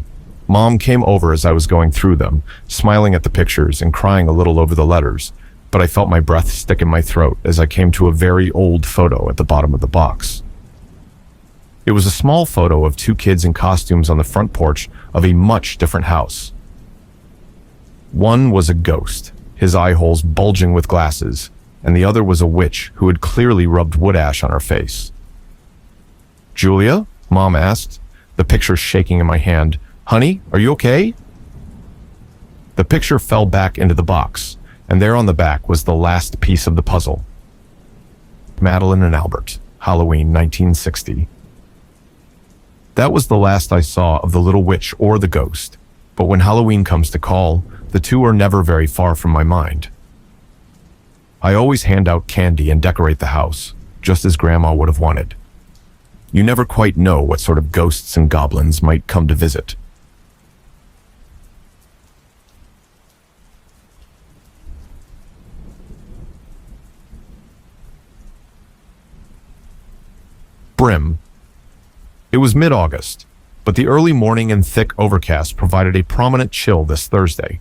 Mom came over as I was going through them, smiling at the pictures and crying a little over the letters, but I felt my breath stick in my throat as I came to a very old photo at the bottom of the box. It was a small photo of two kids in costumes on the front porch of a much different house. One was a ghost, his eye holes bulging with glasses, and the other was a witch who had clearly rubbed wood ash on her face. "Julia?" Mom asked, the picture shaking in my hand. "Honey, are you okay?" The picture fell back into the box, and there on the back was the last piece of the puzzle. Madeline and Albert, Halloween 1960. That was the last I saw of the little witch or the ghost, but when Halloween comes to call, the two are never very far from my mind. I always hand out candy and decorate the house, just as Grandma would have wanted. You never quite know what sort of ghosts and goblins might come to visit. Brim. It was mid-August, but the early morning and thick overcast provided a prominent chill this Thursday.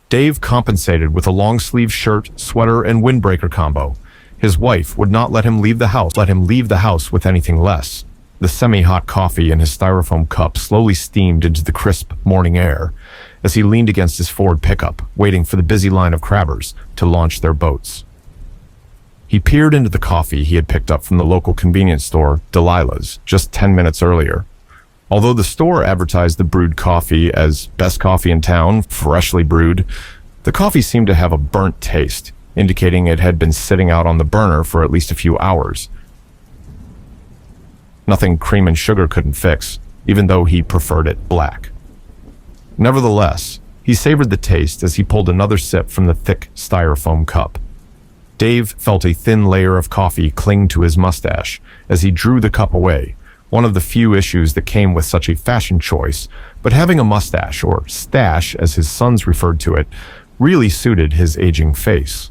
Dave compensated with a long-sleeve shirt, sweater, and windbreaker combo. His wife would not let him leave the house with anything less. The semi-hot coffee in his styrofoam cup slowly steamed into the crisp morning air as he leaned against his Ford pickup, waiting for the busy line of crabbers to launch their boats. He peered into the coffee he had picked up from the local convenience store, Delilah's, just 10 minutes earlier. Although the store advertised the brewed coffee as best coffee in town, freshly brewed, the coffee seemed to have a burnt taste, indicating it had been sitting out on the burner for at least a few hours. Nothing cream and sugar couldn't fix, even though he preferred it black. Nevertheless, he savored the taste as he pulled another sip from the thick styrofoam cup. Dave felt a thin layer of coffee cling to his mustache as he drew the cup away, one of the few issues that came with such a fashion choice, but having a mustache, or stash as his sons referred to it, really suited his aging face.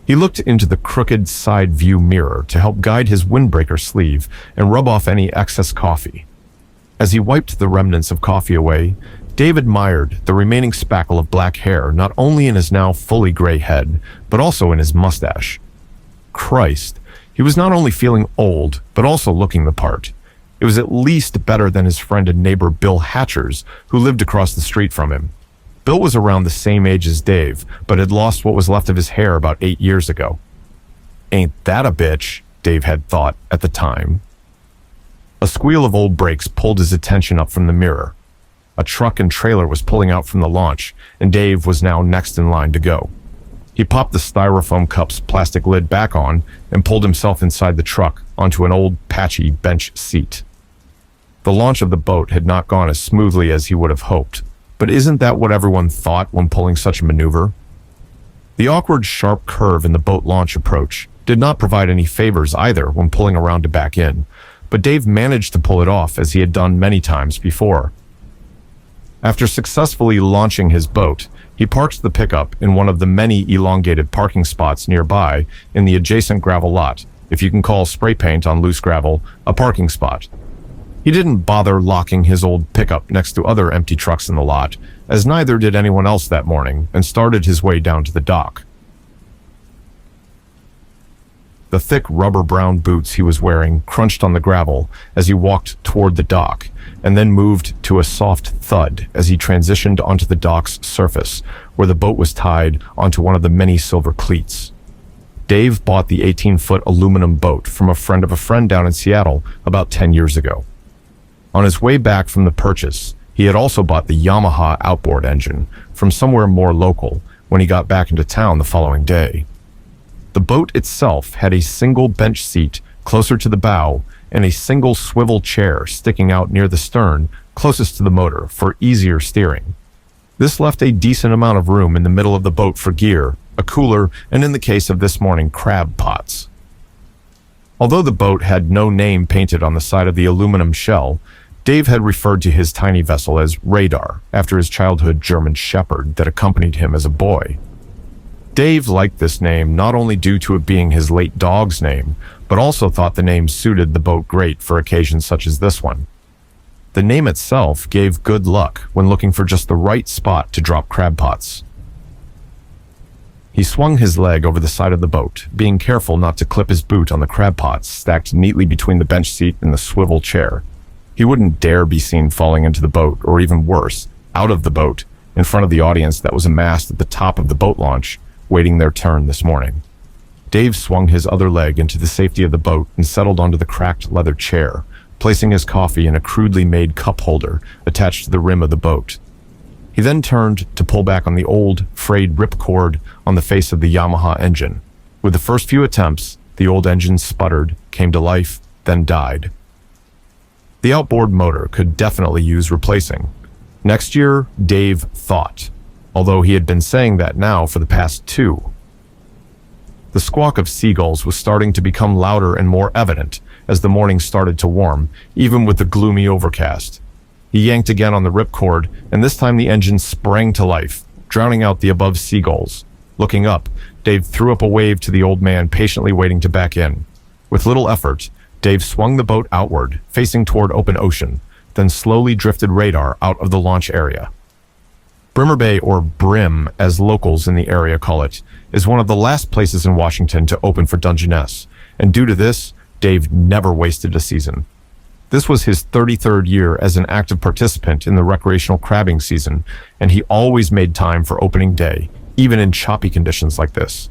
He looked into the crooked side view mirror to help guide his windbreaker sleeve and rub off any excess coffee. As he wiped the remnants of coffee away, Dave admired the remaining spackle of black hair not only in his now fully gray head, but also in his mustache. Christ, he was not only feeling old, but also looking the part. It was at least better than his friend and neighbor Bill Hatchers, who lived across the street from him. Bill was around the same age as Dave, but had lost what was left of his hair about 8 years ago. Ain't that a bitch, Dave had thought at the time. A squeal of old brakes pulled his attention up from the mirror. A truck and trailer was pulling out from the launch, and Dave was now next in line to go. He popped the styrofoam cup's plastic lid back on and pulled himself inside the truck onto an old, patchy bench seat. The launch of the boat had not gone as smoothly as he would have hoped, but isn't that what everyone thought when pulling such a maneuver? The awkward, sharp curve in the boat launch approach did not provide any favors either when pulling around to back in, but Dave managed to pull it off as he had done many times before. After successfully launching his boat, he parked the pickup in one of the many elongated parking spots nearby in the adjacent gravel lot, if you can call spray paint on loose gravel a parking spot. He didn't bother locking his old pickup next to other empty trucks in the lot, as neither did anyone else that morning, and started his way down to the dock. The thick rubber-brown boots he was wearing crunched on the gravel as he walked toward the dock, and then moved to a soft thud as he transitioned onto the dock's surface, where the boat was tied onto one of the many silver cleats. Dave bought the 18-foot aluminum boat from a friend of a friend down in Seattle about 10 years ago. On his way back from the purchase, he had also bought the Yamaha outboard engine from somewhere more local when he got back into town the following day. The boat itself had a single bench seat closer to the bow and a single swivel chair sticking out near the stern closest to the motor for easier steering. This left a decent amount of room in the middle of the boat for gear, a cooler, and in the case of this morning, crab pots. Although the boat had no name painted on the side of the aluminum shell, Dave had referred to his tiny vessel as Radar, after his childhood German shepherd that accompanied him as a boy. Dave liked this name not only due to it being his late dog's name, but also thought the name suited the boat great for occasions such as this one. The name itself gave good luck when looking for just the right spot to drop crab pots. He swung his leg over the side of the boat, being careful not to clip his boot on the crab pots stacked neatly between the bench seat and the swivel chair. He wouldn't dare be seen falling into the boat, or even worse, out of the boat, in front of the audience that was amassed at the top of the boat launch, waiting their turn this morning. Dave swung his other leg into the safety of the boat and settled onto the cracked leather chair, placing his coffee in a crudely made cup holder attached to the rim of the boat. He then turned to pull back on the old, frayed ripcord on the face of the Yamaha engine. With the first few attempts, the old engine sputtered, came to life, then died. The outboard motor could definitely use replacing. Next year, Dave thought, although he had been saying that now for the past 2. The squawk of seagulls was starting to become louder and more evident as the morning started to warm, even with the gloomy overcast. He yanked again on the ripcord, and this time the engine sprang to life, drowning out the above seagulls. Looking up, Dave threw up a wave to the old man patiently waiting to back in. With little effort, Dave swung the boat outward, facing toward open ocean, then slowly drifted Radar out of the launch area. Brimmer Bay, or Brim, as locals in the area call it, is one of the last places in Washington to open for Dungeness, and due to this, Dave never wasted a season. This was his 33rd year as an active participant in the recreational crabbing season, and he always made time for opening day, even in choppy conditions like this.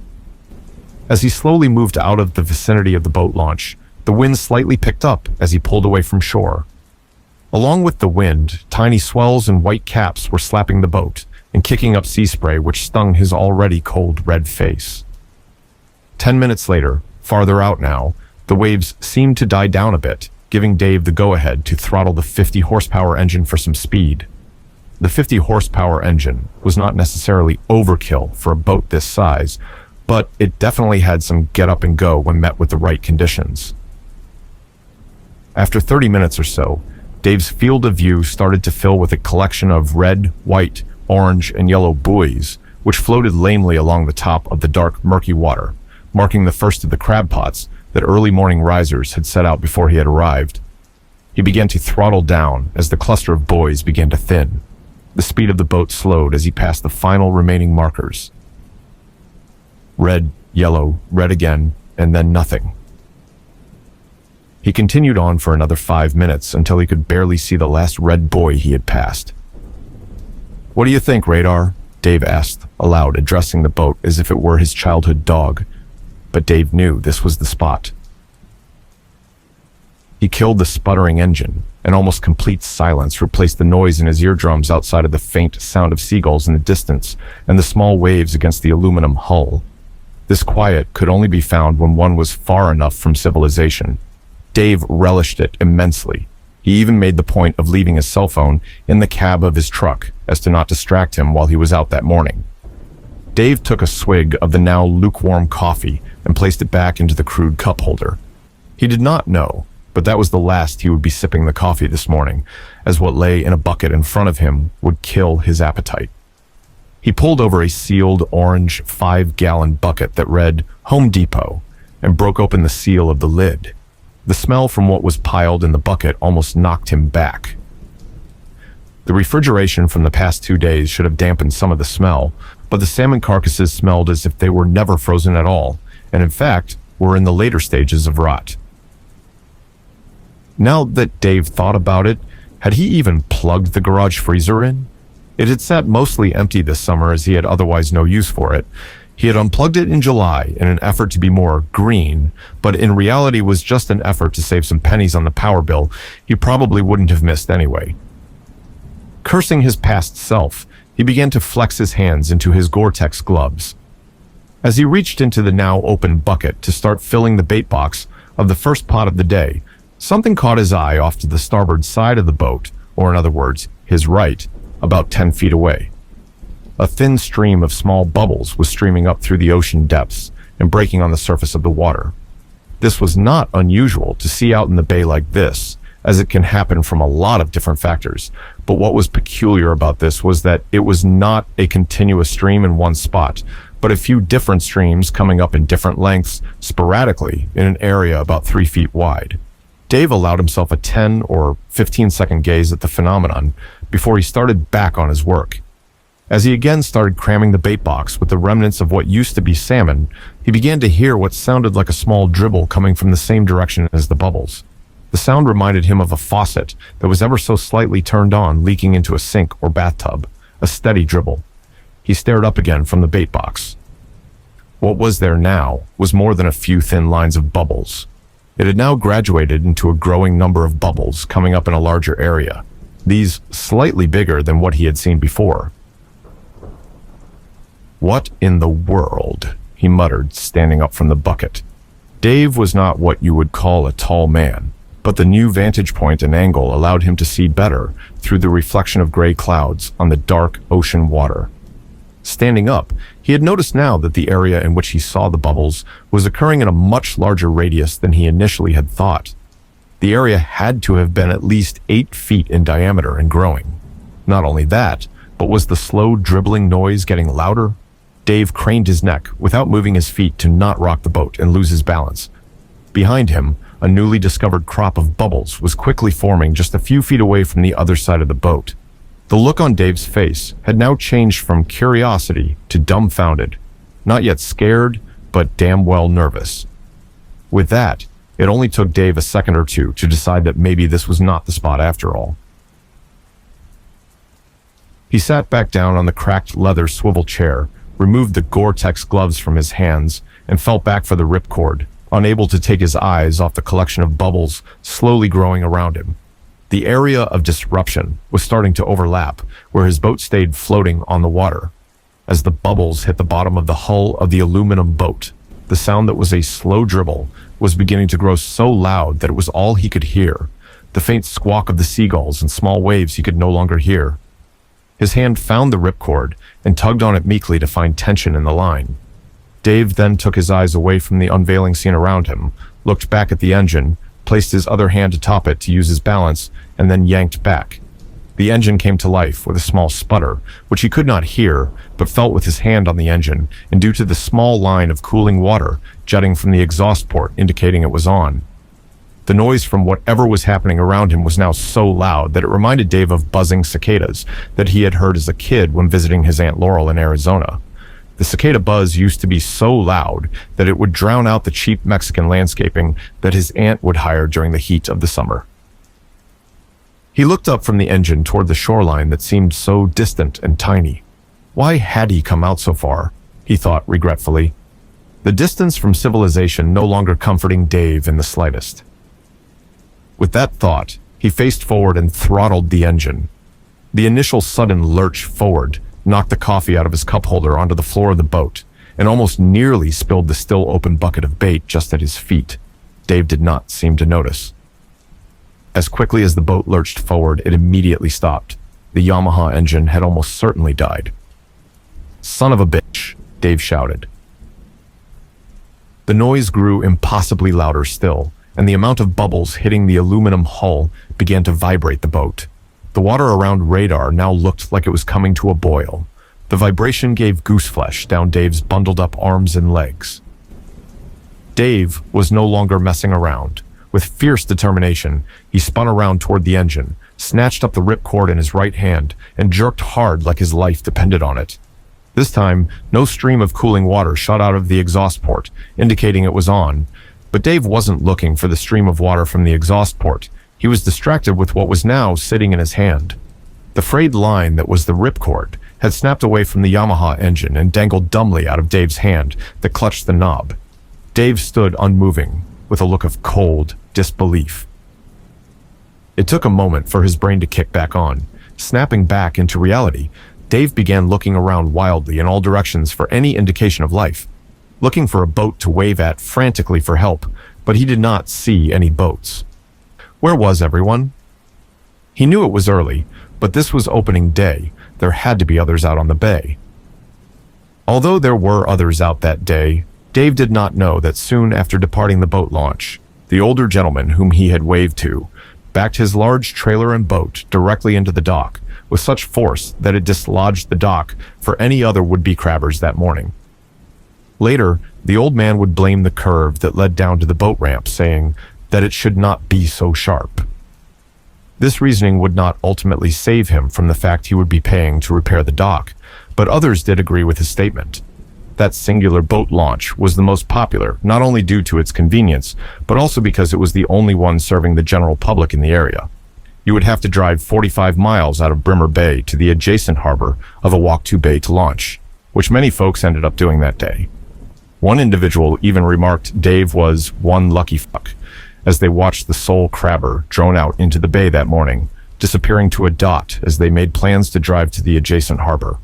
As he slowly moved out of the vicinity of the boat launch, the wind slightly picked up as he pulled away from shore. Along with the wind, tiny swells and white caps were slapping the boat and kicking up sea spray which stung his already cold red face. 10 minutes later, farther out now, the waves seemed to die down a bit, giving Dave the go-ahead to throttle the 50-horsepower engine for some speed. The 50-horsepower engine was not necessarily overkill for a boat this size, but it definitely had some get up and go when met with the right conditions. After 30 minutes or so, Dave's field of view started to fill with a collection of red, white, orange, and yellow buoys, which floated lamely along the top of the dark, murky water, marking the first of the crab pots that early morning risers had set out before he had arrived. He began to throttle down as the cluster of buoys began to thin. The speed of the boat slowed as he passed the final remaining markers. Red, yellow, red again, and then nothing. He continued on for another 5 minutes until he could barely see the last red buoy he had passed. "What do you think, Radar?" Dave asked aloud, addressing the boat as if it were his childhood dog. But Dave knew this was the spot. He killed the sputtering engine, and almost complete silence replaced the noise in his eardrums outside of the faint sound of seagulls in the distance and the small waves against the aluminum hull. This quiet could only be found when one was far enough from civilization. Dave relished it immensely. He even made the point of leaving his cell phone in the cab of his truck as to not distract him while he was out that morning. Dave took a swig of the now lukewarm coffee and placed it back into the crude cup holder. He did not know, but that was the last he would be sipping the coffee this morning, as what lay in a bucket in front of him would kill his appetite. He pulled over a sealed orange 5-gallon bucket that read Home Depot and broke open the seal of the lid. The smell from what was piled in the bucket almost knocked him back. The refrigeration from the past 2 days should have dampened some of the smell, but the salmon carcasses smelled as if they were never frozen at all, and in fact, were in the later stages of rot. Now that Dave thought about it, had he even plugged the garage freezer in? It had sat mostly empty this summer as he had otherwise no use for it. He had unplugged it in July in an effort to be more green, but in reality was just an effort to save some pennies on the power bill he probably wouldn't have missed anyway. Cursing his past self, he began to flex his hands into his Gore-Tex gloves. As he reached into the now open bucket to start filling the bait box of the first pot of the day, something caught his eye off to the starboard side of the boat, or in other words, his right, about 10 feet away. A thin stream of small bubbles was streaming up through the ocean depths and breaking on the surface of the water. This was not unusual to see out in the bay like this, as it can happen from a lot of different factors, but what was peculiar about this was that it was not a continuous stream in one spot, but a few different streams coming up in different lengths sporadically in an area about 3 feet wide. Dave allowed himself a 10 or 15-second gaze at the phenomenon before he started back on his work. As he again started cramming the bait box with the remnants of what used to be salmon, he began to hear what sounded like a small dribble coming from the same direction as the bubbles. The sound reminded him of a faucet that was ever so slightly turned on, leaking into a sink or bathtub, a steady dribble. He stared up again from the bait box. What was there now was more than a few thin lines of bubbles. It had now graduated into a growing number of bubbles coming up in a larger area, these slightly bigger than what he had seen before. "What in the world?" he muttered, standing up from the bucket. Dave was not what you would call a tall man, but the new vantage point and angle allowed him to see better through the reflection of gray clouds on the dark ocean water. Standing up, he had noticed now that the area in which he saw the bubbles was occurring in a much larger radius than he initially had thought. The area had to have been at least 8 feet in diameter and growing. Not only that, but was the slow dribbling noise getting louder? Dave craned his neck without moving his feet to not rock the boat and lose his balance. Behind him, a newly discovered crop of bubbles was quickly forming just a few feet away from the other side of the boat. The look on Dave's face had now changed from curiosity to dumbfounded, not yet scared, but damn well nervous. With that, it only took Dave a second or two to decide that maybe this was not the spot after all. He sat back down on the cracked leather swivel chair, removed the Gore-Tex gloves from his hands, and felt back for the ripcord, unable to take his eyes off the collection of bubbles slowly growing around him. The area of disruption was starting to overlap, where his boat stayed floating on the water. As the bubbles hit the bottom of the hull of the aluminum boat, the sound that was a slow dribble was beginning to grow so loud that it was all he could hear. The faint squawk of the seagulls and small waves he could no longer hear. His hand found the ripcord and tugged on it meekly to find tension in the line. Dave then took his eyes away from the unveiling scene around him, looked back at the engine, placed his other hand atop it to use his balance, and then yanked back. The engine came to life with a small sputter, which he could not hear, but felt with his hand on the engine, and due to the small line of cooling water jutting from the exhaust port indicating it was on. The noise from whatever was happening around him was now so loud that it reminded Dave of buzzing cicadas that he had heard as a kid when visiting his Aunt Laurel in Arizona. The cicada buzz used to be so loud that it would drown out the cheap Mexican landscaping that his aunt would hire during the heat of the summer. He looked up from the engine toward the shoreline that seemed so distant and tiny. Why had he come out so far? He thought regretfully. The distance from civilization no longer comforting Dave in the slightest. With that thought, he faced forward and throttled the engine. The initial sudden lurch forward knocked the coffee out of his cup holder onto the floor of the boat, and almost nearly spilled the still open bucket of bait just at his feet. Dave did not seem to notice. As quickly as the boat lurched forward, it immediately stopped. The Yamaha engine had almost certainly died. "Son of a bitch," Dave shouted. The noise grew impossibly louder still, and the amount of bubbles hitting the aluminum hull began to vibrate the boat. The water around radar now looked like it was coming to a boil. The vibration gave gooseflesh down Dave's bundled-up arms and legs. Dave was no longer messing around. With fierce determination, he spun around toward the engine, snatched up the ripcord in his right hand, and jerked hard like his life depended on it. This time, no stream of cooling water shot out of the exhaust port, indicating it was on. But Dave wasn't looking for the stream of water from the exhaust port. He was distracted with what was now sitting in his hand. The frayed line that was the ripcord had snapped away from the Yamaha engine and dangled dumbly out of Dave's hand that clutched the knob. Dave stood unmoving, with a look of cold disbelief. It took a moment for his brain to kick back on. Snapping back into reality, Dave began looking around wildly in all directions for any indication of life, looking for a boat to wave at frantically for help, but he did not see any boats. Where was everyone? He knew it was early, but this was opening day. There had to be others out on the bay. Although there were others out that day, Dave did not know that soon after departing the boat launch, the older gentleman whom he had waved to backed his large trailer and boat directly into the dock with such force that it dislodged the dock for any other would-be crabbers that morning. Later, the old man would blame the curve that led down to the boat ramp, saying that it should not be so sharp. This reasoning would not ultimately save him from the fact he would be paying to repair the dock, but others did agree with his statement. That singular boat launch was the most popular, not only due to its convenience, but also because it was the only one serving the general public in the area. You would have to drive 45 miles out of Brim Bay to the adjacent harbor of Awaktu Bay to launch, which many folks ended up doing that day. One individual even remarked Dave was one lucky fuck, as they watched the sole crabber drone out into the bay that morning, disappearing to a dot as they made plans to drive to the adjacent harbor.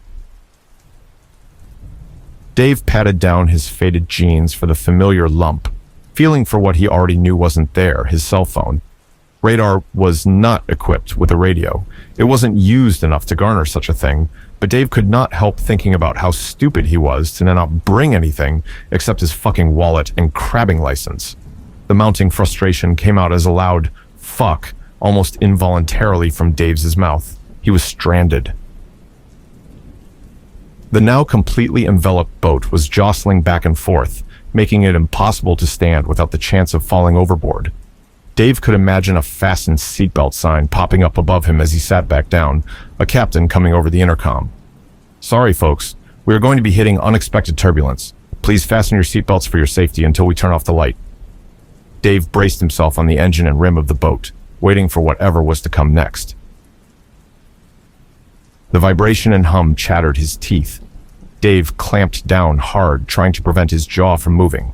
Dave patted down his faded jeans for the familiar lump, feeling for what he already knew wasn't there, his cell phone. Radar was not equipped with a radio. It wasn't used enough to garner such a thing, but Dave could not help thinking about how stupid he was to not bring anything except his fucking wallet and crabbing license. The mounting frustration came out as a loud fuck almost involuntarily from Dave's mouth. He was stranded. The now completely enveloped boat was jostling back and forth, making it impossible to stand without the chance of falling overboard. Dave could imagine a fastened seatbelt sign popping up above him as he sat back down, a captain coming over the intercom. "Sorry, folks. We are going to be hitting unexpected turbulence. Please fasten your seatbelts for your safety until we turn off the light." Dave braced himself on the engine and rim of the boat, waiting for whatever was to come next. The vibration and hum chattered his teeth. Dave clamped down hard, trying to prevent his jaw from moving.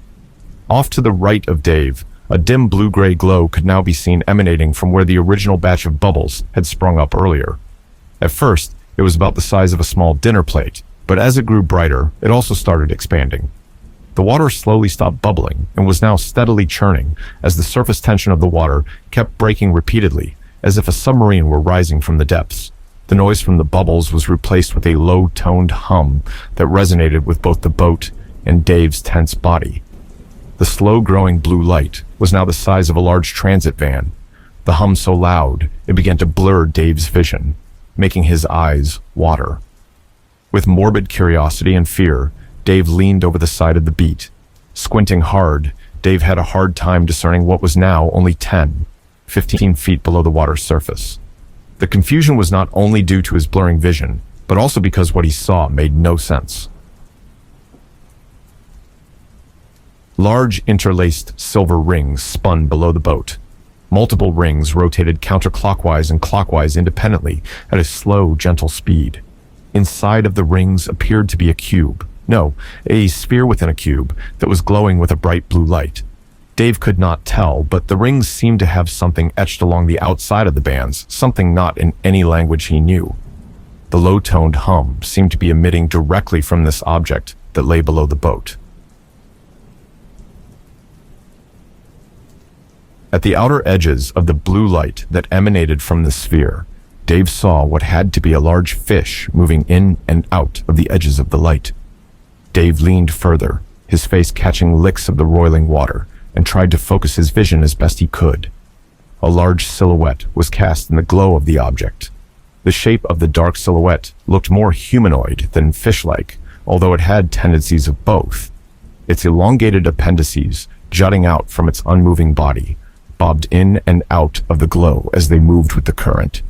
Off to the right of Dave, a dim blue-gray glow could now be seen emanating from where the original batch of bubbles had sprung up earlier. At first, it was about the size of a small dinner plate, but as it grew brighter, it also started expanding. The water slowly stopped bubbling and was now steadily churning as the surface tension of the water kept breaking repeatedly, as if a submarine were rising from the depths. The noise from the bubbles was replaced with a low-toned hum that resonated with both the boat and Dave's tense body. The slow-growing blue light was now the size of a large transit van. The hum so loud, it began to blur Dave's vision, making his eyes water. With morbid curiosity and fear, Dave leaned over the side of the beat. Squinting hard, Dave had a hard time discerning what was now only 15 feet below the water's surface. The confusion was not only due to his blurring vision, but also because what he saw made no sense. Large interlaced silver rings spun below the boat. Multiple rings rotated counterclockwise and clockwise independently at a slow, gentle speed. Inside of the rings appeared to be a cube. No, a sphere within a cube that was glowing with a bright blue light. Dave could not tell, but the rings seemed to have something etched along the outside of the bands, something not in any language he knew. The low-toned hum seemed to be emitting directly from this object that lay below the boat. At the outer edges of the blue light that emanated from the sphere, Dave saw what had to be a large fish moving in and out of the edges of the light. Dave leaned further, his face catching licks of the roiling water, and tried to focus his vision as best he could. A large silhouette was cast in the glow of the object. The shape of the dark silhouette looked more humanoid than fish-like, although it had tendencies of both. Its elongated appendices, jutting out from its unmoving body, bobbed in and out of the glow as they moved with the current.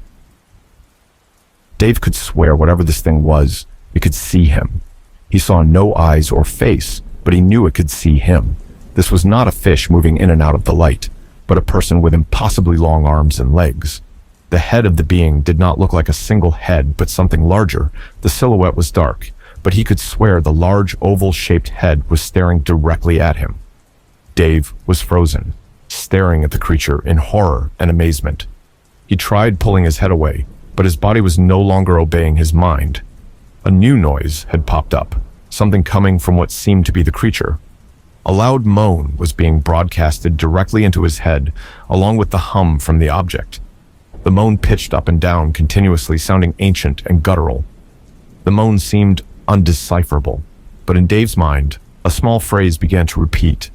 Dave could swear whatever this thing was, it could see him. He saw no eyes or face, but he knew it could see him. This was not a fish moving in and out of the light, but a person with impossibly long arms and legs. The head of the being did not look like a single head, but something larger. The silhouette was dark, but he could swear the large oval-shaped head was staring directly at him. Dave was frozen, staring at the creature in horror and amazement. He tried pulling his head away, but his body was no longer obeying his mind. A new noise had popped up, something coming from what seemed to be the creature. A loud moan was being broadcasted directly into his head, along with the hum from the object. The moan pitched up and down continuously, sounding ancient and guttural. The moan seemed undecipherable, but in Dave's mind, a small phrase began to repeat.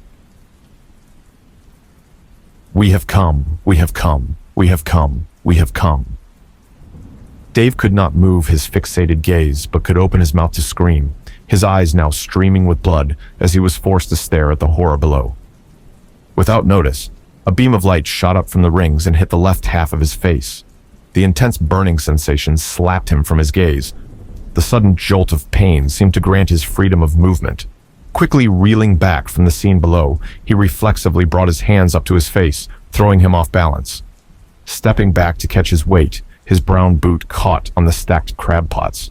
"We have come, we have come, we have come, we have come." Dave could not move his fixated gaze, but could open his mouth to scream, his eyes now streaming with blood as he was forced to stare at the horror below. Without notice, a beam of light shot up from the rings and hit the left half of his face. The intense burning sensation slapped him from his gaze. The sudden jolt of pain seemed to grant his freedom of movement. Quickly reeling back from the scene below, he reflexively brought his hands up to his face, throwing him off balance. Stepping back to catch his weight, his brown boot caught on the stacked crab pots.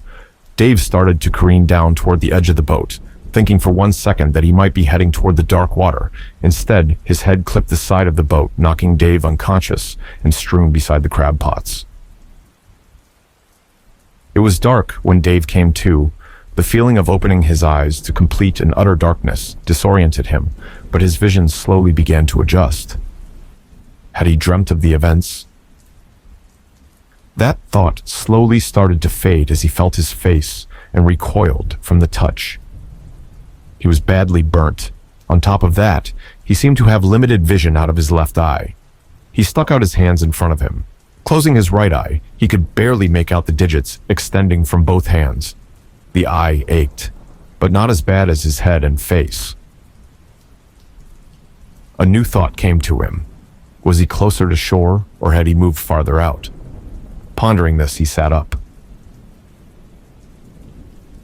Dave started to careen down toward the edge of the boat, thinking for 1 second that he might be heading toward the dark water. Instead, his head clipped the side of the boat, knocking Dave unconscious and strewn beside the crab pots. It was dark when Dave came to. The feeling of opening his eyes to complete and utter darkness disoriented him, but his vision slowly began to adjust. Had he dreamt of the events? That thought slowly started to fade as he felt his face and recoiled from the touch. He was badly burnt. On top of that, he seemed to have limited vision out of his left eye. He stuck out his hands in front of him. Closing his right eye, he could barely make out the digits extending from both hands. The eye ached, but not as bad as his head and face. A new thought came to him. Was he closer to shore, or had he moved farther out? Pondering this, he sat up.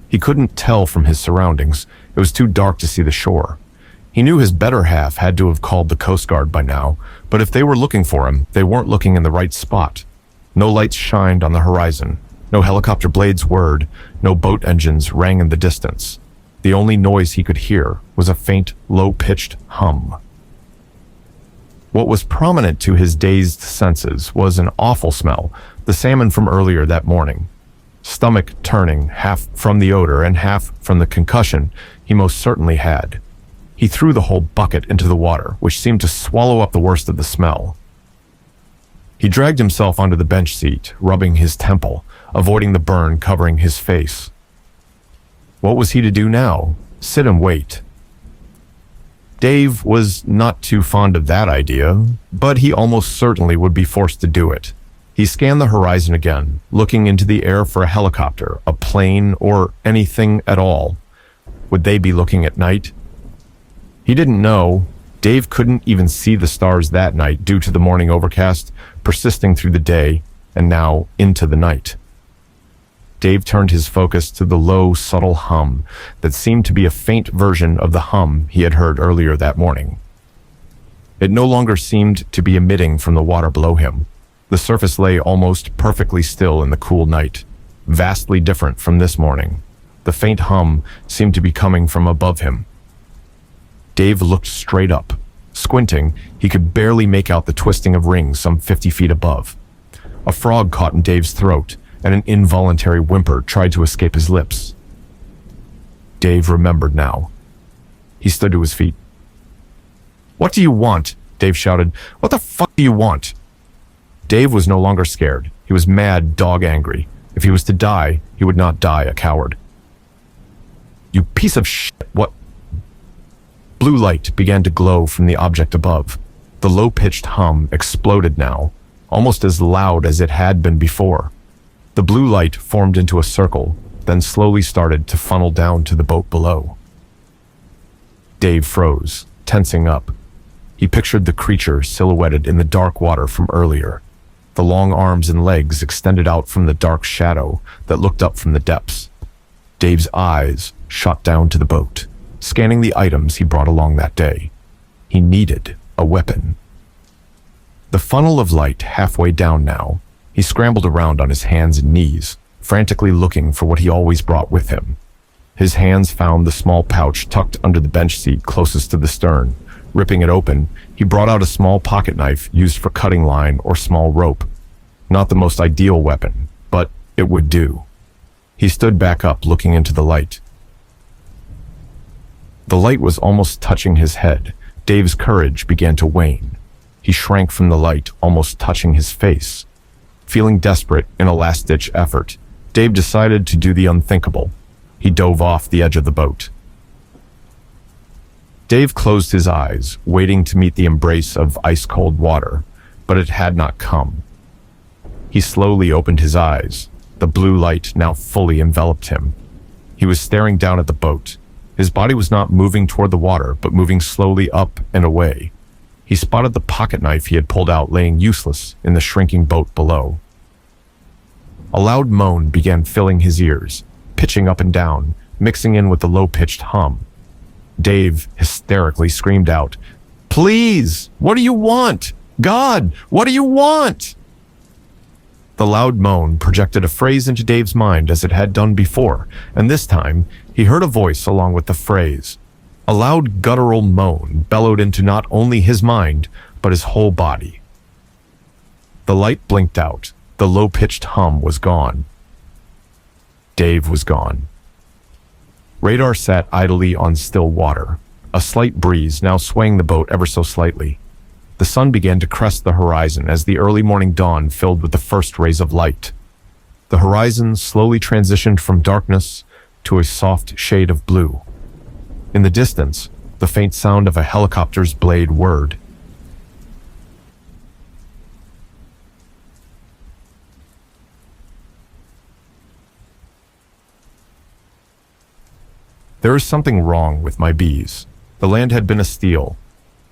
He couldn't tell from his surroundings. It was too dark to see the shore. He knew his better half had to have called the Coast Guard by now, but if they were looking for him, they weren't looking in the right spot. No lights shined on the horizon. No helicopter blades whirred. No boat engines rang in the distance. The only noise he could hear was a faint, low-pitched hum. What was prominent to his dazed senses was an awful smell, the salmon from earlier that morning. Stomach turning, half from the odor and half from the concussion he most certainly had. He threw the whole bucket into the water, which seemed to swallow up the worst of the smell. He dragged himself onto the bench seat, rubbing his temple, avoiding the burn covering his face. What was he to do now? Sit and wait. Dave was not too fond of that idea, but he almost certainly would be forced to do it. He scanned the horizon again, looking into the air for a helicopter, a plane, or anything at all. Would they be looking at night? He didn't know. Dave couldn't even see the stars that night due to the morning overcast persisting through the day and now into the night. Dave turned his focus to the low, subtle hum that seemed to be a faint version of the hum he had heard earlier that morning. It no longer seemed to be emitting from the water below him. The surface lay almost perfectly still in the cool night, vastly different from this morning. The faint hum seemed to be coming from above him. Dave looked straight up. Squinting, he could barely make out the twisting of rings some 50 feet above. A frog caught in Dave's throat, and an involuntary whimper tried to escape his lips. Dave remembered now. He stood to his feet. "What do you want?" Dave shouted. "What the fuck do you want?" Dave was no longer scared. He was mad, dog angry. If he was to die, he would not die a coward. "You piece of shit, what?" Blue light began to glow from the object above. The low-pitched hum exploded now, almost as loud as it had been before. The blue light formed into a circle, then slowly started to funnel down to the boat below. Dave froze, tensing up. He pictured the creature silhouetted in the dark water from earlier. The long arms and legs extended out from the dark shadow that looked up from the depths. Dave's eyes shot down to the boat, scanning the items he brought along that day. He needed a weapon. The funnel of light halfway down now, he scrambled around on his hands and knees, frantically looking for what he always brought with him. His hands found the small pouch tucked under the bench seat closest to the stern. Ripping it open, he brought out a small pocket knife used for cutting line or small rope. Not the most ideal weapon, but it would do. He stood back up, looking into the light. The light was almost touching his head. Dave's courage began to wane. He shrank from the light, almost touching his face. Feeling desperate in a last-ditch effort, Dave decided to do the unthinkable. He dove off the edge of the boat. Dave closed his eyes, waiting to meet the embrace of ice-cold water, but it had not come. He slowly opened his eyes. The blue light now fully enveloped him. He was staring down at the boat. His body was not moving toward the water, but moving slowly up and away. He spotted the pocket knife he had pulled out laying useless in the shrinking boat below. A loud moan began filling his ears, pitching up and down, mixing in with the low-pitched hum. Dave hysterically screamed out, "Please! What do you want? God, what do you want?" The loud moan projected a phrase into Dave's mind as it had done before, and this time he heard a voice along with the phrase. A loud guttural moan bellowed into not only his mind, but his whole body. The light blinked out. The low-pitched hum was gone. Dave was gone. Radar sat idly on still water, a slight breeze now swaying the boat ever so slightly. The sun began to crest the horizon as the early morning dawn filled with the first rays of light. The horizon slowly transitioned from darkness to a soft shade of blue. In the distance, the faint sound of a helicopter's blade whirred. There is something wrong with my bees. The land had been a steal.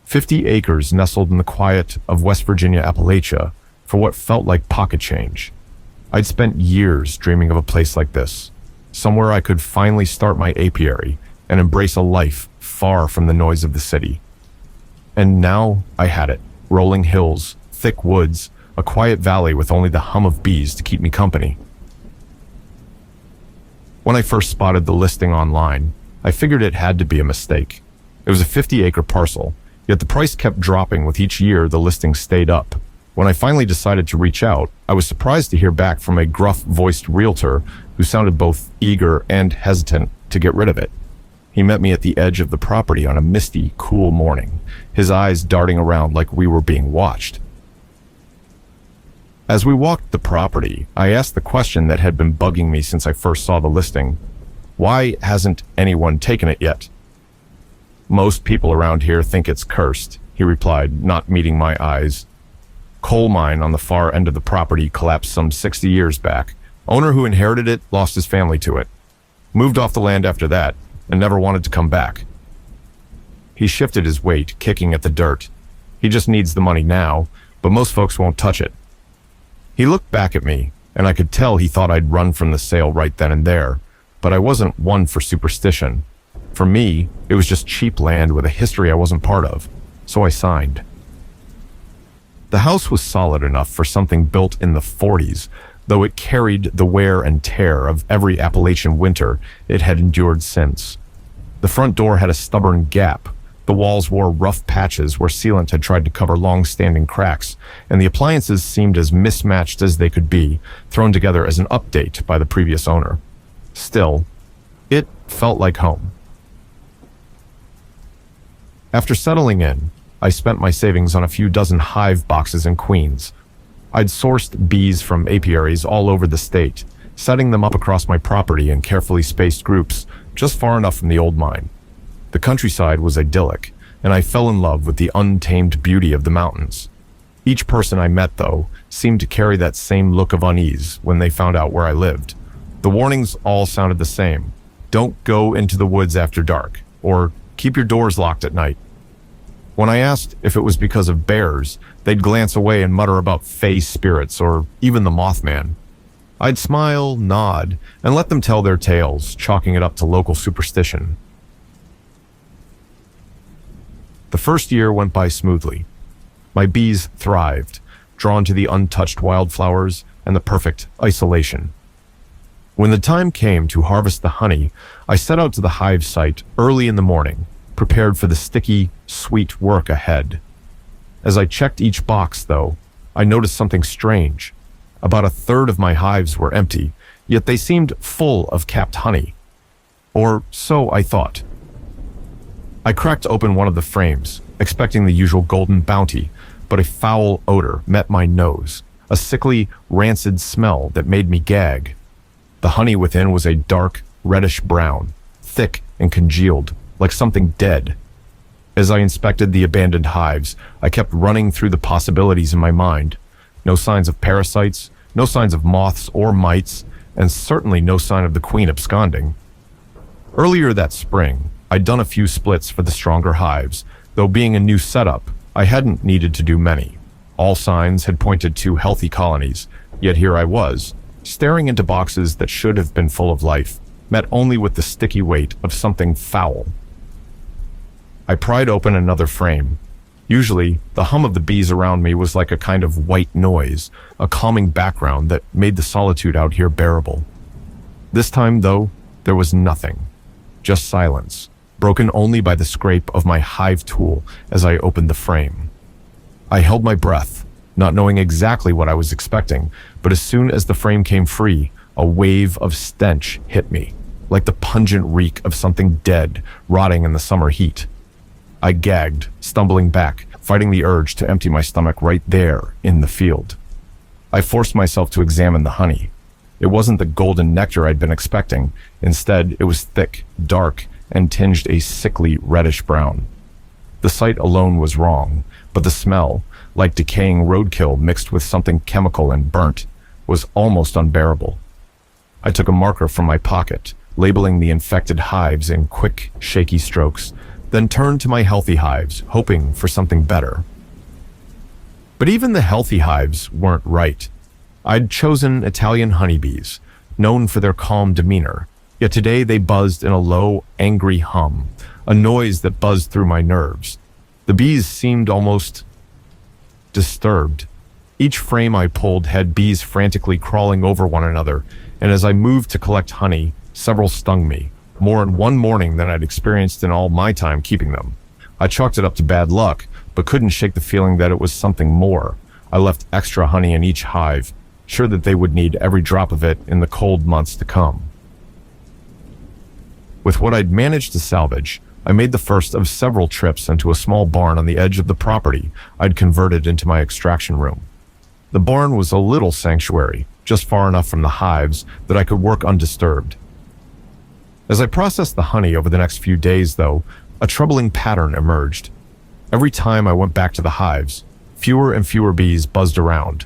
50 acres nestled in the quiet of West Virginia Appalachia for what felt like pocket change. I'd spent years dreaming of a place like this, somewhere I could finally start my apiary and embrace a life far from the noise of the city. And now I had it. Rolling hills, thick woods, a quiet valley with only the hum of bees to keep me company. When I first spotted the listing online, I figured it had to be a mistake. It was a 50-acre parcel, yet the price kept dropping with each year the listing stayed up. When I finally decided to reach out, I was surprised to hear back from a gruff-voiced realtor who sounded both eager and hesitant to get rid of it. He met me at the edge of the property on a misty, cool morning, his eyes darting around like we were being watched. As we walked the property, I asked the question that had been bugging me since I first saw the listing. Why hasn't anyone taken it yet? Most people around here think it's cursed, he replied, not meeting my eyes. Coal mine on the far end of the property collapsed some 60 years back. Owner who inherited it lost his family to it. Moved off the land after that and never wanted to come back. He shifted his weight, kicking at the dirt. He just needs the money now, but most folks won't touch it. He looked back at me, and I could tell he thought I'd run from the sale right then and there, but I wasn't one for superstition. For me, it was just cheap land with a history I wasn't part of, so I signed. The house was solid enough for something built in the 40s, though it carried the wear and tear of every Appalachian winter it had endured since. The front door had a stubborn gap. The walls wore rough patches where sealant had tried to cover long-standing cracks, and the appliances seemed as mismatched as they could be, thrown together as an update by the previous owner. Still, it felt like home. After settling in, I spent my savings on a few dozen hive boxes in Queens. I'd sourced bees from apiaries all over the state, setting them up across my property in carefully spaced groups, just far enough from the old mine. The countryside was idyllic, and I fell in love with the untamed beauty of the mountains. Each person I met, though, seemed to carry that same look of unease when they found out where I lived. The warnings all sounded the same. Don't go into the woods after dark, or keep your doors locked at night. When I asked if it was because of bears, they'd glance away and mutter about fey spirits or even the Mothman. I'd smile, nod, and let them tell their tales, chalking it up to local superstition. The first year went by smoothly. My bees thrived, drawn to the untouched wildflowers and the perfect isolation. When the time came to harvest the honey, I set out to the hive site early in the morning, prepared for the sticky, sweet work ahead. As I checked each box, though, I noticed something strange. About a third of my hives were empty, yet they seemed full of capped honey. Or so I thought. I cracked open one of the frames, expecting the usual golden bounty, but a foul odor met my nose, a sickly, rancid smell that made me gag. The honey within was a dark, reddish brown, thick and congealed, like something dead. As I inspected the abandoned hives, I kept running through the possibilities in my mind. No signs of parasites, no signs of moths or mites, and certainly no sign of the queen absconding. Earlier that spring, I'd done a few splits for the stronger hives, though being a new setup, I hadn't needed to do many. All signs had pointed to healthy colonies, yet here I was, staring into boxes that should have been full of life, met only with the sticky weight of something foul. I pried open another frame. Usually, the hum of the bees around me was like a kind of white noise, a calming background that made the solitude out here bearable. This time, though, there was nothing. Just silence, broken only by the scrape of my hive tool as I opened the frame. I held my breath, not knowing exactly what I was expecting, but as soon as the frame came free, a wave of stench hit me, like the pungent reek of something dead, rotting in the summer heat. I gagged, stumbling back, fighting the urge to empty my stomach right there in the field. I forced myself to examine the honey. It wasn't the golden nectar I'd been expecting. Instead, it was thick, dark, and tinged a sickly reddish brown. The sight alone was wrong, but the smell, like decaying roadkill mixed with something chemical and burnt, was almost unbearable. I took a marker from my pocket, labeling the infected hives in quick, shaky strokes, then turned to my healthy hives, hoping for something better. But even the healthy hives weren't right. I'd chosen Italian honeybees, known for their calm demeanor, yet today they buzzed in a low, angry hum, a noise that buzzed through my nerves. The bees seemed almost disturbed. Each frame I pulled had bees frantically crawling over one another, and as I moved to collect honey, several stung me, more in one morning than I'd experienced in all my time keeping them. I chalked it up to bad luck, but couldn't shake the feeling that it was something more. I left extra honey in each hive, sure that they would need every drop of it in the cold months to come. With what I'd managed to salvage, I made the first of several trips into a small barn on the edge of the property I'd converted into my extraction room. The barn was a little sanctuary, just far enough from the hives that I could work undisturbed. As I processed the honey over the next few days, though, a troubling pattern emerged. Every time I went back to the hives, fewer and fewer bees buzzed around.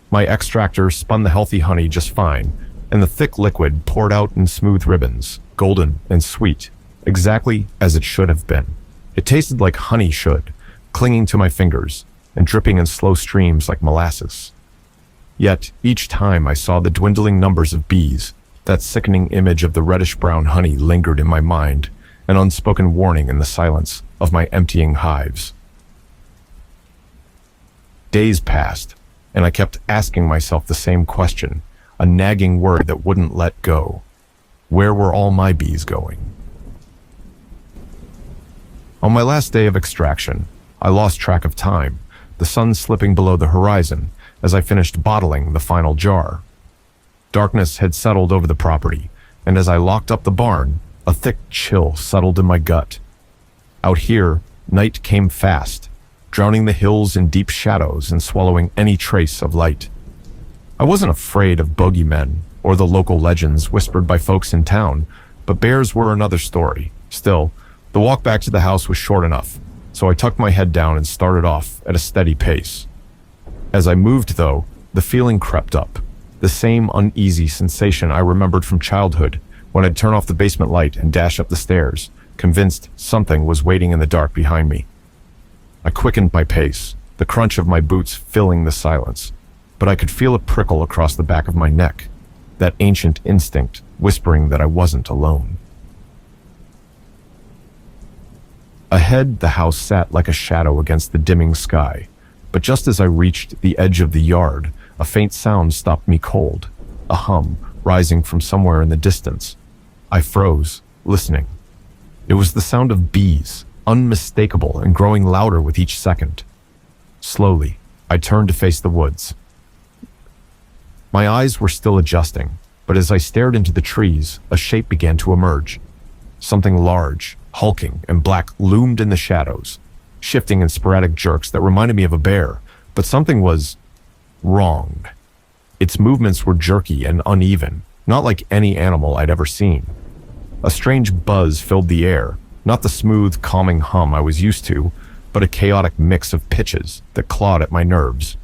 My extractor spun the healthy honey just fine, and the thick liquid poured out in smooth ribbons, golden and sweet, exactly as it should have been. It tasted like honey should, clinging to my fingers and dripping in slow streams like molasses. Yet, each time I saw the dwindling numbers of bees, that sickening image of the reddish-brown honey lingered in my mind, an unspoken warning in the silence of my emptying hives. Days passed, and I kept asking myself the same question, a nagging worry that wouldn't let go. Where were all my bees going? On my last day of extraction, I lost track of time, the sun slipping below the horizon, as I finished bottling the final jar. Darkness had settled over the property, and as I locked up the barn, a thick chill settled in my gut. Out here, night came fast, drowning the hills in deep shadows and swallowing any trace of light. I wasn't afraid of bogeymen or the local legends whispered by folks in town, but bears were another story. Still, the walk back to the house was short enough, so I tucked my head down and started off at a steady pace. As I moved, though, the feeling crept up, the same uneasy sensation I remembered from childhood when I'd turn off the basement light and dash up the stairs, convinced something was waiting in the dark behind me. I quickened my pace, the crunch of my boots filling the silence, but I could feel a prickle across the back of my neck, that ancient instinct whispering that I wasn't alone. Ahead, the house sat like a shadow against the dimming sky, but just as I reached the edge of the yard, a faint sound stopped me cold, a hum rising from somewhere in the distance. I froze, listening. It was the sound of bees, unmistakable and growing louder with each second. Slowly, I turned to face the woods. My eyes were still adjusting, but as I stared into the trees, a shape began to emerge. Something large, hulking, and black loomed in the shadows, shifting in sporadic jerks that reminded me of a bear, but something was wrong. Its movements were jerky and uneven, not like any animal I'd ever seen. A strange buzz filled the air, not the smooth, calming hum I was used to, but a chaotic mix of pitches that clawed at my nerves.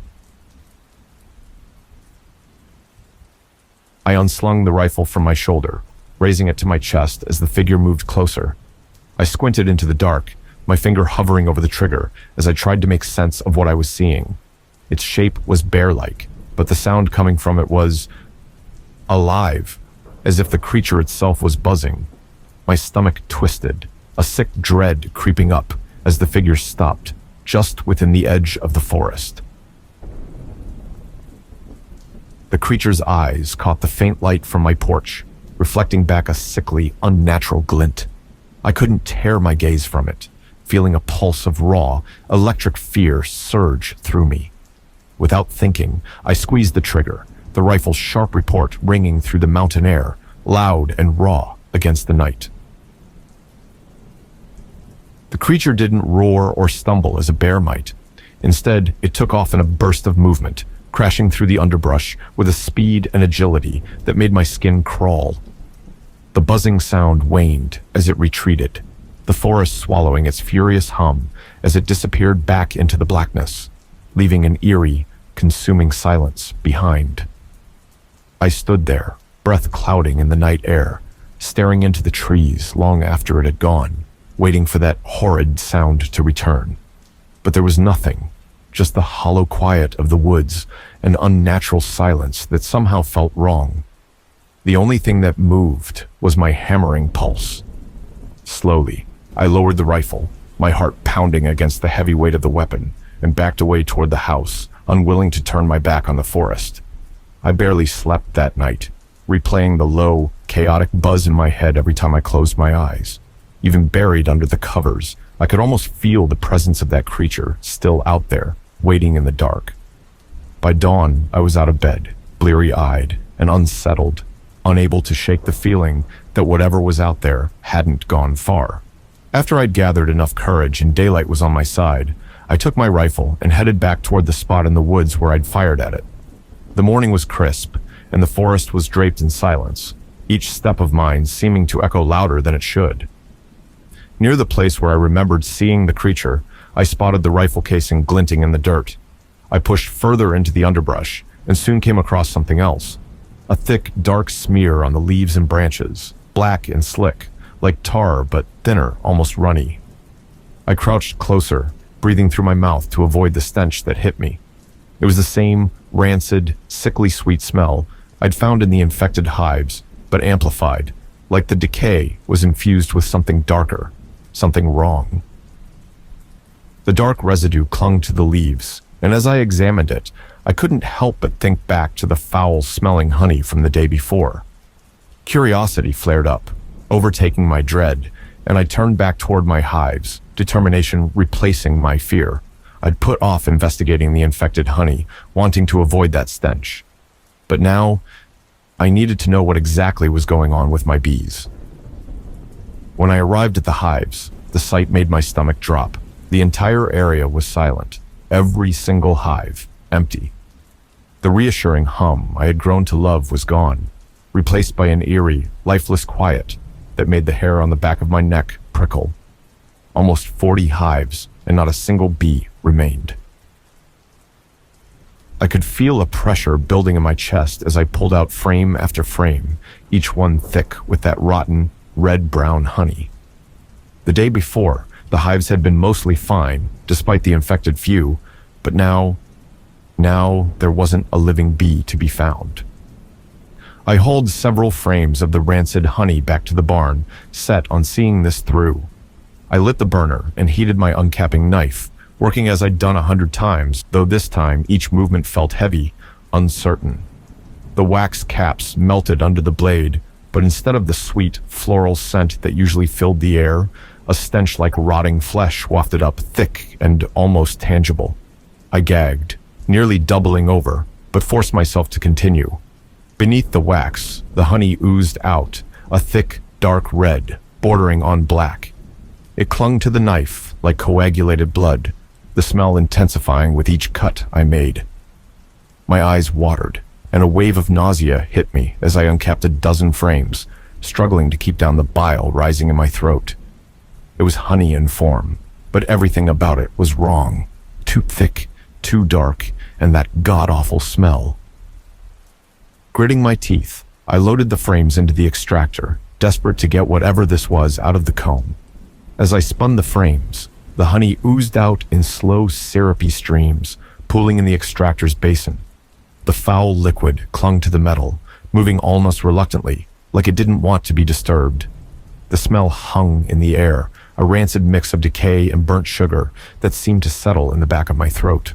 I unslung the rifle from my shoulder, raising it to my chest as the figure moved closer. I squinted into the dark, my finger hovering over the trigger as I tried to make sense of what I was seeing. Its shape was bear-like, but the sound coming from it was alive, as if the creature itself was buzzing. My stomach twisted, a sick dread creeping up as the figure stopped, just within the edge of the forest. The creature's eyes caught the faint light from my porch, reflecting back a sickly, unnatural glint. I couldn't tear my gaze from it, feeling a pulse of raw, electric fear surge through me. Without thinking, I squeezed the trigger, the rifle's sharp report ringing through the mountain air, loud and raw against the night. The creature didn't roar or stumble as a bear might. Instead, it took off in a burst of movement, crashing through the underbrush with a speed and agility that made my skin crawl. The buzzing sound waned as it retreated, the forest swallowing its furious hum as it disappeared back into the blackness, leaving an eerie, consuming silence behind. I stood there, breath clouding in the night air, staring into the trees long after it had gone, waiting for that horrid sound to return. But there was nothing, just the hollow quiet of the woods, an unnatural silence that somehow felt wrong. The only thing that moved was my hammering pulse. Slowly, I lowered the rifle, my heart pounding against the heavy weight of the weapon, and backed away toward the house, unwilling to turn my back on the forest. I barely slept that night, replaying the low, chaotic buzz in my head every time I closed my eyes. Even buried under the covers, I could almost feel the presence of that creature still out there, waiting in the dark. By dawn, I was out of bed, bleary-eyed and unsettled, unable to shake the feeling that whatever was out there hadn't gone far. After I'd gathered enough courage and daylight was on my side, I took my rifle and headed back toward the spot in the woods where I'd fired at it. The morning was crisp, and the forest was draped in silence, each step of mine seeming to echo louder than it should. Near the place where I remembered seeing the creature, I spotted the rifle casing glinting in the dirt. I pushed further into the underbrush and soon came across something else. A thick, dark smear on the leaves and branches, black and slick, like tar but thinner, almost runny. I crouched closer, breathing through my mouth to avoid the stench that hit me. It was the same rancid, sickly sweet smell I'd found in the infected hives, but amplified, like the decay was infused with something darker, something wrong. The dark residue clung to the leaves, and as I examined it, I couldn't help but think back to the foul-smelling honey from the day before. Curiosity flared up, overtaking my dread, and I turned back toward my hives, determination replacing my fear. I'd put off investigating the infected honey, wanting to avoid that stench. But now, I needed to know what exactly was going on with my bees. When I arrived at the hives, the sight made my stomach drop. The entire area was silent, every single hive empty. The reassuring hum I had grown to love was gone, replaced by an eerie, lifeless quiet that made the hair on the back of my neck prickle. Almost 40 hives, and not a single bee remained. I could feel a pressure building in my chest as I pulled out frame after frame, each one thick with that rotten, red-brown honey. The day before, the hives had been mostly fine, despite the infected few, but now, Now there wasn't a living bee to be found. I hauled several frames of the rancid honey back to the barn, set on seeing this through. I lit the burner and heated my uncapping knife, working as I'd done 100 times, though this time each movement felt heavy, uncertain. The wax caps melted under the blade, but instead of the sweet, floral scent that usually filled the air, a stench like rotting flesh wafted up, thick and almost tangible. I gagged, nearly doubling over, but forced myself to continue. Beneath the wax, the honey oozed out, a thick, dark red, bordering on black. It clung to the knife like coagulated blood, the smell intensifying with each cut I made. My eyes watered, and a wave of nausea hit me as I uncapped a dozen frames, struggling to keep down the bile rising in my throat. It was honey in form, but everything about it was wrong. Too thick, too dark, and that god-awful smell. Gritting my teeth, I loaded the frames into the extractor, desperate to get whatever this was out of the comb. As I spun the frames, the honey oozed out in slow, syrupy streams, pooling in the extractor's basin. The foul liquid clung to the metal, moving almost reluctantly, like it didn't want to be disturbed. The smell hung in the air, a rancid mix of decay and burnt sugar that seemed to settle in the back of my throat.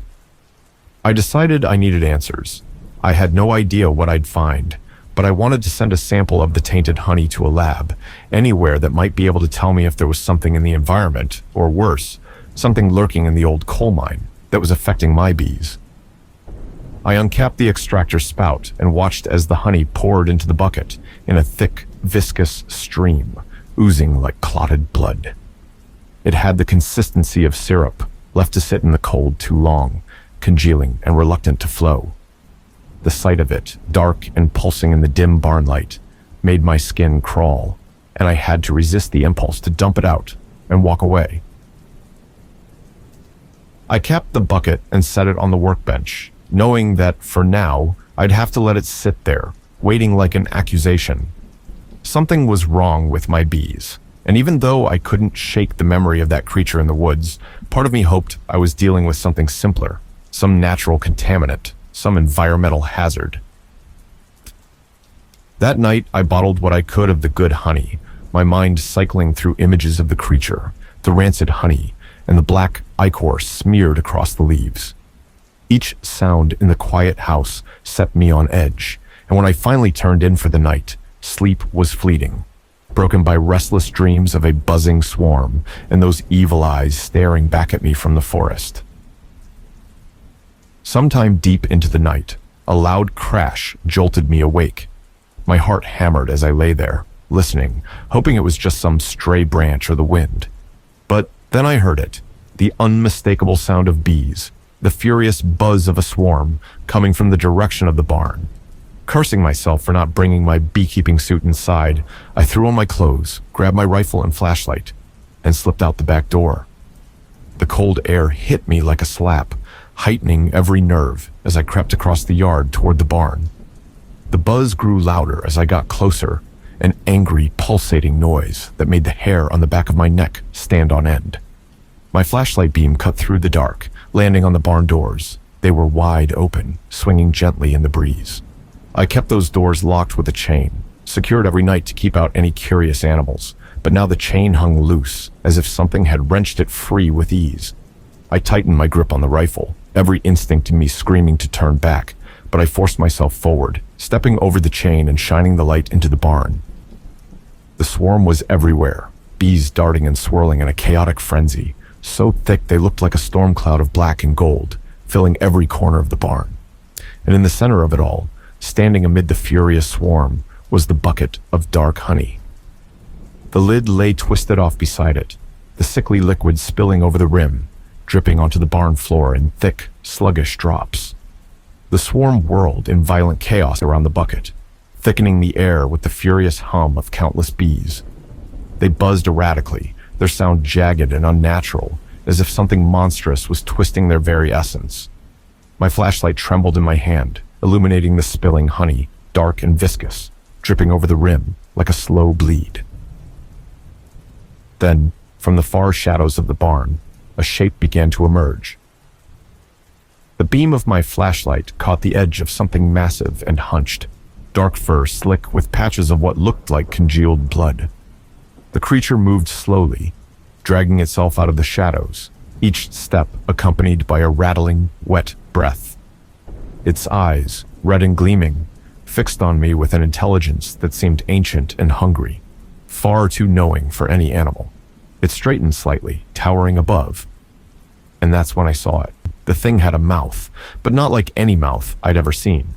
I decided I needed answers. I had no idea what I'd find, but I wanted to send a sample of the tainted honey to a lab, anywhere that might be able to tell me if there was something in the environment, or worse, something lurking in the old coal mine that was affecting my bees. I uncapped the extractor spout and watched as the honey poured into the bucket in a thick, viscous stream, oozing like clotted blood. It had the consistency of syrup, left to sit in the cold too long, congealing and reluctant to flow. The sight of it, dark and pulsing in the dim barn light, made my skin crawl, and I had to resist the impulse to dump it out and walk away. I capped the bucket and set it on the workbench, knowing that, for now, I'd have to let it sit there, waiting like an accusation. Something was wrong with my bees, and even though I couldn't shake the memory of that creature in the woods, part of me hoped I was dealing with something simpler, some natural contaminant, some environmental hazard. That night, I bottled what I could of the good honey, my mind cycling through images of the creature, the rancid honey, and the black ichor smeared across the leaves. Each sound in the quiet house set me on edge, and when I finally turned in for the night, sleep was fleeting, broken by restless dreams of a buzzing swarm and those evil eyes staring back at me from the forest. Sometime deep into the night, a loud crash jolted me awake. My heart hammered as I lay there, listening, hoping it was just some stray branch or the wind. But then I heard it, the unmistakable sound of bees, the furious buzz of a swarm coming from the direction of the barn. Cursing myself for not bringing my beekeeping suit inside, I threw on my clothes, grabbed my rifle and flashlight, and slipped out the back door. The cold air hit me like a slap, heightening every nerve as I crept across the yard toward the barn. The buzz grew louder as I got closer, an angry, pulsating noise that made the hair on the back of my neck stand on end. My flashlight beam cut through the dark, landing on the barn doors. They were wide open, swinging gently in the breeze. I kept those doors locked with a chain, secured every night to keep out any curious animals, but now the chain hung loose, as if something had wrenched it free with ease. I tightened my grip on the rifle, every instinct in me screaming to turn back, but I forced myself forward, stepping over the chain and shining the light into the barn. The swarm was everywhere, bees darting and swirling in a chaotic frenzy, so thick they looked like a storm cloud of black and gold, filling every corner of the barn. And in the center of it all, standing amid the furious swarm, was the bucket of dark honey. The lid lay twisted off beside it, the sickly liquid spilling over the rim, dripping onto the barn floor in thick, sluggish drops. The swarm whirled in violent chaos around the bucket, thickening the air with the furious hum of countless bees. They buzzed erratically, their sound jagged and unnatural, as if something monstrous was twisting their very essence. My flashlight trembled in my hand, illuminating the spilling honey, dark and viscous, dripping over the rim like a slow bleed. Then, from the far shadows of the barn, a shape began to emerge. The beam of my flashlight caught the edge of something massive and hunched, dark fur slick with patches of what looked like congealed blood. The creature moved slowly, dragging itself out of the shadows, each step accompanied by a rattling, wet breath. Its eyes, red and gleaming, fixed on me with an intelligence that seemed ancient and hungry, far too knowing for any animal. It straightened slightly, towering above, and that's when I saw it. The thing had a mouth, but not like any mouth I'd ever seen.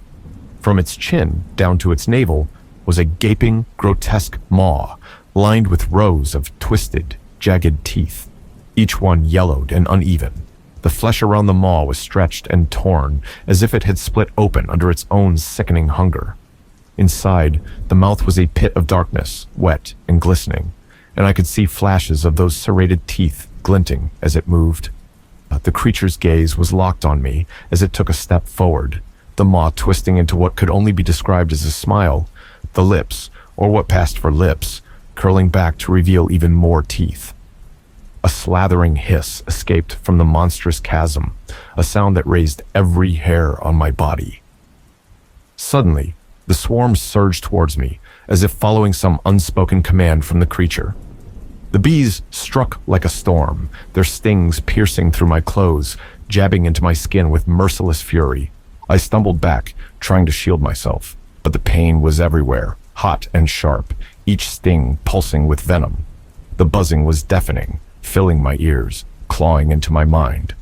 From its chin down to its navel was a gaping, grotesque maw, lined with rows of twisted, jagged teeth, each one yellowed and uneven. The flesh around the maw was stretched and torn, as if it had split open under its own sickening hunger. Inside, the mouth was a pit of darkness, wet and glistening, and I could see flashes of those serrated teeth glinting as it moved. The creature's gaze was locked on me as it took a step forward, the maw twisting into what could only be described as a smile, the lips, or what passed for lips, curling back to reveal even more teeth. A slathering hiss escaped from the monstrous chasm, a sound that raised every hair on my body. Suddenly, the swarm surged towards me, as if following some unspoken command from the creature. The bees struck like a storm, their stings piercing through my clothes, jabbing into my skin with merciless fury. I stumbled back, trying to shield myself, but the pain was everywhere, hot and sharp, each sting pulsing with venom. The buzzing was deafening, filling my ears, clawing into my mind.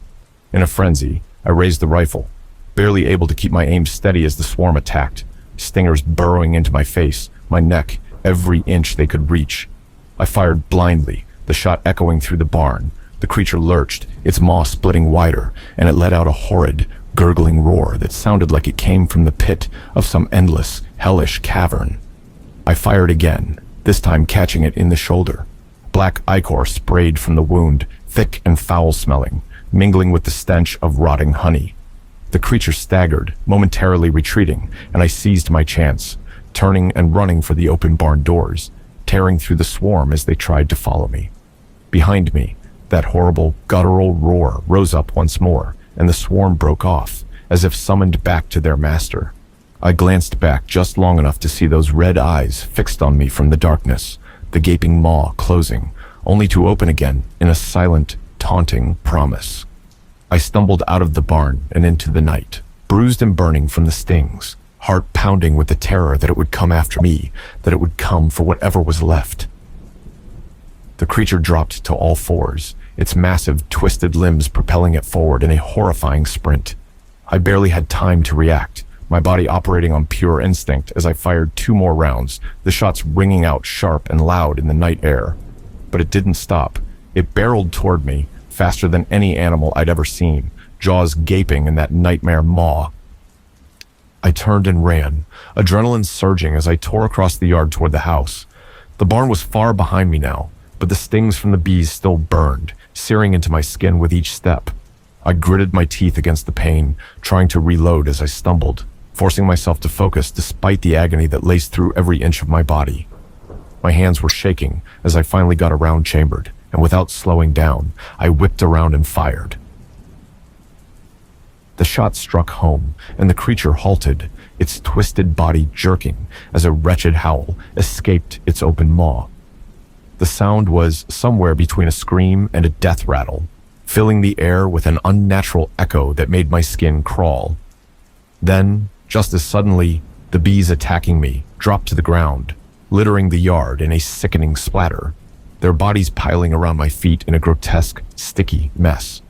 In a frenzy, I raised the rifle, barely able to keep my aim steady as the swarm attacked, stingers burrowing into my face, my neck, every inch they could reach. I fired blindly, the shot echoing through the barn. The creature lurched, its maw splitting wider, and it let out a horrid, gurgling roar that sounded like it came from the pit of some endless, hellish cavern. I fired again, this time catching it in the shoulder. Black ichor sprayed from the wound, thick and foul-smelling, mingling with the stench of rotting honey. The creature staggered, momentarily retreating, and I seized my chance, turning and running for the open barn doors, tearing through the swarm as they tried to follow me. Behind me, that horrible, guttural roar rose up once more, and the swarm broke off, as if summoned back to their master. I glanced back just long enough to see those red eyes fixed on me from the darkness, the gaping maw closing, only to open again in a silent, taunting promise. I stumbled out of the barn and into the night, bruised and burning from the stings, heart pounding with the terror that it would come after me, that it would come for whatever was left. The creature dropped to all fours, its massive, twisted limbs propelling it forward in a horrifying sprint. I barely had time to react, my body operating on pure instinct as I fired 2 more rounds, the shots ringing out sharp and loud in the night air. But it didn't stop. It barreled toward me, faster than any animal I'd ever seen, jaws gaping in that nightmare maw. I turned and ran, adrenaline surging as I tore across the yard toward the house. The barn was far behind me now, but the stings from the bees still burned, searing into my skin with each step. I gritted my teeth against the pain, trying to reload as I stumbled, forcing myself to focus despite the agony that laced through every inch of my body. My hands were shaking as I finally got around chambered, and without slowing down, I whipped around and fired. The shot struck home, and the creature halted, its twisted body jerking as a wretched howl escaped its open maw. The sound was somewhere between a scream and a death rattle, filling the air with an unnatural echo that made my skin crawl. Then, just as suddenly, the bees attacking me dropped to the ground, littering the yard in a sickening splatter, their bodies piling around my feet in a grotesque, sticky mess.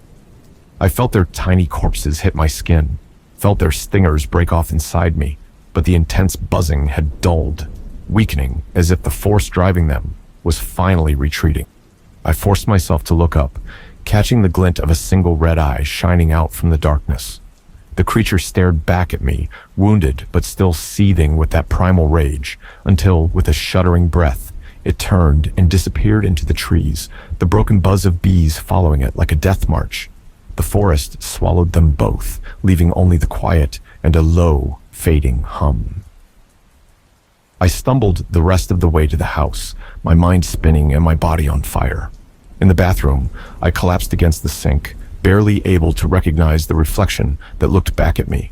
I felt their tiny corpses hit my skin, felt their stingers break off inside me, but the intense buzzing had dulled, weakening as if the force driving them was finally retreating. I forced myself to look up, catching the glint of a single red eye shining out from the darkness. The creature stared back at me, wounded but still seething with that primal rage, until, with a shuddering breath, it turned and disappeared into the trees, the broken buzz of bees following it like a death march. The forest swallowed them both, leaving only the quiet and a low, fading hum. I stumbled the rest of the way to the house, my mind spinning and my body on fire. In the bathroom, I collapsed against the sink, barely able to recognize the reflection that looked back at me.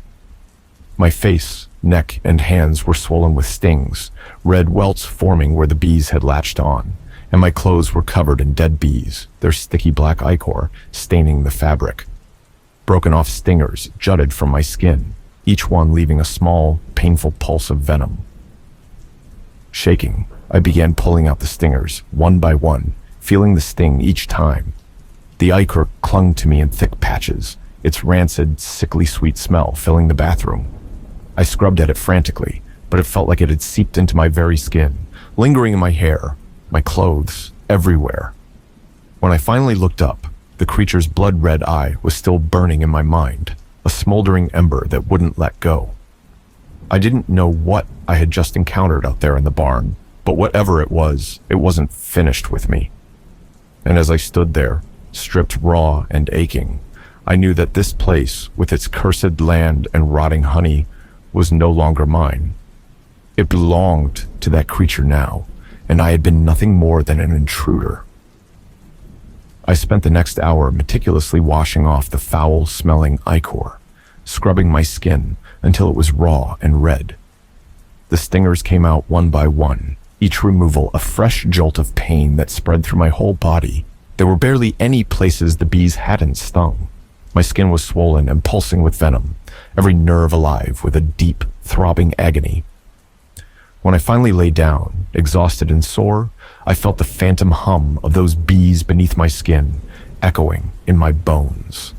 My face, neck, and hands were swollen with stings, red welts forming where the bees had latched on, and my clothes were covered in dead bees, their sticky black ichor staining the fabric. Broken off stingers jutted from my skin, each one leaving a small, painful pulse of venom. Shaking, I began pulling out the stingers, one by one, feeling the sting each time. The ichor clung to me in thick patches, its rancid, sickly sweet smell filling the bathroom. I scrubbed at it frantically, but it felt like it had seeped into my very skin, lingering in my hair, my clothes, everywhere. When I finally looked up, the creature's blood-red eye was still burning in my mind, a smoldering ember that wouldn't let go. I didn't know what I had just encountered out there in the barn, but whatever it wasn't finished with me. And as I stood there, stripped raw and aching, I knew that this place, with its cursed land and rotting honey, was no longer mine. It belonged to that creature now, and I had been nothing more than an intruder. I spent the next hour meticulously washing off the foul-smelling ichor, scrubbing my skin until it was raw and red. The stingers came out one by one, each removal a fresh jolt of pain that spread through my whole body. There were barely any places the bees hadn't stung. My skin was swollen and pulsing with venom, every nerve alive with a deep, throbbing agony. When I finally lay down, exhausted and sore, I felt the phantom hum of those bees beneath my skin, echoing in my bones.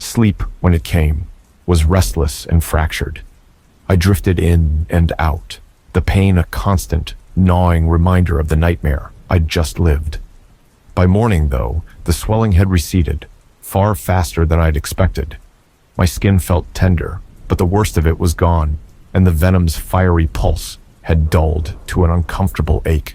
Sleep, when it came, was restless and fractured. I drifted in and out, the pain a constant, gnawing reminder of the nightmare I'd just lived. By morning, though, the swelling had receded, far faster than I'd expected. My skin felt tender, but the worst of it was gone, and the venom's fiery pulse had dulled to an uncomfortable ache.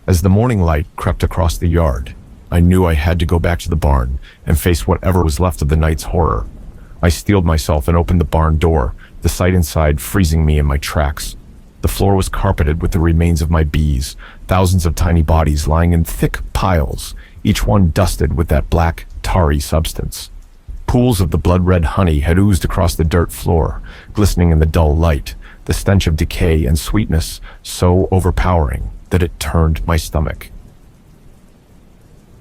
As the morning light crept across the yard, I knew I had to go back to the barn and face whatever was left of the night's horror. I steeled myself and opened the barn door, the sight inside freezing me in my tracks. The floor was carpeted with the remains of my bees, thousands of tiny bodies lying in thick piles, each one dusted with that black, tarry substance. Pools of the blood-red honey had oozed across the dirt floor, glistening in the dull light, the stench of decay and sweetness so overpowering that it turned my stomach.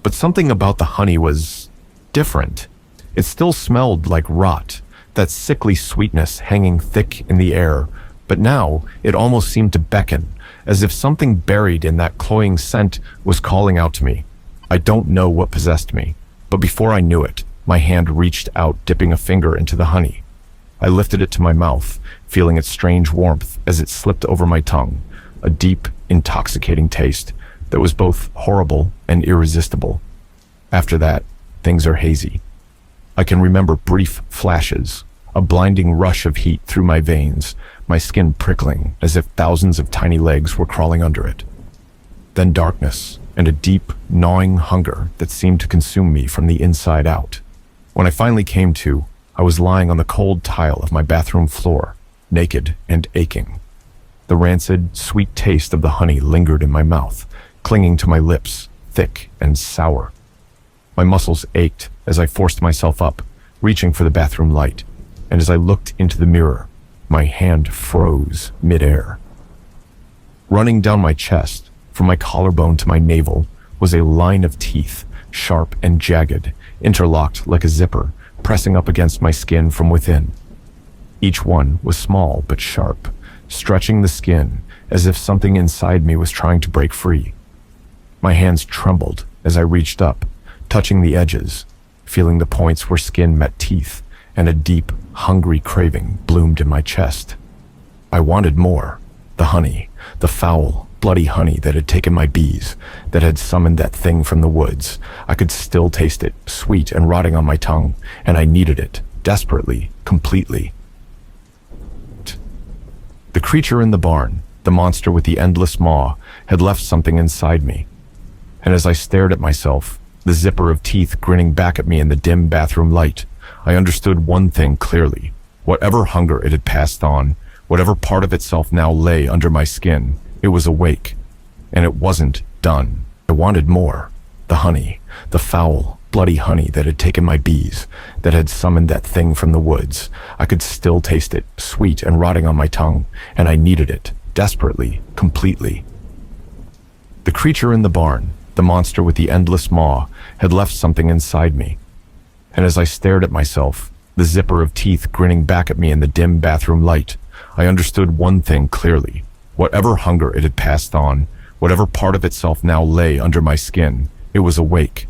But something about the honey was different. It still smelled like rot, that sickly sweetness hanging thick in the air, but now it almost seemed to beckon, as if something buried in that cloying scent was calling out to me. I don't know what possessed me, but before I knew it, my hand reached out, dipping a finger into the honey. I lifted it to my mouth, feeling its strange warmth as it slipped over my tongue, a deep, intoxicating taste that was both horrible and irresistible. After that, things are hazy. I can remember brief flashes, a blinding rush of heat through my veins, my skin prickling as if thousands of tiny legs were crawling under it. Then darkness and a deep, gnawing hunger that seemed to consume me from the inside out. When I finally came to, I was lying on the cold tile of my bathroom floor, naked and aching. The rancid, sweet taste of the honey lingered in my mouth, clinging to my lips, thick and sour. My muscles ached as I forced myself up, reaching for the bathroom light, and as I looked into the mirror, my hand froze midair. Running down my chest, from my collarbone to my navel, was a line of teeth, sharp and jagged, interlocked like a zipper, pressing up against my skin from within. Each one was small but sharp, stretching the skin as if something inside me was trying to break free. My hands trembled as I reached up, touching the edges, feeling the points where skin met teeth, and a deep, hungry craving bloomed in my chest. I wanted more. The honey, the foul, bloody honey that had taken my bees, that had summoned that thing from the woods. I could still taste it, sweet and rotting on my tongue, and I needed it, desperately, completely. The creature in the barn, the monster with the endless maw, had left something inside me. And as I stared at myself, the zipper of teeth grinning back at me in the dim bathroom light, I understood one thing clearly. Whatever hunger it had passed on, whatever part of itself now lay under my skin, it was awake. And it wasn't done. I wanted more. The honey, the foul, bloody honey that had taken my bees, that had summoned that thing from the woods. I could still taste it, sweet and rotting on my tongue, and I needed it, desperately, completely. The creature in the barn, the monster with the endless maw, had left something inside me. And as I stared at myself, the zipper of teeth grinning back at me in the dim bathroom light, I understood one thing clearly. Whatever hunger it had passed on, whatever part of itself now lay under my skin, it was awake,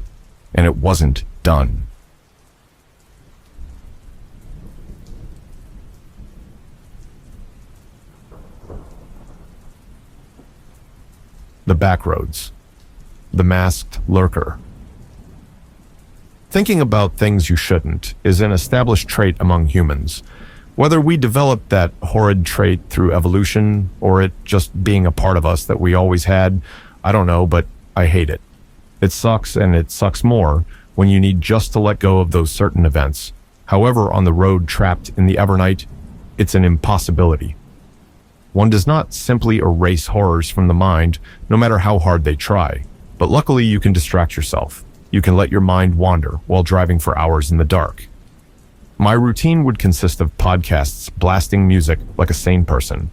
and it wasn't done. The backroads. The masked lurker. Thinking about things you shouldn't is an established trait among humans. Whether we developed that horrid trait through evolution or it just being a part of us that we always had, I don't know, but I hate it. It sucks, and it sucks more when you need just to let go of those certain events. However, on the road trapped in the Evernight, it's an impossibility. One does not simply erase horrors from the mind, no matter how hard they try. But luckily you can distract yourself. You can let your mind wander while driving for hours in the dark. My routine would consist of podcasts blasting music like a sane person.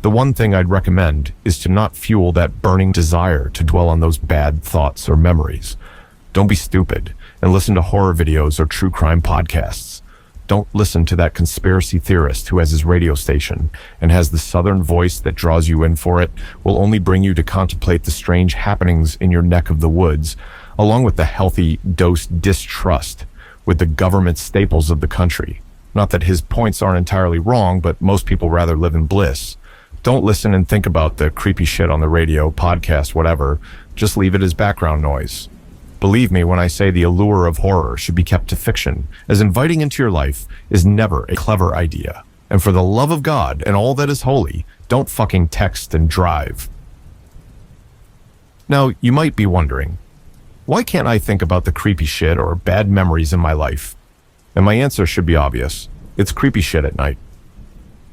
The one thing I'd recommend is to not fuel that burning desire to dwell on those bad thoughts or memories. Don't be stupid and listen to horror videos or true crime podcasts. Don't listen to that conspiracy theorist who has his radio station and has the southern voice that draws you in for it, will only bring you to contemplate the strange happenings in your neck of the woods, along with the healthy dosed distrust with the government staples of the country. Not that his points aren't entirely wrong, but most people rather live in bliss. Don't listen and think about the creepy shit on the radio, podcast, whatever. Just leave it as background noise. Believe me when I say the allure of horror should be kept to fiction, as inviting into your life is never a clever idea. And for the love of God and all that is holy, don't fucking text and drive. Now, you might be wondering, why can't I think about the creepy shit or bad memories in my life? And my answer should be obvious. It's creepy shit at night.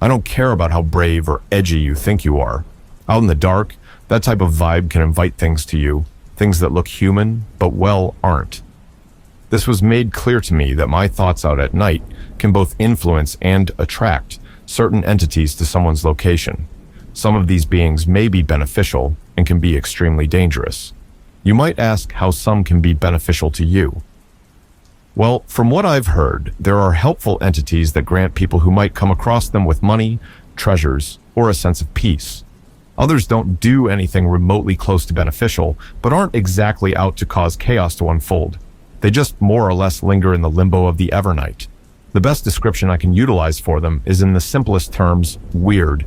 I don't care about how brave or edgy you think you are. Out in the dark, that type of vibe can invite things to you, things that look human, but well, aren't. This was made clear to me that my thoughts out at night can both influence and attract certain entities to someone's location. Some of these beings may be beneficial and can be extremely dangerous. You might ask how some can be beneficial to you. Well, from what I've heard, there are helpful entities that grant people who might come across them with money, treasures, or a sense of peace. Others don't do anything remotely close to beneficial, but aren't exactly out to cause chaos to unfold. They just more or less linger in the limbo of the Evernight. The best description I can utilize for them is in the simplest terms, weird.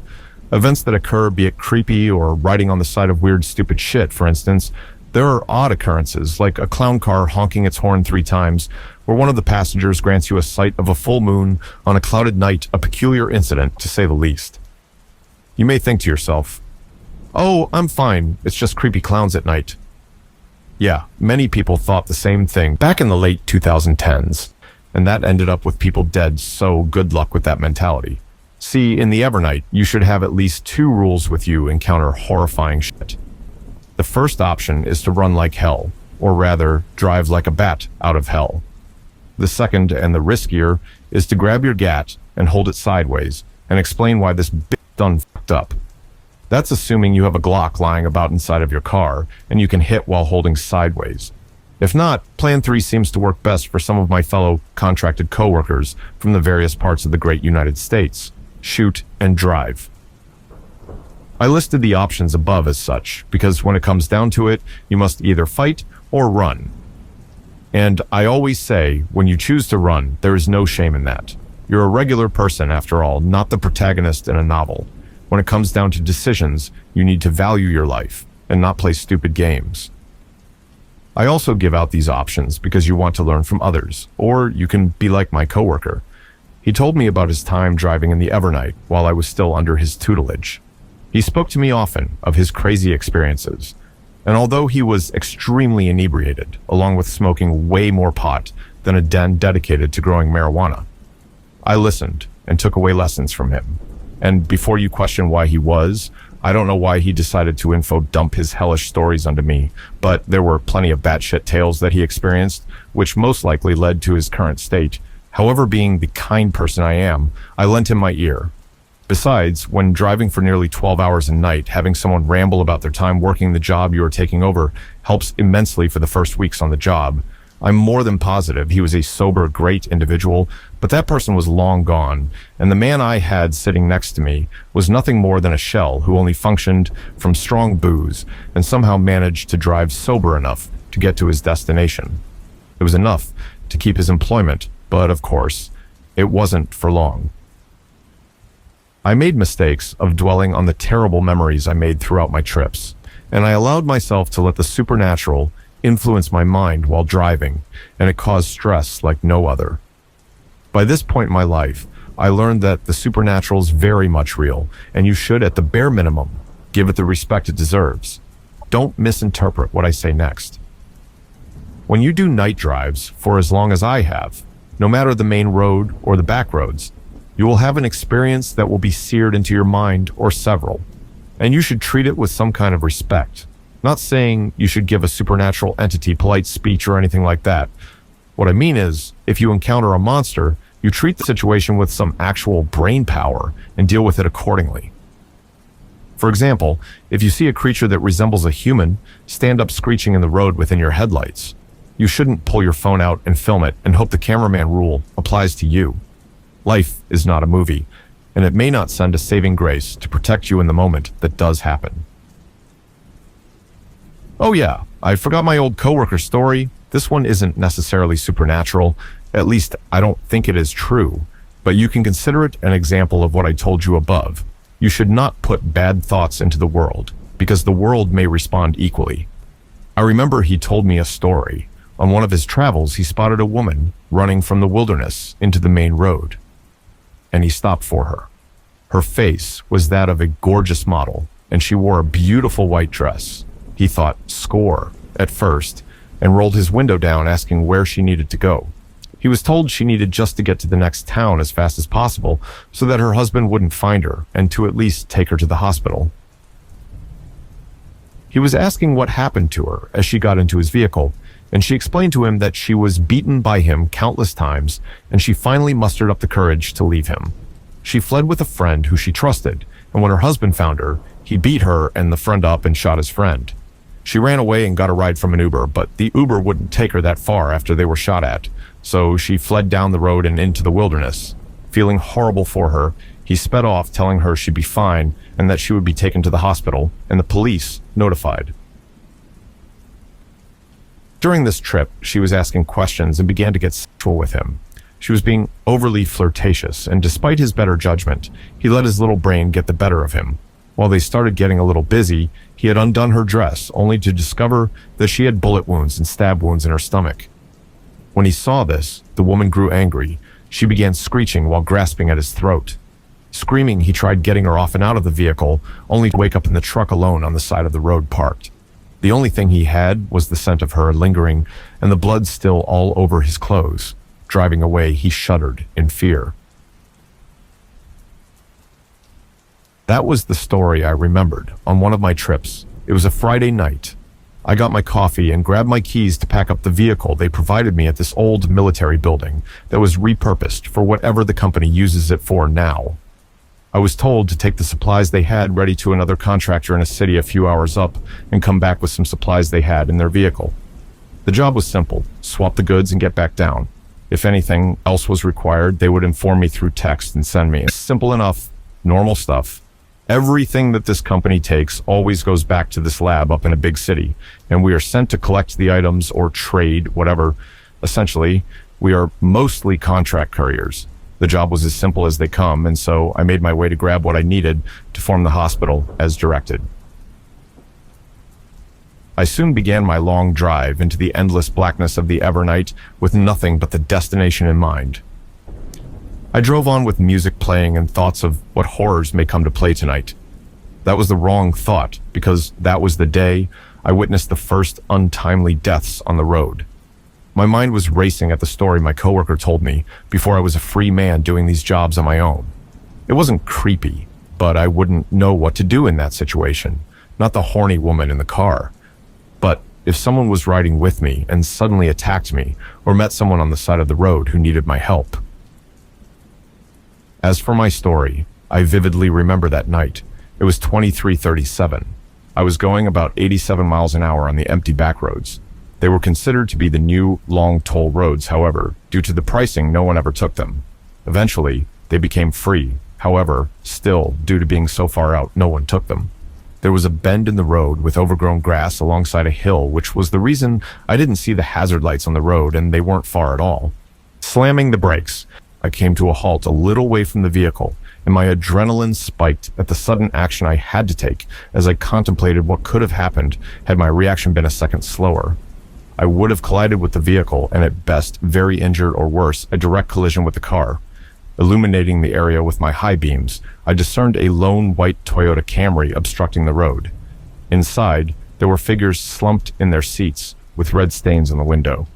Events that occur, be it creepy or riding on the side of weird, stupid shit, for instance. There are odd occurrences, like a clown car honking its horn 3 times, where one of the passengers grants you a sight of a full moon on a clouded night, a peculiar incident, to say the least. You may think to yourself, oh, I'm fine, it's just creepy clowns at night. Yeah, many people thought the same thing back in the late 2010s, and that ended up with people dead, so good luck with that mentality. See, in the Evernight, you should have at least 2 rules with you encounter horrifying shit. The first option is to run like hell, or rather, drive like a bat out of hell. The second, and the riskier, is to grab your gat and hold it sideways, and explain why this bitch done fucked up. That's assuming you have a Glock lying about inside of your car, and you can hit while holding sideways. If not, Plan 3 seems to work best for some of my fellow contracted coworkers from the various parts of the great United States. Shoot and drive. I listed the options above as such, because when it comes down to it, you must either fight or run. And I always say, when you choose to run, there is no shame in that. You're a regular person, after all, not the protagonist in a novel. When it comes down to decisions, you need to value your life and not play stupid games. I also give out these options because you want to learn from others, or you can be like my coworker. He told me about his time driving in the Evernight while I was still under his tutelage. He spoke to me often of his crazy experiences, and although he was extremely inebriated, along with smoking way more pot than a den dedicated to growing marijuana, I listened and took away lessons from him. And before you question why he was, I don't know why he decided to info dump his hellish stories onto me, but there were plenty of batshit tales that he experienced, which most likely led to his current state. However, being the kind person I am, I lent him my ear. Besides, when driving for nearly 12 hours a night, having someone ramble about their time working the job you are taking over helps immensely for the first weeks on the job. I'm more than positive he was a sober, great individual, but that person was long gone, and the man I had sitting next to me was nothing more than a shell who only functioned from strong booze and somehow managed to drive sober enough to get to his destination. It was enough to keep his employment, but of course, it wasn't for long. I made mistakes of dwelling on the terrible memories I made throughout my trips, and I allowed myself to let the supernatural influence my mind while driving, and it caused stress like no other. By this point in my life, I learned that the supernatural is very much real, and you should, at the bare minimum, give it the respect it deserves. Don't misinterpret what I say next. When you do night drives for as long as I have, no matter the main road or the back roads, you will have an experience that will be seared into your mind or several, and you should treat it with some kind of respect. Not saying you should give a supernatural entity polite speech or anything like that. What I mean is, if you encounter a monster, you treat the situation with some actual brain power and deal with it accordingly. For example, if you see a creature that resembles a human, stand up screeching in the road within your headlights. You shouldn't pull your phone out and film it and hope the cameraman rule applies to you. Life is not a movie, and it may not send a saving grace to protect you in the moment that does happen. Oh yeah, I forgot my old coworker story. This one isn't necessarily supernatural, at least I don't think it is true, but you can consider it an example of what I told you above. You should not put bad thoughts into the world, because the world may respond equally. I remember he told me a story. On one of his travels, he spotted a woman running from the wilderness into the main road, and he stopped for her. Her face was that of a gorgeous model, and she wore a beautiful white dress. He thought, score, at first, and rolled his window down asking where she needed to go. He was told she needed just to get to the next town as fast as possible so that her husband wouldn't find her and to at least take her to the hospital. He was asking what happened to her as she got into his vehicle, and she explained to him that she was beaten by him countless times, and she finally mustered up the courage to leave him. She fled with a friend who she trusted, and when her husband found her, he beat her and the friend up and shot his friend. She ran away and got a ride from an Uber, but the Uber wouldn't take her that far after they were shot at, so she fled down the road and into the wilderness. Feeling horrible for her, he sped off telling her she'd be fine and that she would be taken to the hospital, and the police notified. During this trip, she was asking questions and began to get sexual with him. She was being overly flirtatious, and despite his better judgment, he let his little brain get the better of him. While they started getting a little busy, he had undone her dress, only to discover that she had bullet wounds and stab wounds in her stomach. When he saw this, the woman grew angry. She began screeching while grasping at his throat. Screaming, he tried getting her off and out of the vehicle, only to wake up in the truck alone on the side of the road parked. The only thing he had was the scent of her lingering and the blood still all over his clothes. Driving away, he shuddered in fear. That was the story I remembered on one of my trips. It was a Friday night. I got my coffee and grabbed my keys to pack up the vehicle they provided me at this old military building that was repurposed for whatever the company uses it for now. I was told to take the supplies they had ready to another contractor in a city a few hours up and come back with some supplies they had in their vehicle. The job was simple: swap the goods and get back down. If anything else was required, they would inform me through text and send me. Simple enough, normal stuff. Everything that this company takes always goes back to this lab up in a big city, and we are sent to collect the items or trade, whatever. Essentially, we are mostly contract couriers. The job was as simple as they come, and so I made my way to grab what I needed to form the hospital as directed. I soon began my long drive into the endless blackness of the Evernight with nothing but the destination in mind. I drove on with music playing and thoughts of what horrors may come to play tonight. That was the wrong thought, because that was the day I witnessed the first untimely deaths on the road. My mind was racing at the story my coworker told me before I was a free man doing these jobs on my own. It wasn't creepy. but I wouldn't know what to do in that situation. Not the horny woman in the car. But if someone was riding with me and suddenly attacked me, or met someone on the side of the road who needed my help. As for my story, I vividly remember that night. It was 23:37. I was going about 87 miles an hour on the empty backroads. They were considered to be the new long toll roads, however, due to the pricing, no one ever took them. Eventually, they became free. However, still, due to being so far out, no one took them. There was a bend in the road with overgrown grass alongside a hill, which was the reason I didn't see the hazard lights on the road, and they weren't far at all. Slamming the brakes, I came to a halt a little way from the vehicle, and my adrenaline spiked at the sudden action I had to take as I contemplated what could have happened had my reaction been a second slower. I would have collided with the vehicle and at best, very injured or worse, a direct collision with the car. Illuminating the area with my high beams, I discerned a lone white Toyota Camry obstructing the road. Inside, there were figures slumped in their seats with red stains on the window.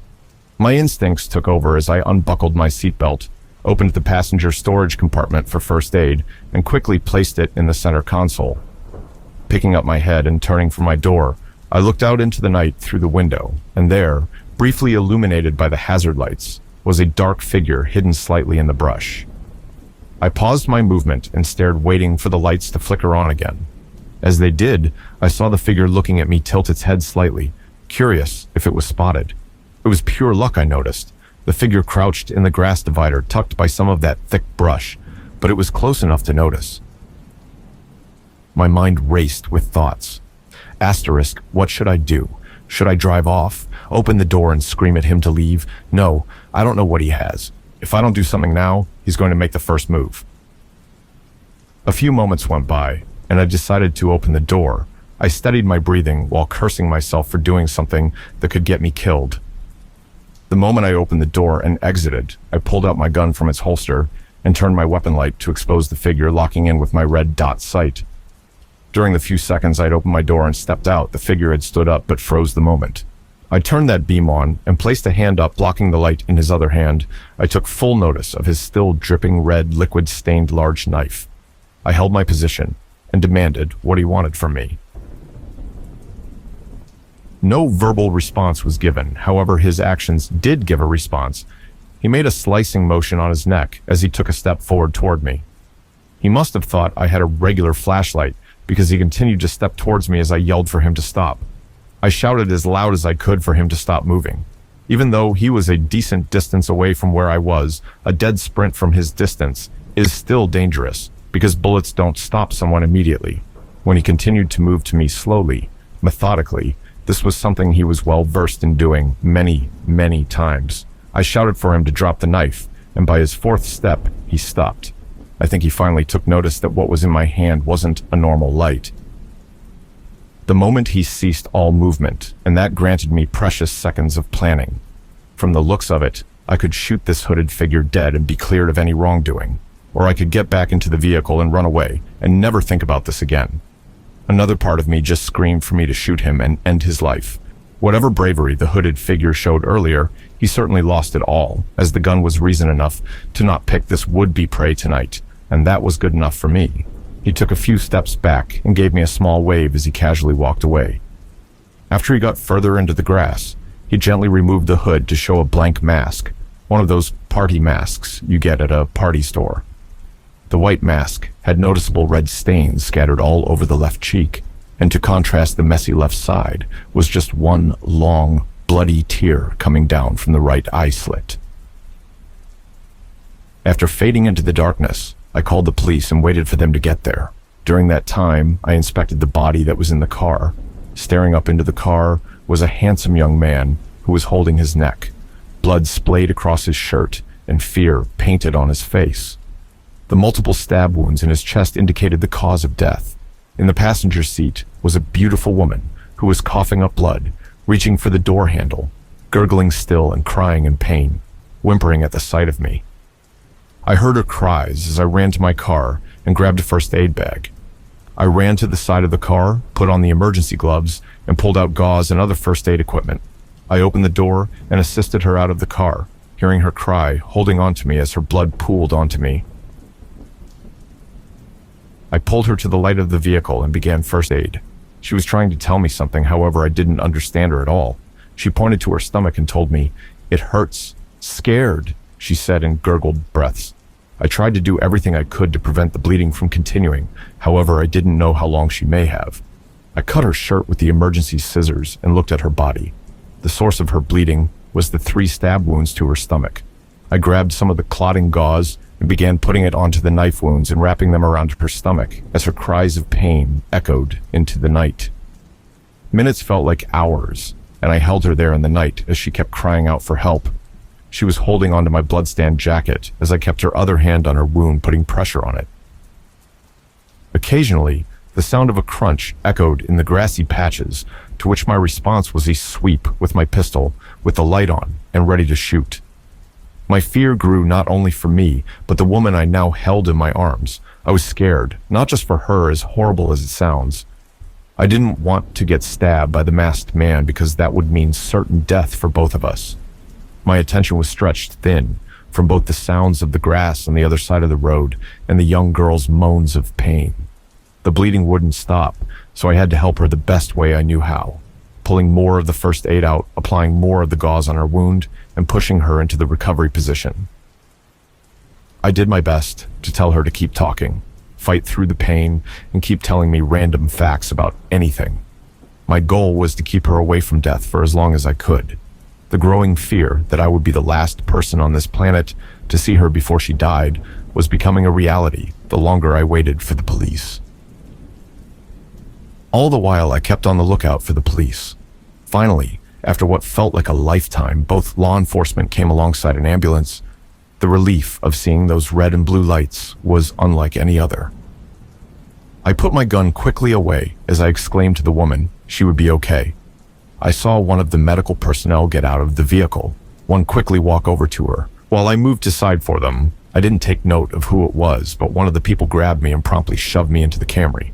My instincts took over as I unbuckled my seatbelt, opened the passenger storage compartment for first aid, and quickly placed it in the center console. Picking up my head and turning for my door, I looked out into the night through the window, and there, briefly illuminated by the hazard lights, was a dark figure hidden slightly in the brush. I paused my movement and stared, waiting for the lights to flicker on again. As they did, I saw the figure looking at me tilt its head slightly, curious if it was spotted. It was pure luck, I noticed. The figure crouched in the grass divider, tucked by some of that thick brush, but it was close enough to notice. My mind raced with thoughts. Asterisk, what should I do? Should I drive off, open the door and scream at him to leave? No, I don't know what he has. If I don't do something now, he's going to make the first move. A few moments went by, and I decided to open the door. I steadied my breathing while cursing myself for doing something that could get me killed. The moment I opened the door and exited, I pulled out my gun from its holster and turned my weapon light to expose the figure, locking in with my red dot sight. During the few seconds I'd opened my door and stepped out, the figure had stood up but froze the moment. I turned that beam on and placed a hand up, blocking the light in his other hand. I took full notice of his still dripping red, liquid-stained large knife. I held my position and demanded what he wanted from me. No verbal response was given. However, his actions did give a response. He made a slicing motion on his neck as he took a step forward toward me. He must have thought I had a regular flashlight, because he continued to step towards me as I yelled for him to stop. I shouted as loud as I could for him to stop moving. Even though he was a decent distance away from where I was, a dead sprint from his distance is still dangerous, because bullets don't stop someone immediately. When he continued to move to me slowly, methodically, this was something he was well versed in doing many, many times. I shouted for him to drop the knife, and by his fourth step, he stopped. I think he finally took notice that what was in my hand wasn't a normal light. The moment he ceased all movement, and that granted me precious seconds of planning. From the looks of it, I could shoot this hooded figure dead and be cleared of any wrongdoing, or I could get back into the vehicle and run away and never think about this again. Another part of me just screamed for me to shoot him and end his life. Whatever bravery the hooded figure showed earlier, he certainly lost it all, as the gun was reason enough to not pick this would-be prey tonight. And that was good enough for me. He took a few steps back and gave me a small wave as he casually walked away. After he got further into the grass, he gently removed the hood to show a blank mask, one of those party masks you get at a party store. The white mask had noticeable red stains scattered all over the left cheek, and to contrast the messy left side was just one long, bloody tear coming down from the right eye slit. After fading into the darkness, I called the police and waited for them to get there. During that time, I inspected the body that was in the car. Staring up into the car was a handsome young man who was holding his neck. Blood splayed across his shirt and fear painted on his face. The multiple stab wounds in his chest indicated the cause of death. In the passenger seat was a beautiful woman who was coughing up blood, reaching for the door handle, gurgling still and crying in pain, whimpering at the sight of me. I heard her cries as I ran to my car and grabbed a first aid bag. I ran to the side of the car, put on the emergency gloves, and pulled out gauze and other first aid equipment. I opened the door and assisted her out of the car, hearing her cry, holding onto me as her blood pooled onto me. I pulled her to the light of the vehicle and began first aid. She was trying to tell me something, however, I didn't understand her at all. She pointed to her stomach and told me, "It hurts. Scared," she said in gurgled breaths. I tried to do everything I could to prevent the bleeding from continuing, however, I didn't know how long she may have. I cut her shirt with the emergency scissors and looked at her body. The source of her bleeding was the 3 stab wounds to her stomach. I grabbed some of the clotting gauze and began putting it onto the knife wounds and wrapping them around her stomach as her cries of pain echoed into the night. Minutes felt like hours, and I held her there in the night as she kept crying out for help. She was holding onto my bloodstained jacket as I kept her other hand on her wound, putting pressure on it. Occasionally, the sound of a crunch echoed in the grassy patches, to which my response was a sweep with my pistol, with the light on and ready to shoot. My fear grew not only for me, but the woman I now held in my arms. I was scared, not just for her, as horrible as it sounds. I didn't want to get stabbed by the masked man because that would mean certain death for both of us. My attention was stretched thin from both the sounds of the grass on the other side of the road and the young girl's moans of pain. The bleeding wouldn't stop, so I had to help her the best way I knew how, pulling more of the first aid out, applying more of the gauze on her wound, and pushing her into the recovery position. I did my best to tell her to keep talking, fight through the pain, and keep telling me random facts about anything. My goal was to keep her away from death for as long as I could. The growing fear that I would be the last person on this planet to see her before she died was becoming a reality the longer I waited for the police. All the while, I kept on the lookout for the police. Finally, after what felt like a lifetime, both law enforcement came alongside an ambulance. The relief of seeing those red and blue lights was unlike any other. I put my gun quickly away as I exclaimed to the woman she would be okay. I saw one of the medical personnel get out of the vehicle, one quickly walk over to her. While I moved aside for them, I didn't take note of who it was, but one of the people grabbed me and promptly shoved me into the Camry.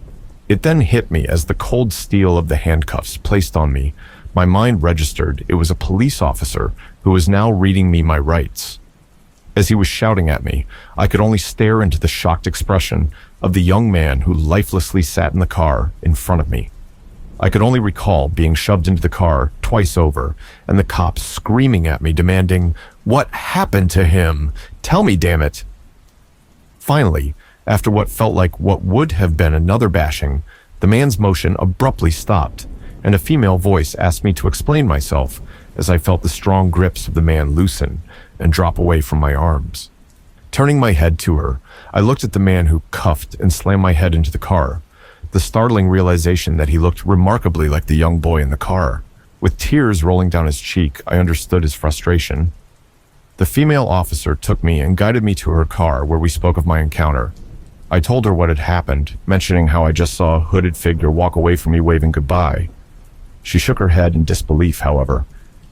It then hit me as the cold steel of the handcuffs placed on me. My mind registered it was a police officer who was now reading me my rights. As he was shouting at me, I could only stare into the shocked expression of the young man who lifelessly sat in the car in front of me. I could only recall being shoved into the car twice over and the cops screaming at me, demanding, "What happened to him? Tell me, damn it." Finally, after what felt like what would have been another bashing, the man's motion abruptly stopped, and a female voice asked me to explain myself as I felt the strong grips of the man loosen and drop away from my arms. Turning my head to her, I looked at the man who cuffed and slammed my head into the car. The startling realization that he looked remarkably like the young boy in the car. With tears rolling down his cheek, I understood his frustration. The female officer took me and guided me to her car, where we spoke of my encounter. I told her what had happened, mentioning how I just saw a hooded figure walk away from me waving goodbye. She shook her head in disbelief, however.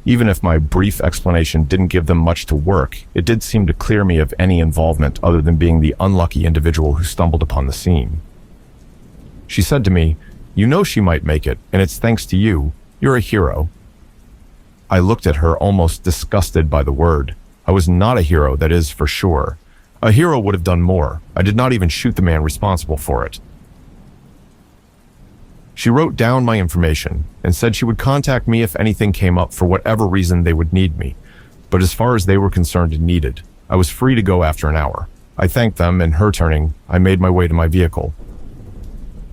Even if my brief explanation didn't give them much to work, it did seem to clear me of any involvement other than being the unlucky individual who stumbled upon the scene. She said to me, "You know she might make it, and it's thanks to you. You're a hero." I looked at her, almost disgusted by the word. I was not a hero, that is for sure. A hero would have done more. I did not even shoot the man responsible for it. She wrote down my information and said she would contact me if anything came up for whatever reason they would need me. But as far as they were concerned and needed, I was free to go after an hour. I thanked them, and her turning, I made my way to my vehicle.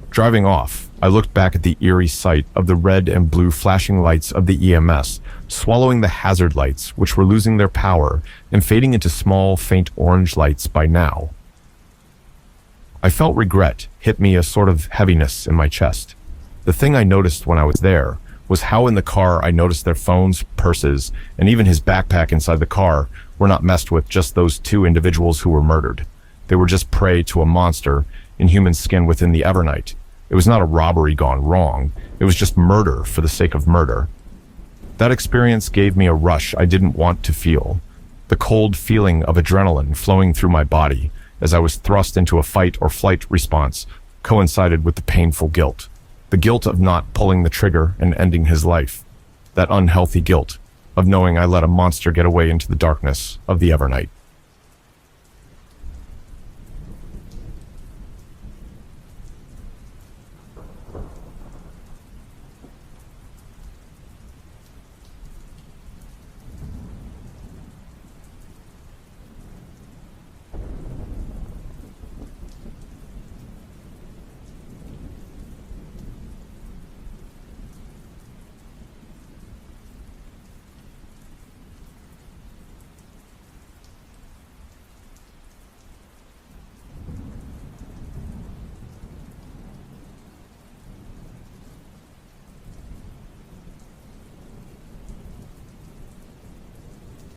Driving off, I looked back at the eerie sight of the red and blue flashing lights of the EMS, swallowing the hazard lights, which were losing their power and fading into small, faint orange lights by now. I felt regret hit me, a sort of heaviness in my chest. The thing I noticed when I was there was how in the car I noticed their phones, purses, and even his backpack inside the car were not messed with just those 2 individuals who were murdered. They were just prey to a monster in human skin within the Evernight. It was not a robbery gone wrong. It was just murder for the sake of murder. That experience gave me a rush I didn't want to feel. The cold feeling of adrenaline flowing through my body as I was thrust into a fight or flight response coincided with the painful guilt. The guilt of not pulling the trigger and ending his life. That unhealthy guilt of knowing I let a monster get away into the darkness of the Evernight.